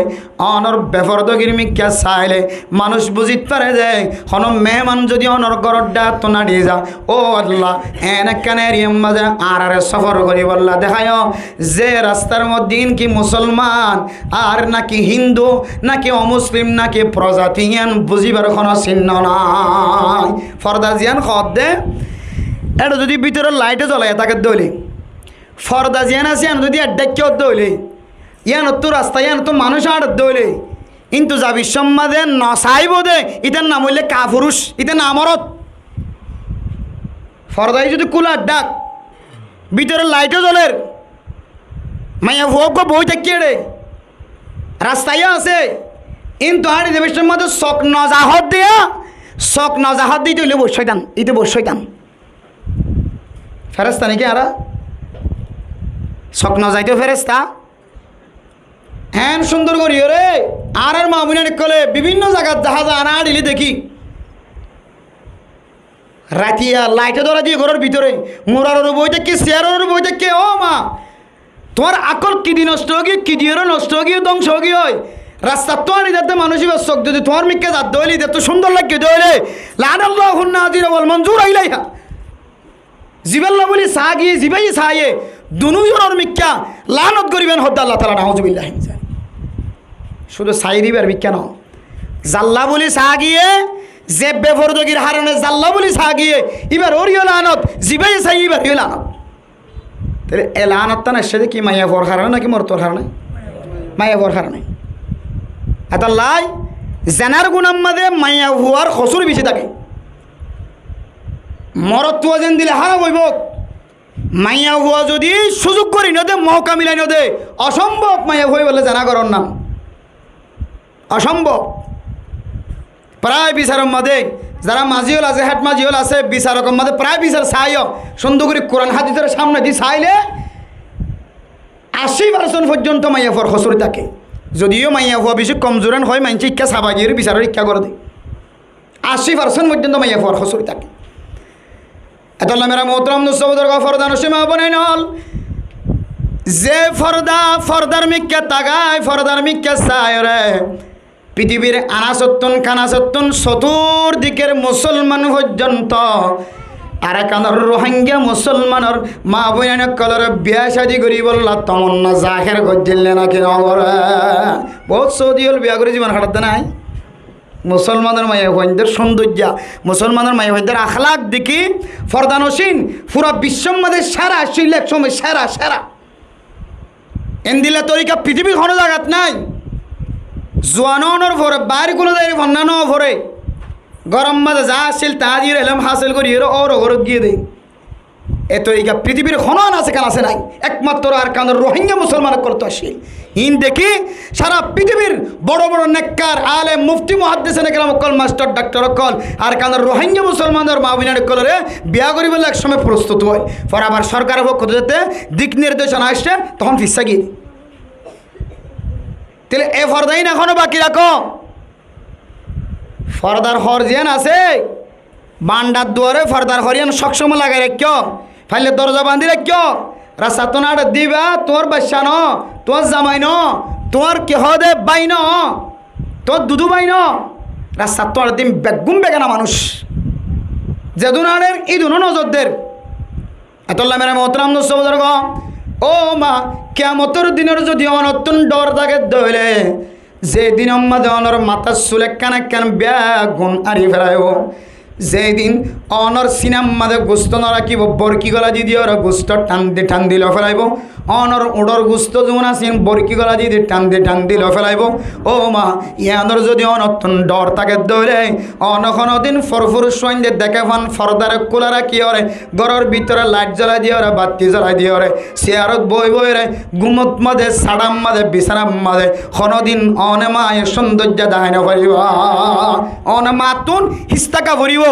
অনর বেফরদগির মিক্যা চাইলে মানুষ বুঝিত পারে যে হন মেহমান যদি অনর ঘর ডাক তো না দিয়ে যা ও আল্লাহ এনে কানের মাঝে আর সফর করি বললা দেখায় যে রাস্তার মধ্যে কি মুসলমান আর নাকি হিন্দু নাকি অমুসলিম নাকি প্রজাতিয়ান বুঝিবার কোনো চিহ্ন নাই ফরদা জিয়ান খদ দে এটা যদি ভিতরের লাইটে জ্বলাই তাকে দইলে ফরদা জিয়ান আছে ইয়ান যদি ডেকেও দইলে ইয়ান তো রাস্তা ইয়ান তো মানুষ আর দইলে কিন্তু যাবি সম্মাদে নসাইব দে ইতার নাম হইলে কাপুরুষ ইতার নাম অরত ফরদাই যদি কুলার ডাক ভিতরের লাইটে জ্বলের মাইয়া ভোগ বই থাকিয়ে রে রাস্তায় আছে কিন্তু আর দেবের সম্মাদে শখ নজাহত দিয়া শখ নজাহত দিতে হইলে বসইতাম ইতে বসইতাম ফেরেস্তা নাকি আরা স্বপ্ন যাইতো ফেরেস্তা হ্যান সুন্দর করি রে আর মামুনানি কলে বিভিন্ন জায়গার জাহাজ আনা আড়িলে দেখি রাতিয়া লাইটে ধরা দিয়ে ঘরের ভিতরে মোরার বই থেকে চেয়ারের বই থেকে ও মা তোমার আকল কিদি নষ্ট গিয়ে কিদিয়েরও নষ্ট গিয়ে ধ্বংস গিয়ে হয় রাস্তা তো আনি যাতে মানুষই চোখ যদি তোমার মিকে যাত দইলি এত সুন্দর লাগে দইলে লান আল্লাহ হুন্নাজির বল মঞ্জুর আইলাইহা জিবাল্লা বলি চাহ গিয়ে জিবাই চাহে দুজনের মিথ্যা লানত করিবেন হদ্দা আল্লাহ তাআলা নাউজুবিল্লাহ শুধু চাই দিবার মিথ্যা নয় জাল্লা বলি চাহ গিয়ে যে বেফরদগির হারণে জাল্লা বলি চাহ গিয়ে এবার ওরিও লানত জিবাই চাই এবার ইও লানত তাহলে এ লানতটা না সেটা কি মাইয়া ফর হারণে নাকি মরতর হারণে মাইয়া ফর হারণে এটা লাই জেনার গুণার মাঝে মাইয়া হুয়ার খসুর বেশি থাকে মরত যেন দিলে হারা বইব মাইয়া হুয়া যদি সুযোগ করি নদে মৌকা মিলাই নদে অসম্ভব মাইয়া হয়ে বলে জানা করার নাম অসম্ভব প্রায় বিচারের মাঝে যারা মাঝিওল আছে হেড মাঝিওল আছে বিচারকের মাঝে প্রায় বিচার চাইও সুন্দর করে কোরআন হাদিসের সামনে দিয়ে চাইলে 80% পর্যন্ত মাইয়া হওয়ার খসুর থাকে যদিও মাইয়া হওয়া বেশি কমজোরান হয় মাইনছে ইচ্ছা সাবাগিয়ে বিচারের ইচ্ছা করে দেয় 80% পর্যন্ত মাইয়া হওয়ার খসুর থাকে এত মেরা মোহতরম নুসবুদুর ফরদা নসীমা বনাই নল যে ফরদার মিক্কা তাগায় ফরদার মিক্কা চায় রে পৃথিবীর আনাসত্তন কানাসত্তন চতুর্দিকের মুসলমান পর্যন্ত আর কানার রোহিঙ্গা মুসলমানের মা বইন কলর বিয়া শাদি করি বললা তমন্না জাহের গজ্জিলে নাকি নগরে বহুত সৌদি হল বিয়া করে জীবন খাটাতে নাই মুসলমানের মায়া হইনদের সৌন্দর্য মুসলমানের মায়া হইনদের আখলাক দেখি ফরদানসীন পুরা বিশ্বমাদের সেরা শিল্লেক সময় সেরা সেরা এন্দিলা তরিকা পৃথিবীর কোনো জায়গাত নাই জোয়ানোর ভরে বাইরে কোনো যাই ভন্নানো ভরে গরম মাঝে যা আসছিল তা দিয়ে এলাম হাসিল করি ওর ঘরত গিয়ে দেয় এ তরিকা পৃথিবীর হনন আছে কেন আছে নাই, একমাত্র আর কান রোহিঙ্গা মুসলমান করতে আসে। ইন দেখি সারা পৃথিবীর বড় বড় নেককার আলেম মুফতি মুহাদ্দিস কেরাম অকল মাস্টার ডাক্তার অকল আর কান রোহিঙ্গা মুসলমানদের মাহবিনার কলরে বিয়া করিবেন এক সময় প্রস্তুত হয়, পর আবার সরকারের পক্ষ থেকে দিক নির্দেশনা আসছে তখন ফিসা গিয়ে তাহলে এ ফরদাইন এখনো বাকি রাখো। ফরদার হরজিয়ান আছে বান্ডার দুয়ারে ফরদার হরিয়ান সবসময় লাগাই রাখিও, ফাইলে দরজা বান্ধি রাখিও। রাস্তা তো না দিবা তোর বাচ্চা ন, তোর জামাই ন, তোর কেহ দে বাই ন, তোর দুদু বাই ন, রাস্তা তোর দিন বেগুম বেগানা মানুষ যে দুনারের এই দুনো নজরদের এতল্লা মেরা মহতরাম নসবদর গ ও মা কেমতর দিনের যদি অনতুন ডর থাকে দইলে যে দিন মাঝে অনর মাথা চুলে কানা কেন বেগুন আরি ফেরাইব, যেদিন অনর সিনাম মাঝে গুস্ত নরাকিব বরকি গলা দি দিয়ে ওরা গুস্ত টান দিল ফেলাইব, অনর উডর গুস্ত যেমন আসেন বরকি গলা দি টান দিল ফেলাইব। ও মা ইয়ানর যদি অনতুন ডর থাকে দৌড়ে অনখন দিন ফরফুর সন্ধ্যে দেখে ফান ফরদারে কুলারা কি ওরে ঘরের ভিতরে লাইট জ্বলাই দিয়ে ওরে বাতি জ্বলাই দিয়ে ওরে চেয়ারত বই বই রে গুমত মাঝে সাড়াম মাঝে বিছানাম মাঝে খনদিন অনে মা সৌন্দর্য দেখাই না পারিবা, অনে মাতুন হিস্তাকা ভরিব।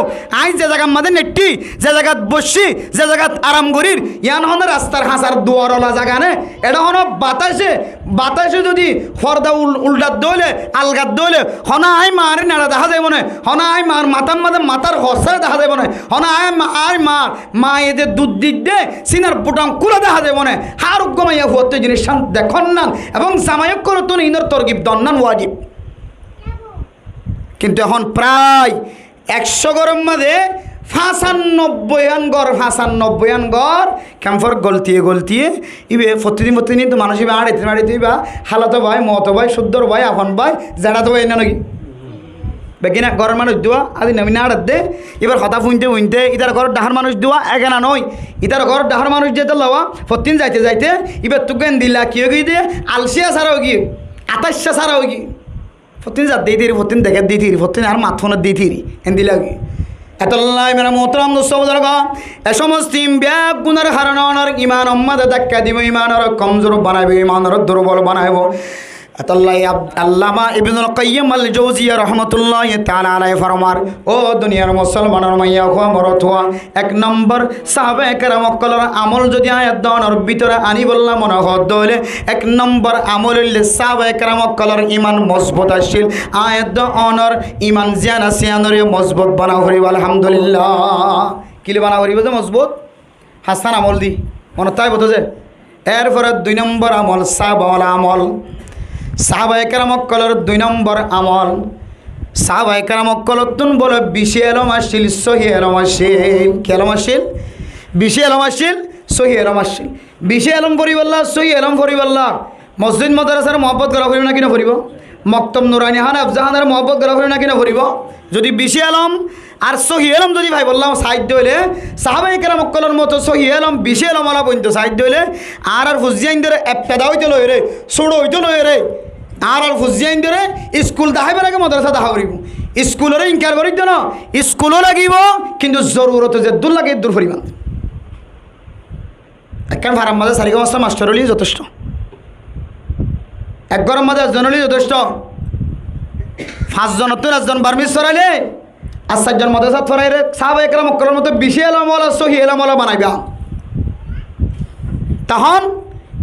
আই যে জায়গা মাঝে নেট্টি যে জায়গাত বসছি যে জায়গাত আরাম করির ইয়ান হন রাস্তার হাসার দুয়ারলা জায়গা নে এটা হন বাতাসে যদি ফর্দা উল্টাত দইলে আলগাত দইলে হনা আই মারে নাড়া দেখা যায় মনে, হনা আই মার মাথার মাঝে মাথার হসায় দেখা যায় মনে, হনা আই মা এদের দুধ দিক দে সিনার বুটাম কুলা দেখা যায় মনে। হারুক মাইয়া হতে জিনিস দেখন নান এবং জামায়ক করো তো ইনর তরগিব দন্নান ওয়াজিব। কিন্তু এখন প্রায় 100 গরম মাঝে 95 গড় ক্যাম্পর গলতিয়ে ইবে প্রতিদিন তো মানুষ ইবে আড়াইতে ইবা হালাত ভাই মত ভাই শুদ্ধর ভাই আপন ভাই জানা তো ভাই না নাকি বেকিনা ঘরের মানুষ দোয়া আদি নবী না আড়াত দে এবার কথা শুনতে ইতার ঘরের ডাহার মানুষ দোয়া একেনা নয়, ইতার ঘরের ডাহার মানুষ যেতে লওয়া প্রতিদিন যাইতে এবার তুকেন দিলা কি গিয়ে দিয়ে আলসিয়া ছাড়াও গিয়ে 28 ছাড়াও গিয়ে প্রতিদিন যা দিয়ে প্রতিদিন দেখে দিয়ে প্রতিদিন আর মাথনের দিয়ে এন দিলা গিয়ে এতল্লাই মেরা মোহতরাম দোস্তবুজুর্গ এ সমস্ত ব্যাগ গুনার হারানোর ইমান উম্মাদে ধাক্কা দিব, ইমানের কমজোর বানাইব, ইমানের দুর্বল বানাইব। এতল্লাই আল্লামা ইবনুল কাইয়্যিম আল জাওজিয়া রাহমাতুল্লাহি তাআলা আলাইহি ফরমার ও দুনিয়ার মুসলমানের মাইয়া হওয়া মরত হওয়া 1 নম্বর সাহাবায়ে কেরাম কলর আমল যদি আয়াত দাওয়ার ভিতরে আনি বললাম মনে হদ হইলে 1 নম্বর আমল হইলে সাহাবায়ে কেরাম কলর ইমান মজবুত আসিল, আয়াত দাওয়ার ইমান জিয়ান আছে আনরে মজবুত বানা হরিব আলহামদুলিল্লাহ। কিলে বানা হরিব যে মজবুত হাসান আমল দি মনে তাই বতো যে এরপরে 2 নম্বর আমল সাহাবাওয়ালা আমল, সাহাবায়ে কেরাম কলর 2 নম্বর আমল সাহাবায়ে কেরাম কলতুন বলে বিশে এলম আসিল সহি এলম আসিল কেলম আসিল বিশে এলম আসিল সহি এলম আসিল বিশে এলম ফরিবাল্লাহ সহি এলম ফরিবাল্লাহ মসজিদ মাদ্রাসার মহব্বত করা ফরিব না কিনা ফরিব, মক্তব নুরানি হান আফজাহানের মহব্বত করা ফরিব না কিনা ফরিব। যদি বিশে এলম আর সহি এলম যদি ভাই বললাম সাহিত্য হইলে সাহাবায়ে কেরাম কলর মতো সহি এলম বিশে এলম আলা পর্যন্ত সাহিত্য হইলে আর ফুজিয়াইন ধরে পেদা হইতে লই রে ছোড়ো হইতে লই রে আর ফুজিয়াইন ধরে স্কুল দেখাইবার আগে মাদ্রাসা দেখা করিব, স্কুলের ইনকার করি না স্কুলও লাগিব কিন্তু জরুরত যে দূর লাগে দূর পরিমাণ একখান ভাড়ার মাঝে 4 মাস্টার হলেই যথেষ্ট, এক ঘরের মাঝে 1 জন হলেই যথেষ্ট। 5 জনের তো 1 জন বার্মিস ছড়াইলে আর 4 জন মাদ্রাসা ছড়াইলে সাহাবায়ে কেরাম কলর মতো বিশে এলম ওয়ালা সহি এলম ওয়ালা বানাইবা, তখন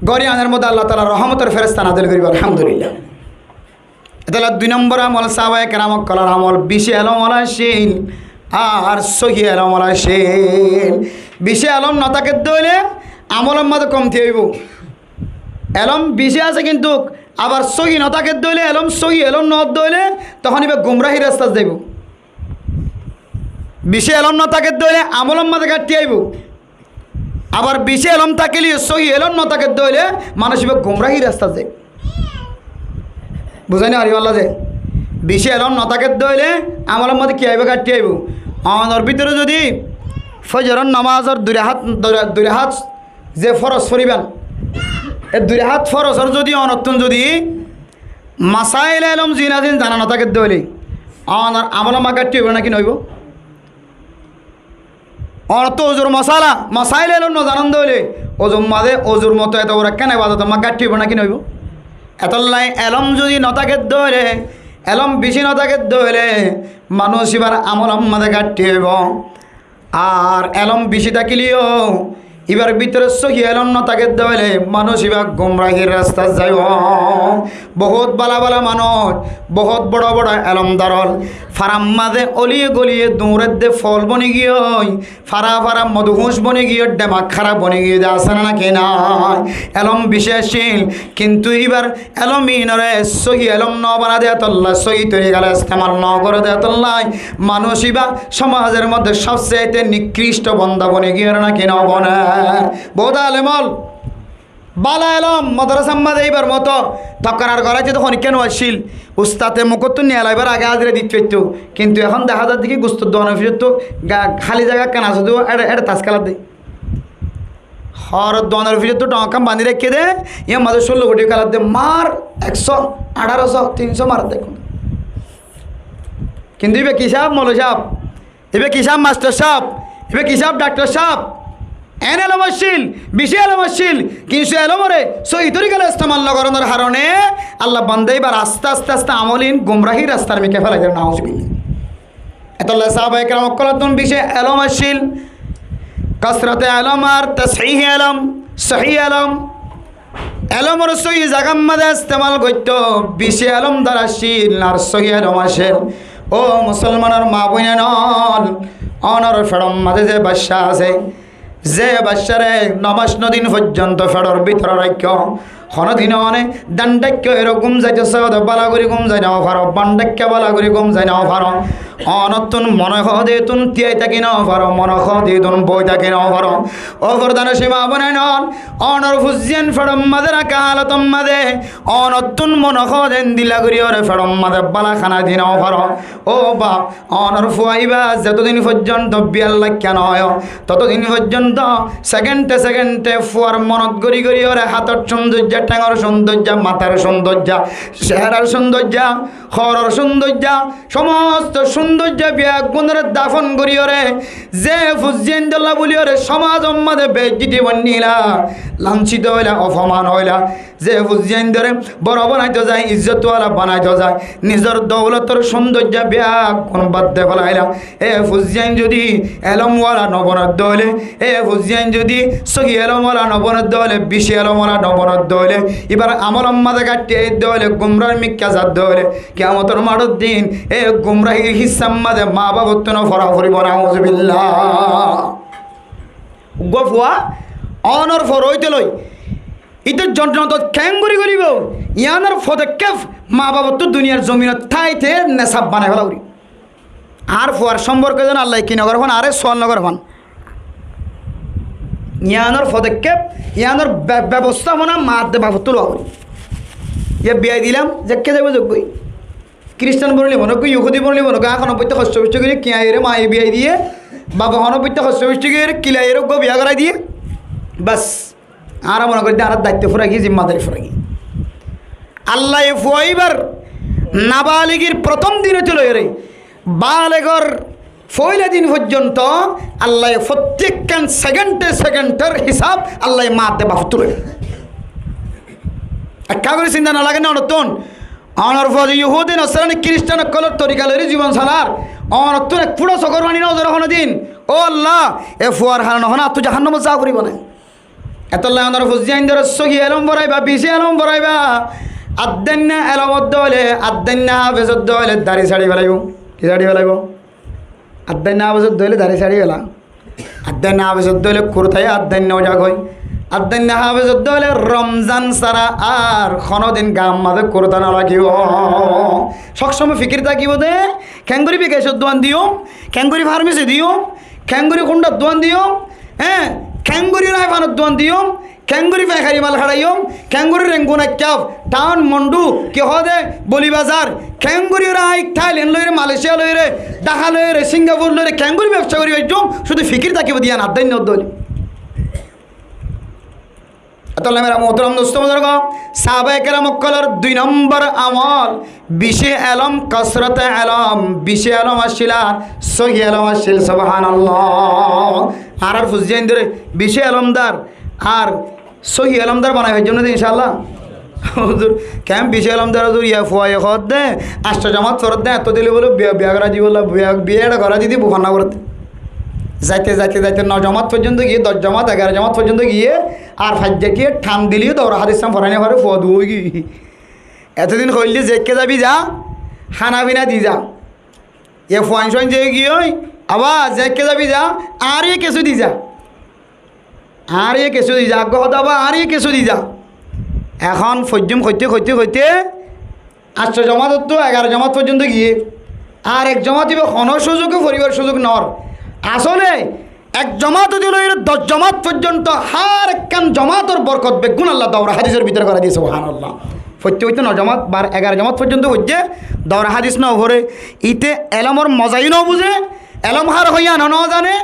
গরিয়ানের মধ্যে আল্লাহ তাআলা রহমতের ফেরেশতা নাযিল করিব আলহামদুলিল্লাহ। তাহলে 2 নম্বর আমল সাহাবায়ে কেরাম কলর আমল বিশে এলম ওয়ালা শিল আর সহি এলম ওয়ালা শিল। বিশে এলম না থাকে দইলে আমলের মধ্যে কমতি হইব, এলম বিশে আছে কিন্তু আবার সহি না থাকে দইলে এলম সহি এলম ন দইলে তখন এবার গুমরাহি রাস্তা যাইব। বিশে এলম না থাকে দইলে আমলের মধ্যে ঘাটতি আইব, আবার বিশে এলম থাকিলে সহি এলম না থাকে দইলে মানুষ এবার গুমরাহি রাস্তা যায়। বুঝাই না আরিওয়াল্লা যে বিশে এলম না থাকে দইলে আমলের মধ্যে কি আইব ঘাটতি আইব। আমার ভিতরে যদি ফজরের নামাজের 2 হাত যে ফরজ ফরিবেন এই 2 হাত ফরজের যদি অনর্থন যদি মাসাইল এলম জিনাজিন জানা না থাকে দইলে আমলের মা ঘাটতি হইব নাকি নইব। অর্থ অজুর মশালা মশাইল এলো ন জানন দইলে অজুর মাঝে অজুর মতো এত বড় কেন বাদ তোমার গাঠি হইব না কি নইব এতলাই এলম যদি নতাকে দইলে এলম বেশি নতাকে দইলে মানুষ এবার আমল মাঝে গাঠি হইব আর এলম বেশি থাকিলেও এবার ভিতরে সহি এলম নতাকে দইলে মানুষ এবার গুমরাহির রাস্তা যাইব বহুত বালা বালা মানুষ বহুত বড় বড় এলম দারল ফারাম মাঝে অলিয়ে গলিয়ে দৌড়ের দে ফল বনে গিয়ে ফারা ফারা মধুঘোষ বনে গিয়ে ডেমাক খারাপ বনে গিয়ে আসে না কি না এলম বিশেষশীল কিন্তু এবার এলম ইনরে সহি এলম ন বানা দেয়া তল্লা সহি তৈরি গেলে ইস্তেমাল ন করে দেয়া তল্লাই মানুষ এবার সমাজের মধ্যে সবচেয়ে নিকৃষ্ট বন্ধা বনে গিয়ে না কি না বনে বহুত আলেমল বালা এলম মাদ্রাসাম্মাদ এইবার মতো তকরার করাইছে তখন কেন আসছিল উস্তাতে মুখত নিয়ে এবার আগে হাজিরে দিতে হইতো কিন্তু এখন দেখা যার দিকে গুস্ত দোয়ানো ফিরত তো খালি জায়গা কেনা শুধু এটা তাজকালার দেয় হর দোয়ানোর ফিরত তো টঙ্কাম বাঁধি রেখে দে ইয়ে মাঝে 16 কোটি কালার দে মার 100 1800 300 মার দেখুন কিন্তু এবার কি সাহেব মৌল সাহেব এবার কি সাহেব মাস্টার সাহেব এবার কি সাহেব ডাক্তার সাহেব এন এলমশীল বেশি এলমশীল কিন্তু এলমরে সহি তরিকালে ইস্তেমাল করানোর কারণে আল্লাহ বান্দা এবার আস্তে আস্তে আস্তে আমলিন গুমরাহি রাস্তার মিকে ফেলাই দেন নাউজুবিল্লাহ এতল্লাহ সাহাবায়ে কেরাম কলতুন বেশি এলমশীল কসরতে এলম আর তাসহিহ এলম সহি এলম এলমর সহি জাগাম মাদে ইস্তেমাল করত বেশি এলম দ্বারা শিল আর সহি এলম আসেল ও মুসলমানের মা বোনেন অনর ফেরম মাঝে যে বাদশা আছে যে বাচ্চারে 9 দিন পর্যন্ত ফেডর ভিতরে রাখ্য হনদিন অনেক দান্ডাক্য এরকম যাইতেছে বালা করে ঘুম যায় নাও পারো বান্ডাক্য বালা করে ঘুম যায় নাও পারো অনতুন মনে দে তুন তিয়াই থাকি নাও পারো মনে দে তুন বই থাকি নাও পারো ও বরদান সীমা বনে নন অনর ফুজিয়ান ফেডম মাদে রাখা হালতম মাদে অনতুন মনে দেন দিলা করি ওরে ফেডম মাদে বালা খানা দি নাও পারো ও বা অনর ফুয়াইবা যতদিন পর্যন্ত 42 লাখ কেন হয় ততদিন পর্যন্ত সেকেন্ডে সেকেন্ডে ফুয়ার মনত গড়ি গড়ি ওরে হাতর সৌন্দর্য ঠ্যাঙর সৌন্দর্য মাথার সৌন্দর্য চেহারার সৌন্দর্য খরর সৌন্দর্য সমস্ত সৌন্দর্য বিয়াক গুণের দাফন করি ওরে যে ফুজিয়েন্দল্লা বলি ওরে সমাজ মাঝে বেজ্জিতি বন্নিলা লাঞ্ছিত হইলা অপমান হইলা যে ফুজিয়েন্দরে বড় বানাইতে যায় ইজ্জতওয়ালা বানাইতে যায় নিজের দৌলতর সৌন্দর্য বিয়াক গুণ বাদ্যে ফেলাইলা এ ফুজিয়ান যদি এলমওয়ালা নবনত হইলে এ ফুজিয়ান যদি সহি এলমওয়ালা নবনত হইলে বিশি এলমওয়ালা নবনত হইলে এবার আমল মাঝে কাটিয়ে হইলে গুমরার মিক্কা জাত হইলে কিয়ামতের মাঠের দিন এ গুমরাহির হিসাব মাঝে মা বাবা তো ফরা ফরিব নাউজুবিল্লাহ গফুয়া অনর ফর হইতে লই ইতো যন্ত্রণা খ্যাঙ্গুরি করিব ইয়ানোর পদক্ষেপ মা বাবা তো দুনিয়ার জমিনত ঠাইতে নেশাব বানাই ফেলা করি আর ফুয়ার সম্পর্কে যেন আল্লাহ কি নগর হন আরে সোয়াল নগর হন ইয়ানোর পদক্ষেপ ইয়ানোর ব্যবস্থাপনা মাতে বাবা তুলো করি ইয়ে বিয়াই দিলাম যে কে যাবে যোগ্যই খ্রিস্টান বললি মনে করি ইহুদি বললি মনে করি এখন অপত্য হস্ত বৃষ্টি করে কিয়াইরে মায়ে বিয়াই দিয়ে বাবা হনপত্য হস্ত বৃষ্টি করে কিলাইয়ের গো বিয়া করাই দিয়ে বাস আর মনে করি আর দায়িত্ব ফুরাগি জিম্মাদারি ফুরাগি আল্লাহ ফুয়াইবার নাবালিগির প্রথম দিনে চলে রে বালেগর ফয়লা দিন পর্যন্ত আল্লাহ প্রত্যেকখান সেকেন্ডের হিসাব আল্লাহ মাতে বাপ তুলে একা করে চিন্তা না লাগে না নতুন অনর ফল ইহুদিন নসরানি খ্রিস্টান কলর তরিকালের জীবন সালার অনতুন এক পুরো সকর মানি নজর হন দিন ও আল্লাহ এ ফুয়ার হারানো হন আত্ম জাহান্নামে যা করিব না এতল্লাহ অনর ফুজিয়াইন দর সহি এলম বরাইবা বিশি এলম বরাইবা আদ্দান্না এলমদ্দ হলে আদ্দান্না হাফেজদ্দ হলে দাড়ি ছাড়ি ফেলাইব কি ছাড়ি ফেলাইব আদ্দান্না হাফেজদ্দ হলে দাড়ি ছাড়ি ফেলা আদ্দান্না হাফেজদ্দ হলে কুর্তাই আদ্দান্না ওজাগ হয় আদ্দান্না হাফেজদ্দ হলে রমজান সারা আর কোনোদিন গাম মাঝে কুর্তা না লাগিব সবসময় ফিকির থাকিব দে খ্যাঙ্গুরি বিকাশের দোয়ান দিও খ্যাঙ্গুরি ফার্মেসি দিও খ্যাঙ্গুরি কুণ্ডার দোয়ান দিও হ্যাঁ খ্যাঙ্গুরি রায়ফানোর দোয়ান দিও খ্যাঙ্গুরি পায়খারি মাল হারাইম খ্যাঙ্গুরি রেঙ্গুনা ক্যাব টাউন মন্ডু কে হদে বলি বাজার খ্যাঙ্গুরি রাই থাইল্যান্ড লইরে মালয়েশিয়া লইরে ঢাকা লইরে সিঙ্গাপুর লইরে খ্যাঙ্গুরি ব্যবসা করি একদম শুধু ফিকির থাকিব দিয়া না আদান্য দলি তাহলে মেরা মোহতরম দোস্ত বুজুর্গ, সাহাবায়ে কেরাম কলর 2 নম্বর আমল বিশে এলম, কসরতে এলম। বিশে এলম আসছিল আর সহি এলম আসছিল, সুবহানাল্লাহ। আর ফুজিয়াইন ধরে বিশে এলমদার আর সহি এলমদার বানাই হয়ে জন্য ইনশাআল্লাহ হুজুর কেম বিশে এলমদার হুজুর ইয়া ফুয়াই খদ দে আষ্ট জামাত ফরত দে এত দিলে বলে বিয়া করা জীবন বিয়েটা করা দিদি বুফান্না করতে যাইতে যাইতে যাইতে 9 জামাত পর্যন্ত গিয়ে 10 জামাত 11 জামাত পর্যন্ত গিয়ে আর ফাজ্জা গিয়ে ঠান দিলিও দৌড়া হাদিস ফরানি পারে ফদ হয়ে গিয়ে এতদিন কইলে জেকে যাবি যা খানা পিনা দি যা এ ফুয়ান সোয়ান যে গিয়ে আবার জেকে যাবি যা আর এ কিছু দি যা আর এ কিছু দি যা আগ্রহ আবার আর এ কিছু দি যা। এখন ফজ্জুম খইতে খইতে খইতে 8 জামাত তো 11 জামাত পর্যন্ত গিয়ে আর এক জামাত দিবে কোন সুযোগে পরিবার সুযোগ নর আসলে এক জামাত দিল 10 জামাত পর্যন্ত হার একখান জামাতর বরকত বেগুন আল্লাহ দাওরা হাদিসের ভিতরে করে দিয়েছে, সুবহানাল্লাহ। হইতে হইতে 9 জামাত 11 জামাত পর্যন্ত হইতে দাওরা হাদিস ন ভরে ইতে এলমর মজাই ন বুঝে, এলম হার হইয়া ন জানে,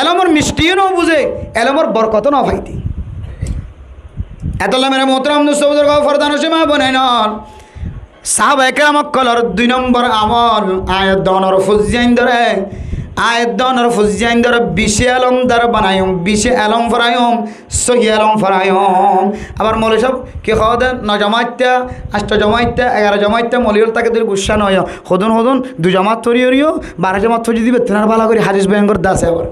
এলমর মিষ্টিও ন বুঝে, এলমর বরকত ন ভাইতি। এতলা মেরা মোহতরম দোস্ত বুজুর্গ ফরদান সীমা বনে নন সাহাবায়ে কেরাম কলর 2 নম্বর আমল আয়াত দনর ফুজিয়াইন ধরে, আয়াত দনর ফুজিয়াইন ধরে বিশে এলম দ্বার বানায়ম, বিশে এলম ফরায়ম, সহি এলম ফরায়ম। আবার মৌলী সব কি খাওয়া দেন 9 জামাইতা 8 জামাইতা 11 জামাইতা মৌলীর তাকে দিল গুসা নয় হদন হদন 2 জামাত তরি হরিও 12 জামাত তরি দিবে তেনার ভালো করে হাদিস ভয়ঙ্কর দাসে আবার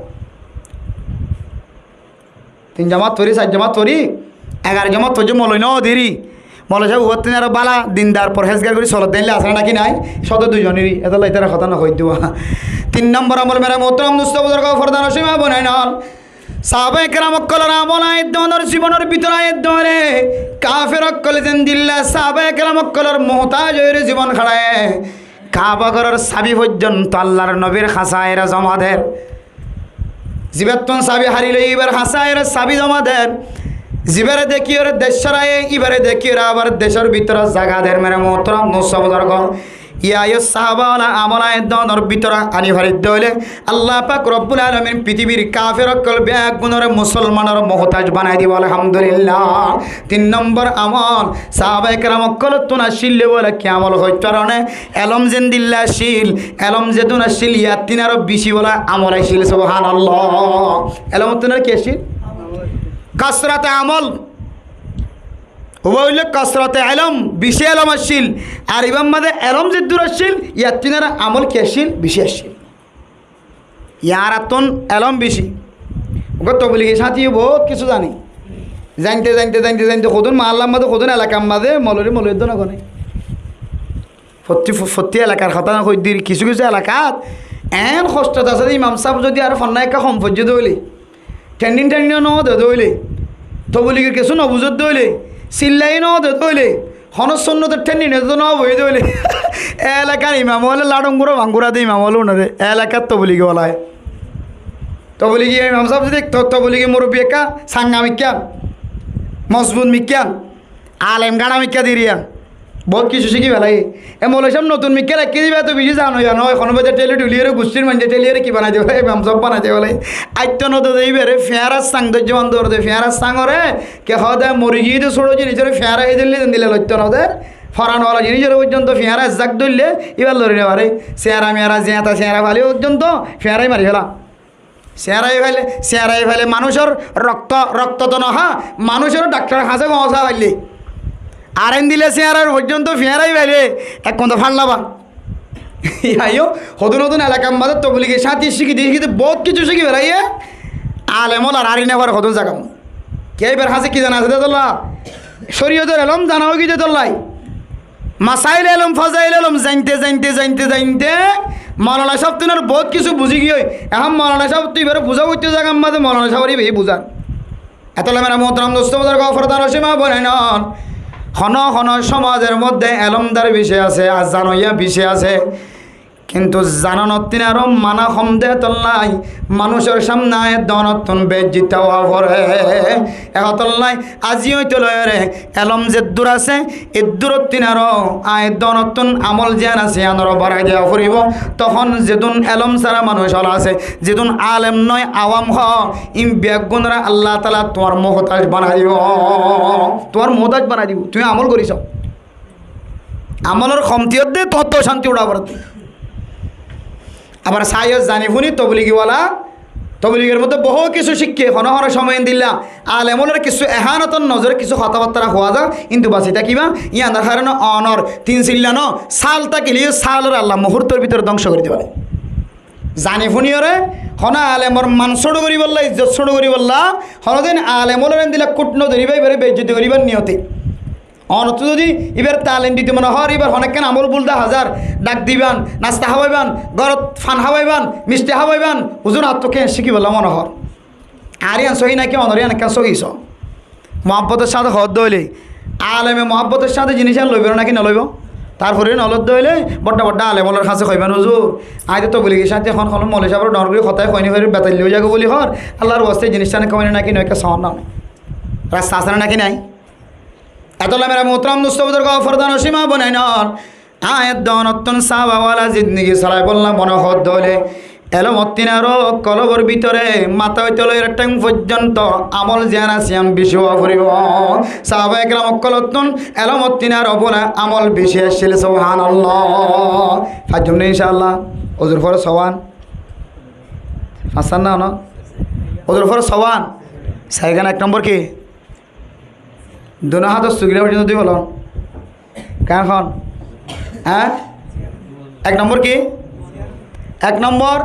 3 জামাত তরি 4 জামাত তরি 11 জামাত পর্যন্ত মৌলী ন দেরি মৌলী সাহেব ওর তিনার বালা দিনদার পরহেজগার করে চলত দিলে আসে নাকি নাই শত 2 জনেরই এত লাইতার কথা না হই দেওয়া। 3 নম্বর আমল মেরা মোহতরম দোস্ত বুজুর্গ ফরদান সীমা বনে নন সাহাবায়ে কেরাম কলর আমল আয়াত দনর জীবনের ভিতরে আয়াত ধরে কাফের কল দেন দিল্লা সাহাবায়ে কেরাম কলর মুহতাজ হয়ে জীবন খাড়ায় কাবা ঘরের চাবি পর্যন্ত আল্লাহর নবীর খাসায়ের জমা দেন, জিবাতন চাবি হারিলে এবার খাসায়ের চাবি জমা দেন, জিবারে দেখি ওর দেশের আয়ে এবারে দেখি ওরা আবার দেশের ভিতরে জায়গা দেন। মেরা মোহতরম দোস্ত বুজুর্গ ইয়া সাহাবাওয়ালা আমলায় দনর ভিতরে আনি ভারিত হইলে আল্লাহ পাক রব্বুল আলামিন পৃথিবীর কাফের কল বেগুনের মুসলমানের মুহতাজ বানাই দিব, আলহামদুলিল্লাহ। 3 নম্বর আমল সাহাবায়ে কেরাম কল তুনা শিললে বলে কি আমল হইত কারণে এলম জেন দিল্লা শিল এলম যে তুনা শিল ইয়া তিনার বেশি বলা আমল আইছিল, সুবহানাল্লাহ। এলম তুনার কি শিল কাসরাতে আমল হইলে কসরতে এলম বিশে এলম আসছিল আর ইমাম মাদে এলম যে দূর আসছিল ইয়ার তিনারা আমল কি আসছিল বেশি আসছিল ইয়ার আতন এলম বেশি ওকে তো বলি সাথী বহুত কিছু জানি জানতে জানতে জানতে জানতে কদুন মাল্লাম মাদে কদুন এলাকার মাদে মলরির দোনা গনে ফত্তি এলাকার কথা না কই দির কিছু কিছু এলাকাত এন কষ্ট আছে ইমাম সাহেব যদি আর ফন্না একা সম্পর্য দইলে টেন্ডিং ন দইলে তো বলি কিছু নবুজত দইলে চিল্লাই ন দইলে হনসন্নতের ঠেন্ডি নেতো ন বই দইলে এলাকার ইমাম হলে লাডঙ্গুরো ভাঙ্গুরা দে ইমাম হলো না দে এলাকার তো বলি বলা হয় তো বলি কি ইমাম সাহেব যদি তো বলি কি মুরব্বী একা সাঙ্গা মিক্যা মজবুত মিক্যা আলেম গাড়া মিক্যা দিরিয়া বহুত কিছু শিখি পেলাই এ মৌল সব নতুন মিক্যা রাখি দিবা তো বেশি জানো জানো এখন বাজে টেলি টুলিয়ে গোষ্ঠীর মানুষ টেলিয়ে কি বানাই দেবে ইমাম সাহেব বানাই দেবে বলে আইত্য নত দেইবে রে ফেয়ারা সাং ধৈর্য বন্ধ করে দে ফেয়ারা সাংরে কে হওয়া দেয় মরি গিয়ে তো ছোটো জিনিসের ফেয়ারা এই দিল্লি দিলে লইত্য নদে ফরানওয়ালা জিনিসের পর্যন্ত ফেয়ারা জাক ধরলে এবার লড়ি নেবারে চেয়ারা মেয়ারা জেঁতা চেয়ারা ফালি পর্যন্ত ফেয়ারাই মারি ফেলা চেয়ারাই ফেলে মানুষের রক্ত তো নহা মানুষের ডাক্তার হাসে গসা পাইলে আরেন দিলে চেয়ারার পর্যন্ত ফেয়ারাই ফেলে এক কত ফাড়লাবা আইও নতুন নতুন এলাকার মাঝে তো বলি সাথী শিখি দিয়ে শিখি বহুত কিছু শিখি বেড়াইয়ে আলেমল আর আরি নেবার কত জায়গা কে এবার হাসে কি জানা আছে তোল্লা শরীয়তের এলম জানাও কি যে তোল্লাই মাসাইল এলম ফজাইল এলম জানতে জানতে জানতে জানতে মৌলানা সাহেব তুই বহুত কিছু বুঝি গিয়ে এখন মৌলানা সাহেব তুই এবারে বুঝা করতে জায়গার মাঝে মৌলানা সাহেবই বেশি বুঝান এত মেরা মোহতরম দোস্ত ফরদান সীমা বলে নন হন সমাজের মধ্যে এলমদার বিষয় আছে আর জানইয়া বিষয় আছে কিন্তু জানানত্তিন আরো মানা সন্দেহ তল্লাই মানুষের সামনে দনতন বেজিত হওয়া পরে এতল্লাই আজি হইতে লয়রে এলম যে দূর আছে এ দূরত্বিন আরো আয় দনতন আমল জ্ঞান আছে আনর বাড়াই দেওয়া ফুরিব তখন যেদিন এলম সারা মানুষ হল আছে যেদিন আলেম নয় আওয়াম হ ইম ব্যাগুনরা আল্লাহ তালা তোমার মোহতাজ বানাই দিব তোমার মোহতাজ বানাই দিব তুমি আমল করিস আমলের ক্ষমতিয়ত দে তত শান্তি উড়াবার আবার সাইজ জানি শুনি তবলিগিওয়ালা তবলিগের মধ্যে বহু কিছু শিক্ষে হন হন সময় দিলা আলেমলের কিছু এহানতন নজরে কিছু কথাবার্তা হওয়া যা কিন্তু বাঁচি থাকিবা ইয়ানার কারণে অনর তিন চিল্লানো সাল তাকিলি সালের আল্লাহ মুহূর্তের ভিতরে ধ্বংস করে দিবে জানি শুনিওরে হনা আলেমর মান ছোট করি বললা ইজ্জত ছোট করি বললা হনদিন আলেমলের দিলা কুটন ধরিবাই বেড়ে বেজ্জতি করিবার নিয়তে অনত যদি এবার তালিম দিতে মনে হয় এবার অনেকক্ষণ আমল বলতে হাজার ডাক দিবান নাস্তা হাবাইবান গরত ফান হাবাইবান মিষ্টি হাবাইবান হুজুর আত্মকে শিখি বললাম মনে হয় আর ইয়ান সহি নাকি অনর ইয়ান কেন সহিস মহাব্বতের সাথে হদ হইলে আলেমে মহাব্বতের সাথে জিনিস আর লইবেন নাকি নলইব তারপরে নলদ হইলে বড্ডা বড্ডা আলেমলের কাছে কইবেন হুজুর আইতে তো বলি গেছে এখন হল মলে সাহেবের ডর করে কথায় কইনি হয়ে বেতাল লিয়ে যাবো বলি হর আল্লাহর বস্তে জিনিসটা কমিনে নাকি নয় একটা সহন না রাস্তা আসে নাকি নাই এতলা মেরা মোহতরম দুস্তবুদের ফরদান সীমা বনাই নন আয়াত দনতন সাহাবাওয়ালা জিন্দগি চালাই বললাম মনে হদ দলে এলমত্তিনারও কলবর ভিতরে মাথা হইতে লইয়ের টাইম পর্যন্ত আমল জ্ঞান আসিয়াম বেশি হওয়া ফুরিব সাহাবা একরাম অকলতন এলমত্তিনার বলে আমল বেশি আসছিল সুবহানাল্লাহ ফাজুম নেই ইনশাআল্লাহ ওজুর ফর সওয়ান হাসান না ওজুর ফর সওয়ান সাইগান এক নম্বর কি দোনো হাত সুগিলা পর্যন্ত তুই বলো কেন হ্যাঁ এক নম্বর কি এক নম্বর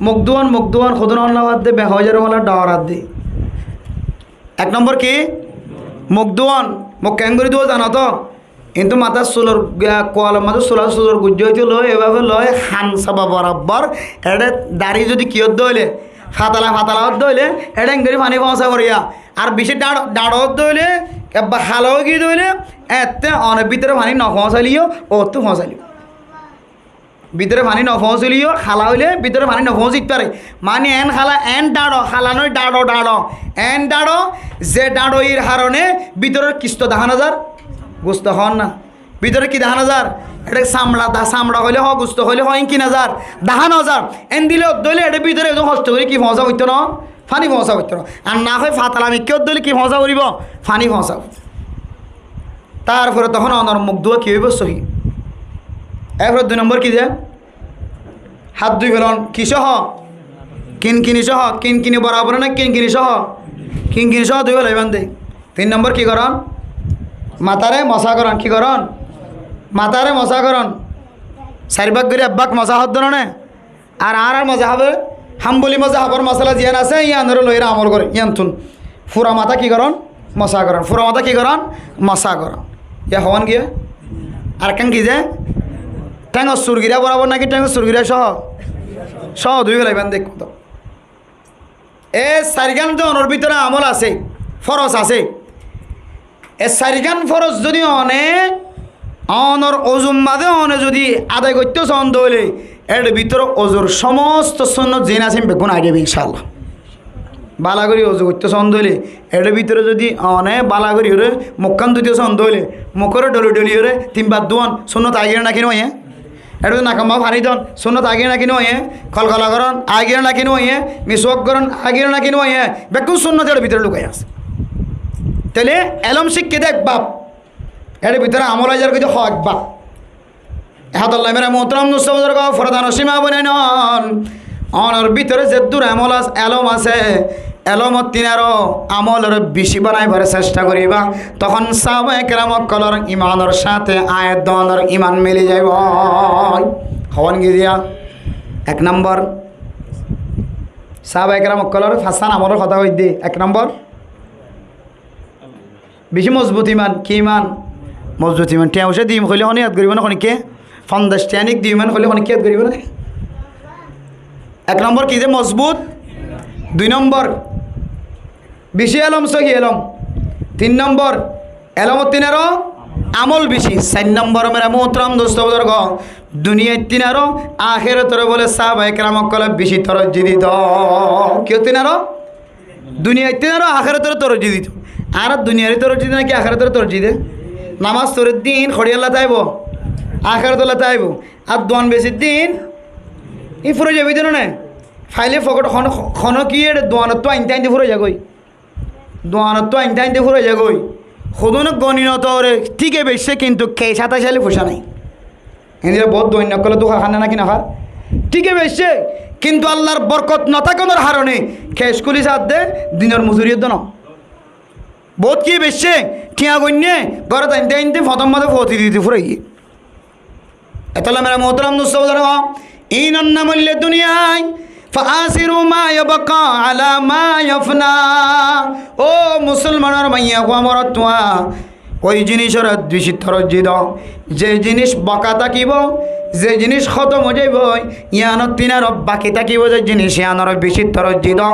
মুগদুয়ান খুদন আল্লাহাত দে বেহজার হলা ডাওয়ারাত দে এক নম্বর কি মুগদুয়ান মুখ ক্যাঙ্গুরি দেবো জানো তো কিন্তু মাথার চুলোর কোয়াল মাথার চুলোর গুজ্জ হইতে লয় এভাবে লয় হান সাবা বরাবর এটা দাড়ি যদি কিয়ত দইলে ফাতালা দইলে এটা এঙ্গরি পানি পৌঁছা করিয়া আর বেশি ডাড়ত দইলে বা হালও গিয়ে দইলে এতে অনেক ভিতরে পানি ন পৌঁছালিও ও তো পৌঁছালিও ভিতরে পানি ন পৌঁছলিও খালা হইলে ভিতরে পানি ন পৌঁছিতে পারে মানে এন খালা এন ডাড়ো খালা নয় ডাড়ো এন ডাড়ো যে ডাড়ো এর হারণে ভিতরের কিস্ত দেখা নাজার গুস্ত হন না ভিতরে কি দেখা নাজার এটা চামড়া হইলে হ গুস্ত হইলে হয় কি নাজার দেখা নাজার এন দিলে দইলে এটা ভিতরে একদম কষ্ট করে কি পৌঁছা হইতো না ফানি পৌঁছা হইতো না আর না হয় ফাতালা আমি কেউ দইলে কি পৌঁছা করিব ফানি পৌঁছাও তারপরে তখন অনর মুখ ধোয়া কী হইব সহি এরপর 2 নম্বর কি যে হাত ধুই ফেলন কি সহ কিনকিনি সহ কিনকিনি বরাবর না কিনকিনি সহ ধুই ফেলাইবান দে 3 নম্বর কি করন মাথারে মশা করন কি করন মাথারে মশা করন 4 ভাগ করে 1 ভাগ মশা হত ধরনে আর মজা হবে হাম্বলি মজা হবার মশলা জিয়ান আছে ইয়ানের লইরা আমল করে ইয়ানতুন ফুরা মাথা কি করন মশা করন ফুরা মাথা কি করন মশা করন ইয়া হওয়ান গিয়ে আর কেন কি যে ট্যাঙ্গ সুরগিরা বরাবর নাকি ট্যাঙ্গ সুরগিরা সহ ধুই ফেলাইবেন দেখ তো এ 4 গান অনর ভিতরে আমল আছে ফরজ আছে এ 4 গান ফরজ যদি অনর অজুম বাদে অনে যদি আদায় করতে চন্দ হইলে এর ভিতরে অজুর সমস্ত সন্ন্যত জেন আছে বেগুন আগে ইনশাআল্লাহ বালাগরি অজু করতে চন্দ হইলে এর ভিতরে যদি অনে বালাগরি হরে মুখান দুইতে চন্দ হইলে মুখরে ডলি হরে 3 বার দুয়ান সন্ন্যত আগে নাকি নয় এটা নাকাম্বা ফানি দন সন্ন্যত আগে নাকি নয় খলখলা করন আগে নাকি নয় মিসওয়াক করন আগে নাকি নয় বেগুন সন্ন্যত এর ভিতরে লুকাই আছে তাহলে এলম শিখকে দেখ বাপ এর ভিতরে আমল আজার কিছু হক বাপ হাতাল্লাহ মেরা মোহতরম নুসবুদের ফরদান সীমা বনে নন অনর ভিতরে যে দূর এলম আছে এলমত তিনারও আমলের বেশি বানাইবার চেষ্টা করিবা তখন সাহাবা একরাম কলর ইমানের সাথে আয়াত দনের ইমান মিলে যাইব হওয়ান গিয়া 1 নম্বর সাহাবা একরাম কলর ফাসান আমলের কথা হই দে 1 নম্বর বেশি মজবুত ইমান কি ইমান মজবুত ইমান টেউসে দিম হইলে হনি ইয়াদ করিব না খনিকে ফান্দাস্ট্যানিক দিম হইলে খনিকে ইয়াদ করিব না 1 নম্বর কি যে মজবুত 2 নম্বর বেশি এলম সহি এলম 3 নম্বর এলমত তিনেরও আমল বেশি 4 নম্বর মেরা মোহতরম দোস্ত বুজুর্গ দুনিয়ায় তিনারও আখেরাতর বলে সাহাবায়ে কেরামক কলে বেশি তরজ্জি দিত। কেউ তিনারও দুনিয়ায় তিনারও আখেরাতর তরজ্জি দিত। আর দুনিয়ারই তরজ্জি নাকি আখেরাতর তরজ্জি দে? নামাজ তোরের দিন খড়িয়াল্লা তাইব, আখেরাতল্লা তাইব, আর দোয়ান বেশির দিন ই ফুরে যাবি দিন না ফাইলে ফকট খন কি দোয়ানত তো আইনতে আইনতে ফুরে যাগই, দোয়ানত তো আইনতে আইনতে ফুরে যাগই। সদন গণিনত ঠিকই বেশছে কিন্তু খেয়ে সাতাশ সালে পোষা নাই। এদিকে বহুত দৈন্য করলে তো খানে নাকি না খার ঠিকই বেশছে কিন্তু আল্লাহর বরকত নথাকানোর হারণে খেয়ে স্কুলি সাথ দে দিনের মজুরির দন বহুত কি বেশছে ঠিয়া গণ্যে ঘরে আইনতে আইনতে ফতম মতো ফতি দিতে ফুরে গিয়ে এতলা মেরা মোহতরাম নুসব ইনন্নামল্য দুনিয়ায় ফাসিরু মা ইয়াবকা আলা মা ইয়াফনা। ও মুসলমানের মাইয়া গো আমার তোয়া ওই জিনিসের বেশি তরজ্জি দাও যে জিনিস বাঁকা থাকিব, যে জিনিস খতম হয়ে যাইব ইয়ানোর তিনার বাকি থাকিব, যে জিনিস ইয়ানোর বেশি তরজ্জি দাও।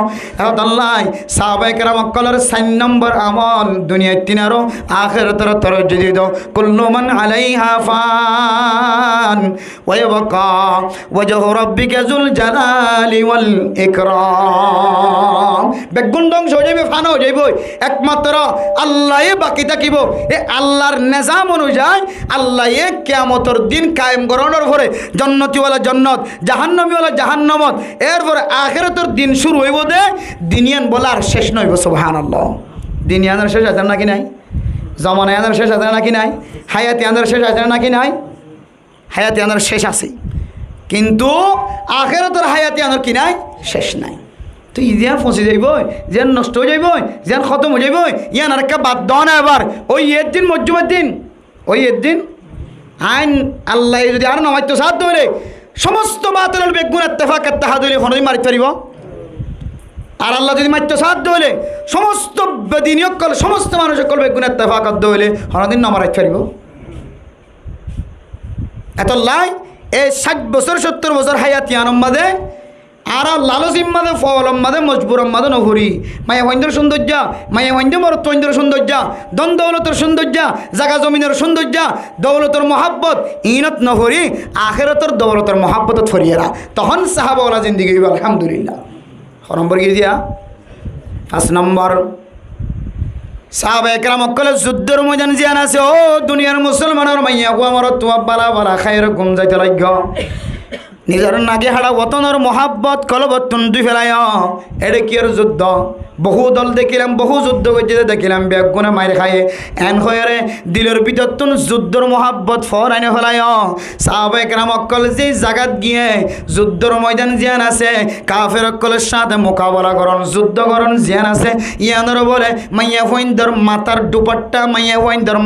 আল্লাহ সাহাবায়ে কেরাম কলের 4 নম্বর আমল দুনিয়ার তিনারও আখিরাতের তরজ্জি দি দাও। কুল্লু মান আলাইহা ফান ওয়া ইয়াবকা ওয়াজহু রাব্বিকা যুল জালালি ওয়াল ইকরাম। বেগুন ধ্বংস হয়ে যাবে, ফান হয়ে যাইব, একমাত্র আল্লাহ বাকি থাকিব। এ আল্লাহর নিজাম অনুযায়ী আল্লাহ কিয়ামতের দিন কায়েম করানোর পরে জান্নাতিওয়ালা জান্নাত, জাহান্নামীওয়ালা জাহান্নামত, এরপরে আখিরাতের দিন শুরু হইব দে দিনিয়ান বলার শেষ নইব। সুবহানাল্লাহ। দিনিয়ানের শেষ আছে নাকি নাই? জমানায়ানের শেষ আছে নাকি নাই? হায়াতিয়ানের শেষ আছে নাকি নাই? হায়াতিয়ানের শেষ আছে কিন্তু আখিরাতের হায়াতিয়ানের কি নাই? শেষ নাই। তো ইয়ান ফসে যাইব, যেন নষ্ট হয়ে যাইব, যেন খতম হয়ে যাইব, ইয়ান আর একটা বাদ দেওয়া না। এবার ওই এর দিন মজ্জুমের দিন, ওই এর দিন আইন আল্লাহ যদি আর নমাইতো সাথ ধরে সমস্ত বাতিল বেগুন ইত্তেফাক ইত্তেহাদ হইলে কোনোদিন মারিতে পারিব? আর আল্লাহ যদি মারিতে সাথ ধরে সমস্ত দিনীয় কল সমস্ত মানুষের কল বেগুন ইত্তেফাক হইলে কোনোদিন না মারাইতে পারিব? এত লাই এই 60 বছর 70 বছর হায়াতিয়ান মাদে আর লালসিম মাদে ফলম মাদে মজবুরম মাদে নভরি মায়া বৈন্দ্র সৌন্দর্য, মায়া বৈন্দ্র মরত্বৈন্দ্র সৌন্দর্য, দন দৌলতের সৌন্দর্য, জাগা জমিনের সৌন্দর্য, দৌলতের মহাব্বত ইনত নভরি আখিরাতের দৌলতের মহাব্বতত ফরিয়েরা তখন সাহাবাওয়ালা জিন্দিগি হইব। আলহামদুলিল্লাহ। নম্বর কি দিয়া 5 নম্বর সাহাবায়ে কেরাম কলে যুদ্ধের ময়দান জিয়ান আছে। ও দুনিয়ার মুসলমানের মাইয়া গো আমার তোয়া বালা বালা খাইর ঘুম যাইতে লাগ নিজের নাগে হাড়া ওতনের মহাব্বত কলবতুন দুই ফেলায় এটা কি আর যুদ্ধ? বহু দল দেখিলাম, বহু যুদ্ধ করতে দেখিলাম বেগুনে মায়ের খায়ে এন হয়ে দিলের ভিতর তুন যুদ্ধর মহাব্বত ফরাইনে ফেলায়। সাহাবায়ে কেরাম অকল যে জায়গাত গিয়ে যুদ্ধর ময়দান জিয়ান আছে কাফের অকলের সাথে মোকাবেলা করন যুদ্ধ করন জিয়ান আছে ইয়ানোর বলে মাইয়া ফইন্দর মাথার দুপাট্টা, মাইয়া ফইন্দর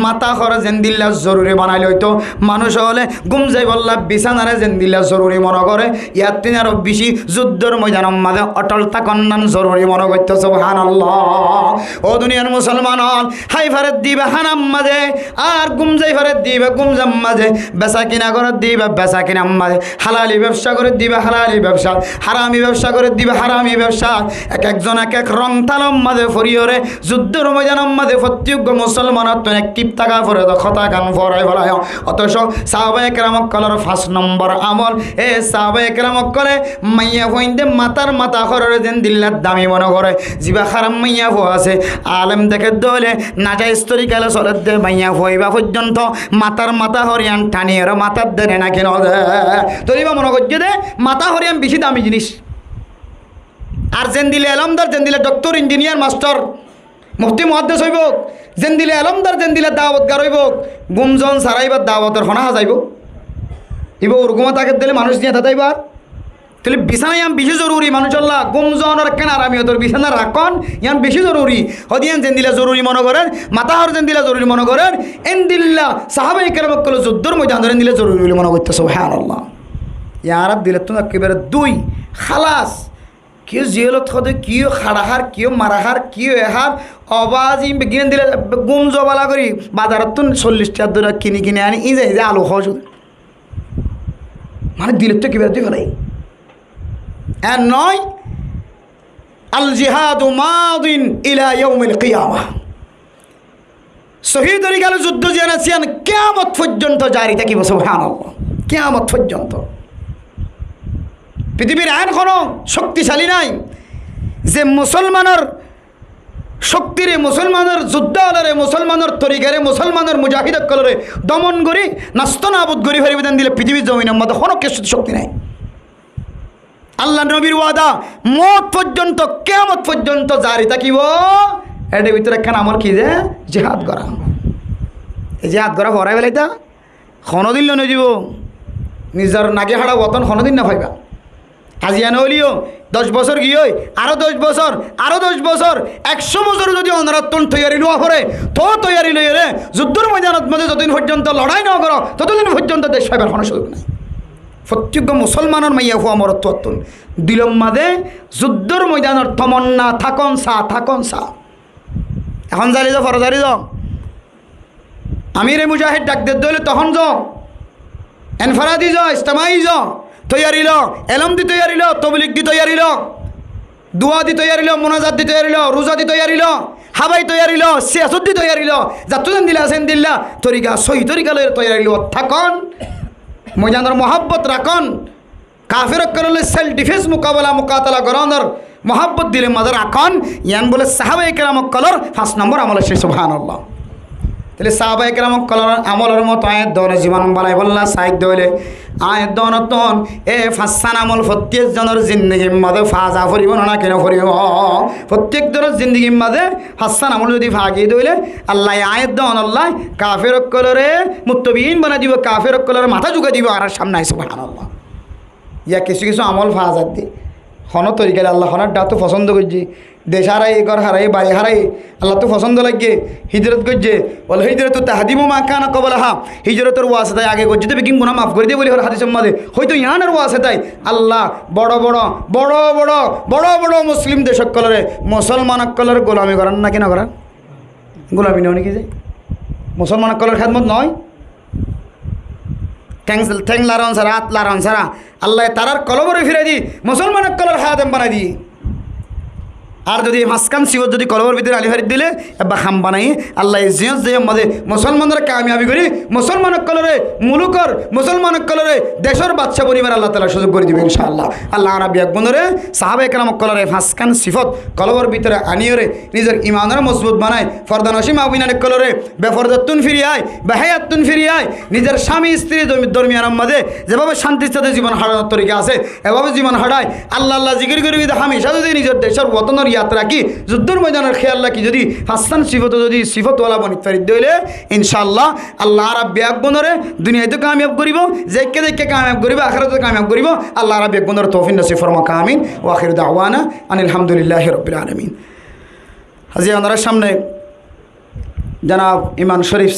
মাথা খরচ যেন দিল্লা জরুরি বানাইল হইতো। মানুষ হলে গুম যাই বললা বিছানারে যেন দিল্লা জরুরি মনে করে, ইয়ার তিন আরো বেশি যুদ্ধর ময়দান মাঝে অটল থাকন্নান জরুরি মনে করতে। সুবহানাল্লাহ। ও দুনিয়ার মুসলমান হাই ফারেদ দিবে হানাম মাঝে আর গুমজাই ফারেদ দিবে গুমজাম মাঝে, বেচা কিনা করে দিবে বেচা কিনা মাঝে, হালালি ব্যবসা করে দিবে হালালি ব্যবসা, হারামি ব্যবসা করে দিবে হারামি ব্যবসা। এক একজন এক এক রং তালম মাঝে ফরিয়রে যুদ্ধের ময়দান মাঝে প্রত্যেক মুসলমান এক টিপ টাকা ফরে খতা গান ফরাই ফেলায়। অথচ সাহাবায়ে কেরাম কলের 5 নম্বর আমল এ সাহাবায়ে কেরাম কলে মাইয়া হইন্দে মাথা খররে যেন দিল্লার দামি মনে করে জিবা খারাম মাইয়া ফো আছে আলেম দেখে দলে নাজাইজ তরিকালে চলে দে মাইয়া ফইবা পর্যন্ত মাথা হরিয়ান টানিয়ে মাথার দেনে না কেন তরিবা মনে করছে দে মাথা হরিয়ান বেশি দামি জিনিস। আর যেন দিলে আলমদার, যেন দিলে ডক্টর, ইঞ্জিনিয়ার, মাস্টার, মুফতি, মুহাদ্দিস হইব, যেন দিলে আলমদার, যেন দিলে দাওয়াতগার হইব, গুমজন সারাইবার দাওয়াতের হনা যাইব ইব ওরকম তাকে দিলে মানুষ নিয়ে তাইবার তাহলে বিছানা ইয়ান বেশি জরুরি। মানুষল্লাহ গুমজনের কেন আর আমি তোর বিছানা রাখন ইয়ান বেশি জরুরি। হদিয়ান যেন দিলে জরুরি মনে করেন, মাথাহর যেন দিলে জরুরি মনে করেন, এন দিল্লা সাহাবায়ে কেরাম কলে যুদ্ধর ময়দান ধরেন দিলে জরুরি বলে মনে করতে। সুবহানাল্লাহ। ইয়ার দিলে তো একেবারে 2 খালাস। কেউ জিয়লত হতে কিয় খাড়াহার, কেউ মারাহার, কেউ এহার অবাজি গিয়ে দিলে গুম জবালা করি বাজারত তো 40 টাকা ধরে কিনে আনি ই যে আলু খাওয়া শুধু মানে দিলে তো কিভাবে ফেলাই আর নয়। আল জিহাদু মাদিন ইলা ইয়াউমিল কিয়ামাহ। সহি তরিকার যুদ্ধ জিয়ান কিয়ামত পর্যন্ত জারি থাকিব। সুবহানাল্লাহ। কিয়ামত পর্যন্ত। পৃথিবীর আইন কোনো শক্তিশালী নাই যে মুসলমানের শক্তিরে, মুসলমানের যোদ্ধারে, মুসলমানের তরিকারে, মুসলমানের মুজাহিদকলরে দমন করি নাস্তনাবুদ করি হরিবিধান দিলে পৃথিবীর জমিনের মধ্যে কোনো কিছু শক্তি নাই। আল্লাহ নবীর ওয়াদা মত পর্যন্ত, কিয়ামত পর্যন্ত জারি থাকিব। এর ভিতরে একখান আমার কি যে জিহাদ করা, এই জিহাদ করা হরাই বেলাইতা কোনোদিন নয় যাব নিজের নাগে হাড়া ওতন কোনোদিন না পাইবা। আজিয়া নহলিও 10 বছর গিয়ে আরও 10 বছর, আরও 10 বছর, 100 বছর যদি অনারত্তন তৈয়ারি লোয়া করে তো তৈয়ারি লই রে যুদ্ধের ময়দানত মধ্যে যতদিন পর্যন্ত লড়াই না করো ততদিন পর্যন্ত দেশ পাইবার কোনো সুযোগ নাই। প্রত্যেক মুসলমানের মাইয়া হুয়া মরত্বন দিলম মাদে যুদ্ধের ময়দানের তমন্না থাকন সা এখন জালি যাও ফরজারি যাও আমিরে মুজাহিদ ডাক দে দইলে তখন যাও এনফারাদি যাও ইস্তেমাই যাও তৈয়ারি ল এলম দি তৈয়ারি ল তবলিগ দি তৈয়ারি ল দুয়া দি তৈয়ারি ল মোনাজাত দি তৈয়ারি ল রোজা দি তৈয়ারি ল হাবাই তৈয়ারি ল সিয়াসত দি তৈয়ারি ল যাতুজান দিলা আছেন দিল্লা তরিকা সহি তরিকা লয় তৈয়ারি ল থাকন ময়দানের মহাব্বত রাখন কাফের করলে সেলফ ডিফেন্স মোকাবেলা মোকাতলা গরনের মহাব্বত দিলে মাঝে রাখন ইয়ান বলে সাহাবায়ে কেরামক কলর 5 নম্বর আমল আছে সুবহানাল্লাহ। তাহলে সাহাবায়ে কেরামক কলর আমলের মতো আয়াত দনে জীবন বানাই বললা সাহিত্য হইলে আয়াত দনতন এ ফাসান আমল প্রত্যেক জনের জিন্দগির মাঝে ফাজা ফরিব না কেন ফরিব প্রত্যেক জনের জিন্দগির মাঝে ফাসান আমল যদি ভাগি দইলে আল্লাহ আয়াত দন আল্লাহ কাফের কলরে মুত্তবিন বানাই দিব, কাফের কলরে মাথা ঝুঁকে দিব আর সামনে সুবহানাল্লাহ। ইয়া কিছু কিছু আমল ফাজাত দি হন তরিকালে আল্লাহ হনার ডা তো পছন্দ করছি, দেশ হারাই ঘর হারাই বাড়ি হারাই আল্লাহ তো পছন্দ লাগে হিজরত করছে বলে হিজরত তাহাদিমো মা কানা কবলা হা হিজরতের ওয়াসে তাই আগে করছে তবে কিং গুনাহ মাফ করে দিয়ে বলি হল হাদিসের মধ্যে হয়তো ইয়ানের ওয়াসে তাই আল্লাহ বড় বড় বড় বড় বড় বড় মুসলিম দেশক কলরে মুসলমানক কলর গোলামি করান না কেন করান গোলামি নয় নাকি যে মুসলমানক কলর খেদমত নয় ঠ্যাং লারন সারা হাত লারন সারা আল্লাহ তারার কলবরে ফিরে দি মুসলমানের কলর হায়াতেম বানাই দি। আর যদি মাসকান সিবত যদি কলবর ভিতরে আলি হারিত দিলে বা খাম বানাই আল্লাহ জিয়ত যে আমাদের মুসলমানরা কামিয়াবি করি মুসলমানের কলরে মুলুকর মুসলমানের কলরে দেশের বাচ্চা পরিবার আল্লাহ তালা সুযোগ করে দিবে ইনশাআল্লাহ। আল্লাহ আরবি একবন্ধরে সাহাবায়ে কেরামক কলরে মাসকান সিফত কলবর ভিতরে আনিয়রে নিজের ইমানের মজবুত বানায় ফরদা নসিম আবিনানের কলরে বেফরদাতুন ফিরিয়ায় বেহায়াতুন ফিরিয়ায় নিজের স্বামী স্ত্রী দরমিয়ানের মাঝে যেভাবে শান্তির সাথে জীবন হারানোর তরিকা আছে এভাবে জীবন হারায় আল্লাহ আল্লাহ জিকির করি হামেশা যদি নিজের দেশের বতনের यात्रा की जुद्दुर मैदान ख्याल रखी যদি হাসান সিফত যদি সিফতওয়ালা বনি ফরিদ দইলে ইনশাআল্লাহ আল্লাহ রাব্বি আকবনরে দুনিয়াতে কামিয়াব করিব যেকে যেকে কামিয়াব করিব আখিরাতে কামিয়াব করিব আল্লাহ রাব্বি আকবনরে তৌফিক নসিব ফরমাক আমিন ওয়া আখিরু দাওয়ানা আনিল হামদুলিল্লাহি রাব্বিল আলামিন। হাজি আমাদের সামনে জনাব ইমান শরীফ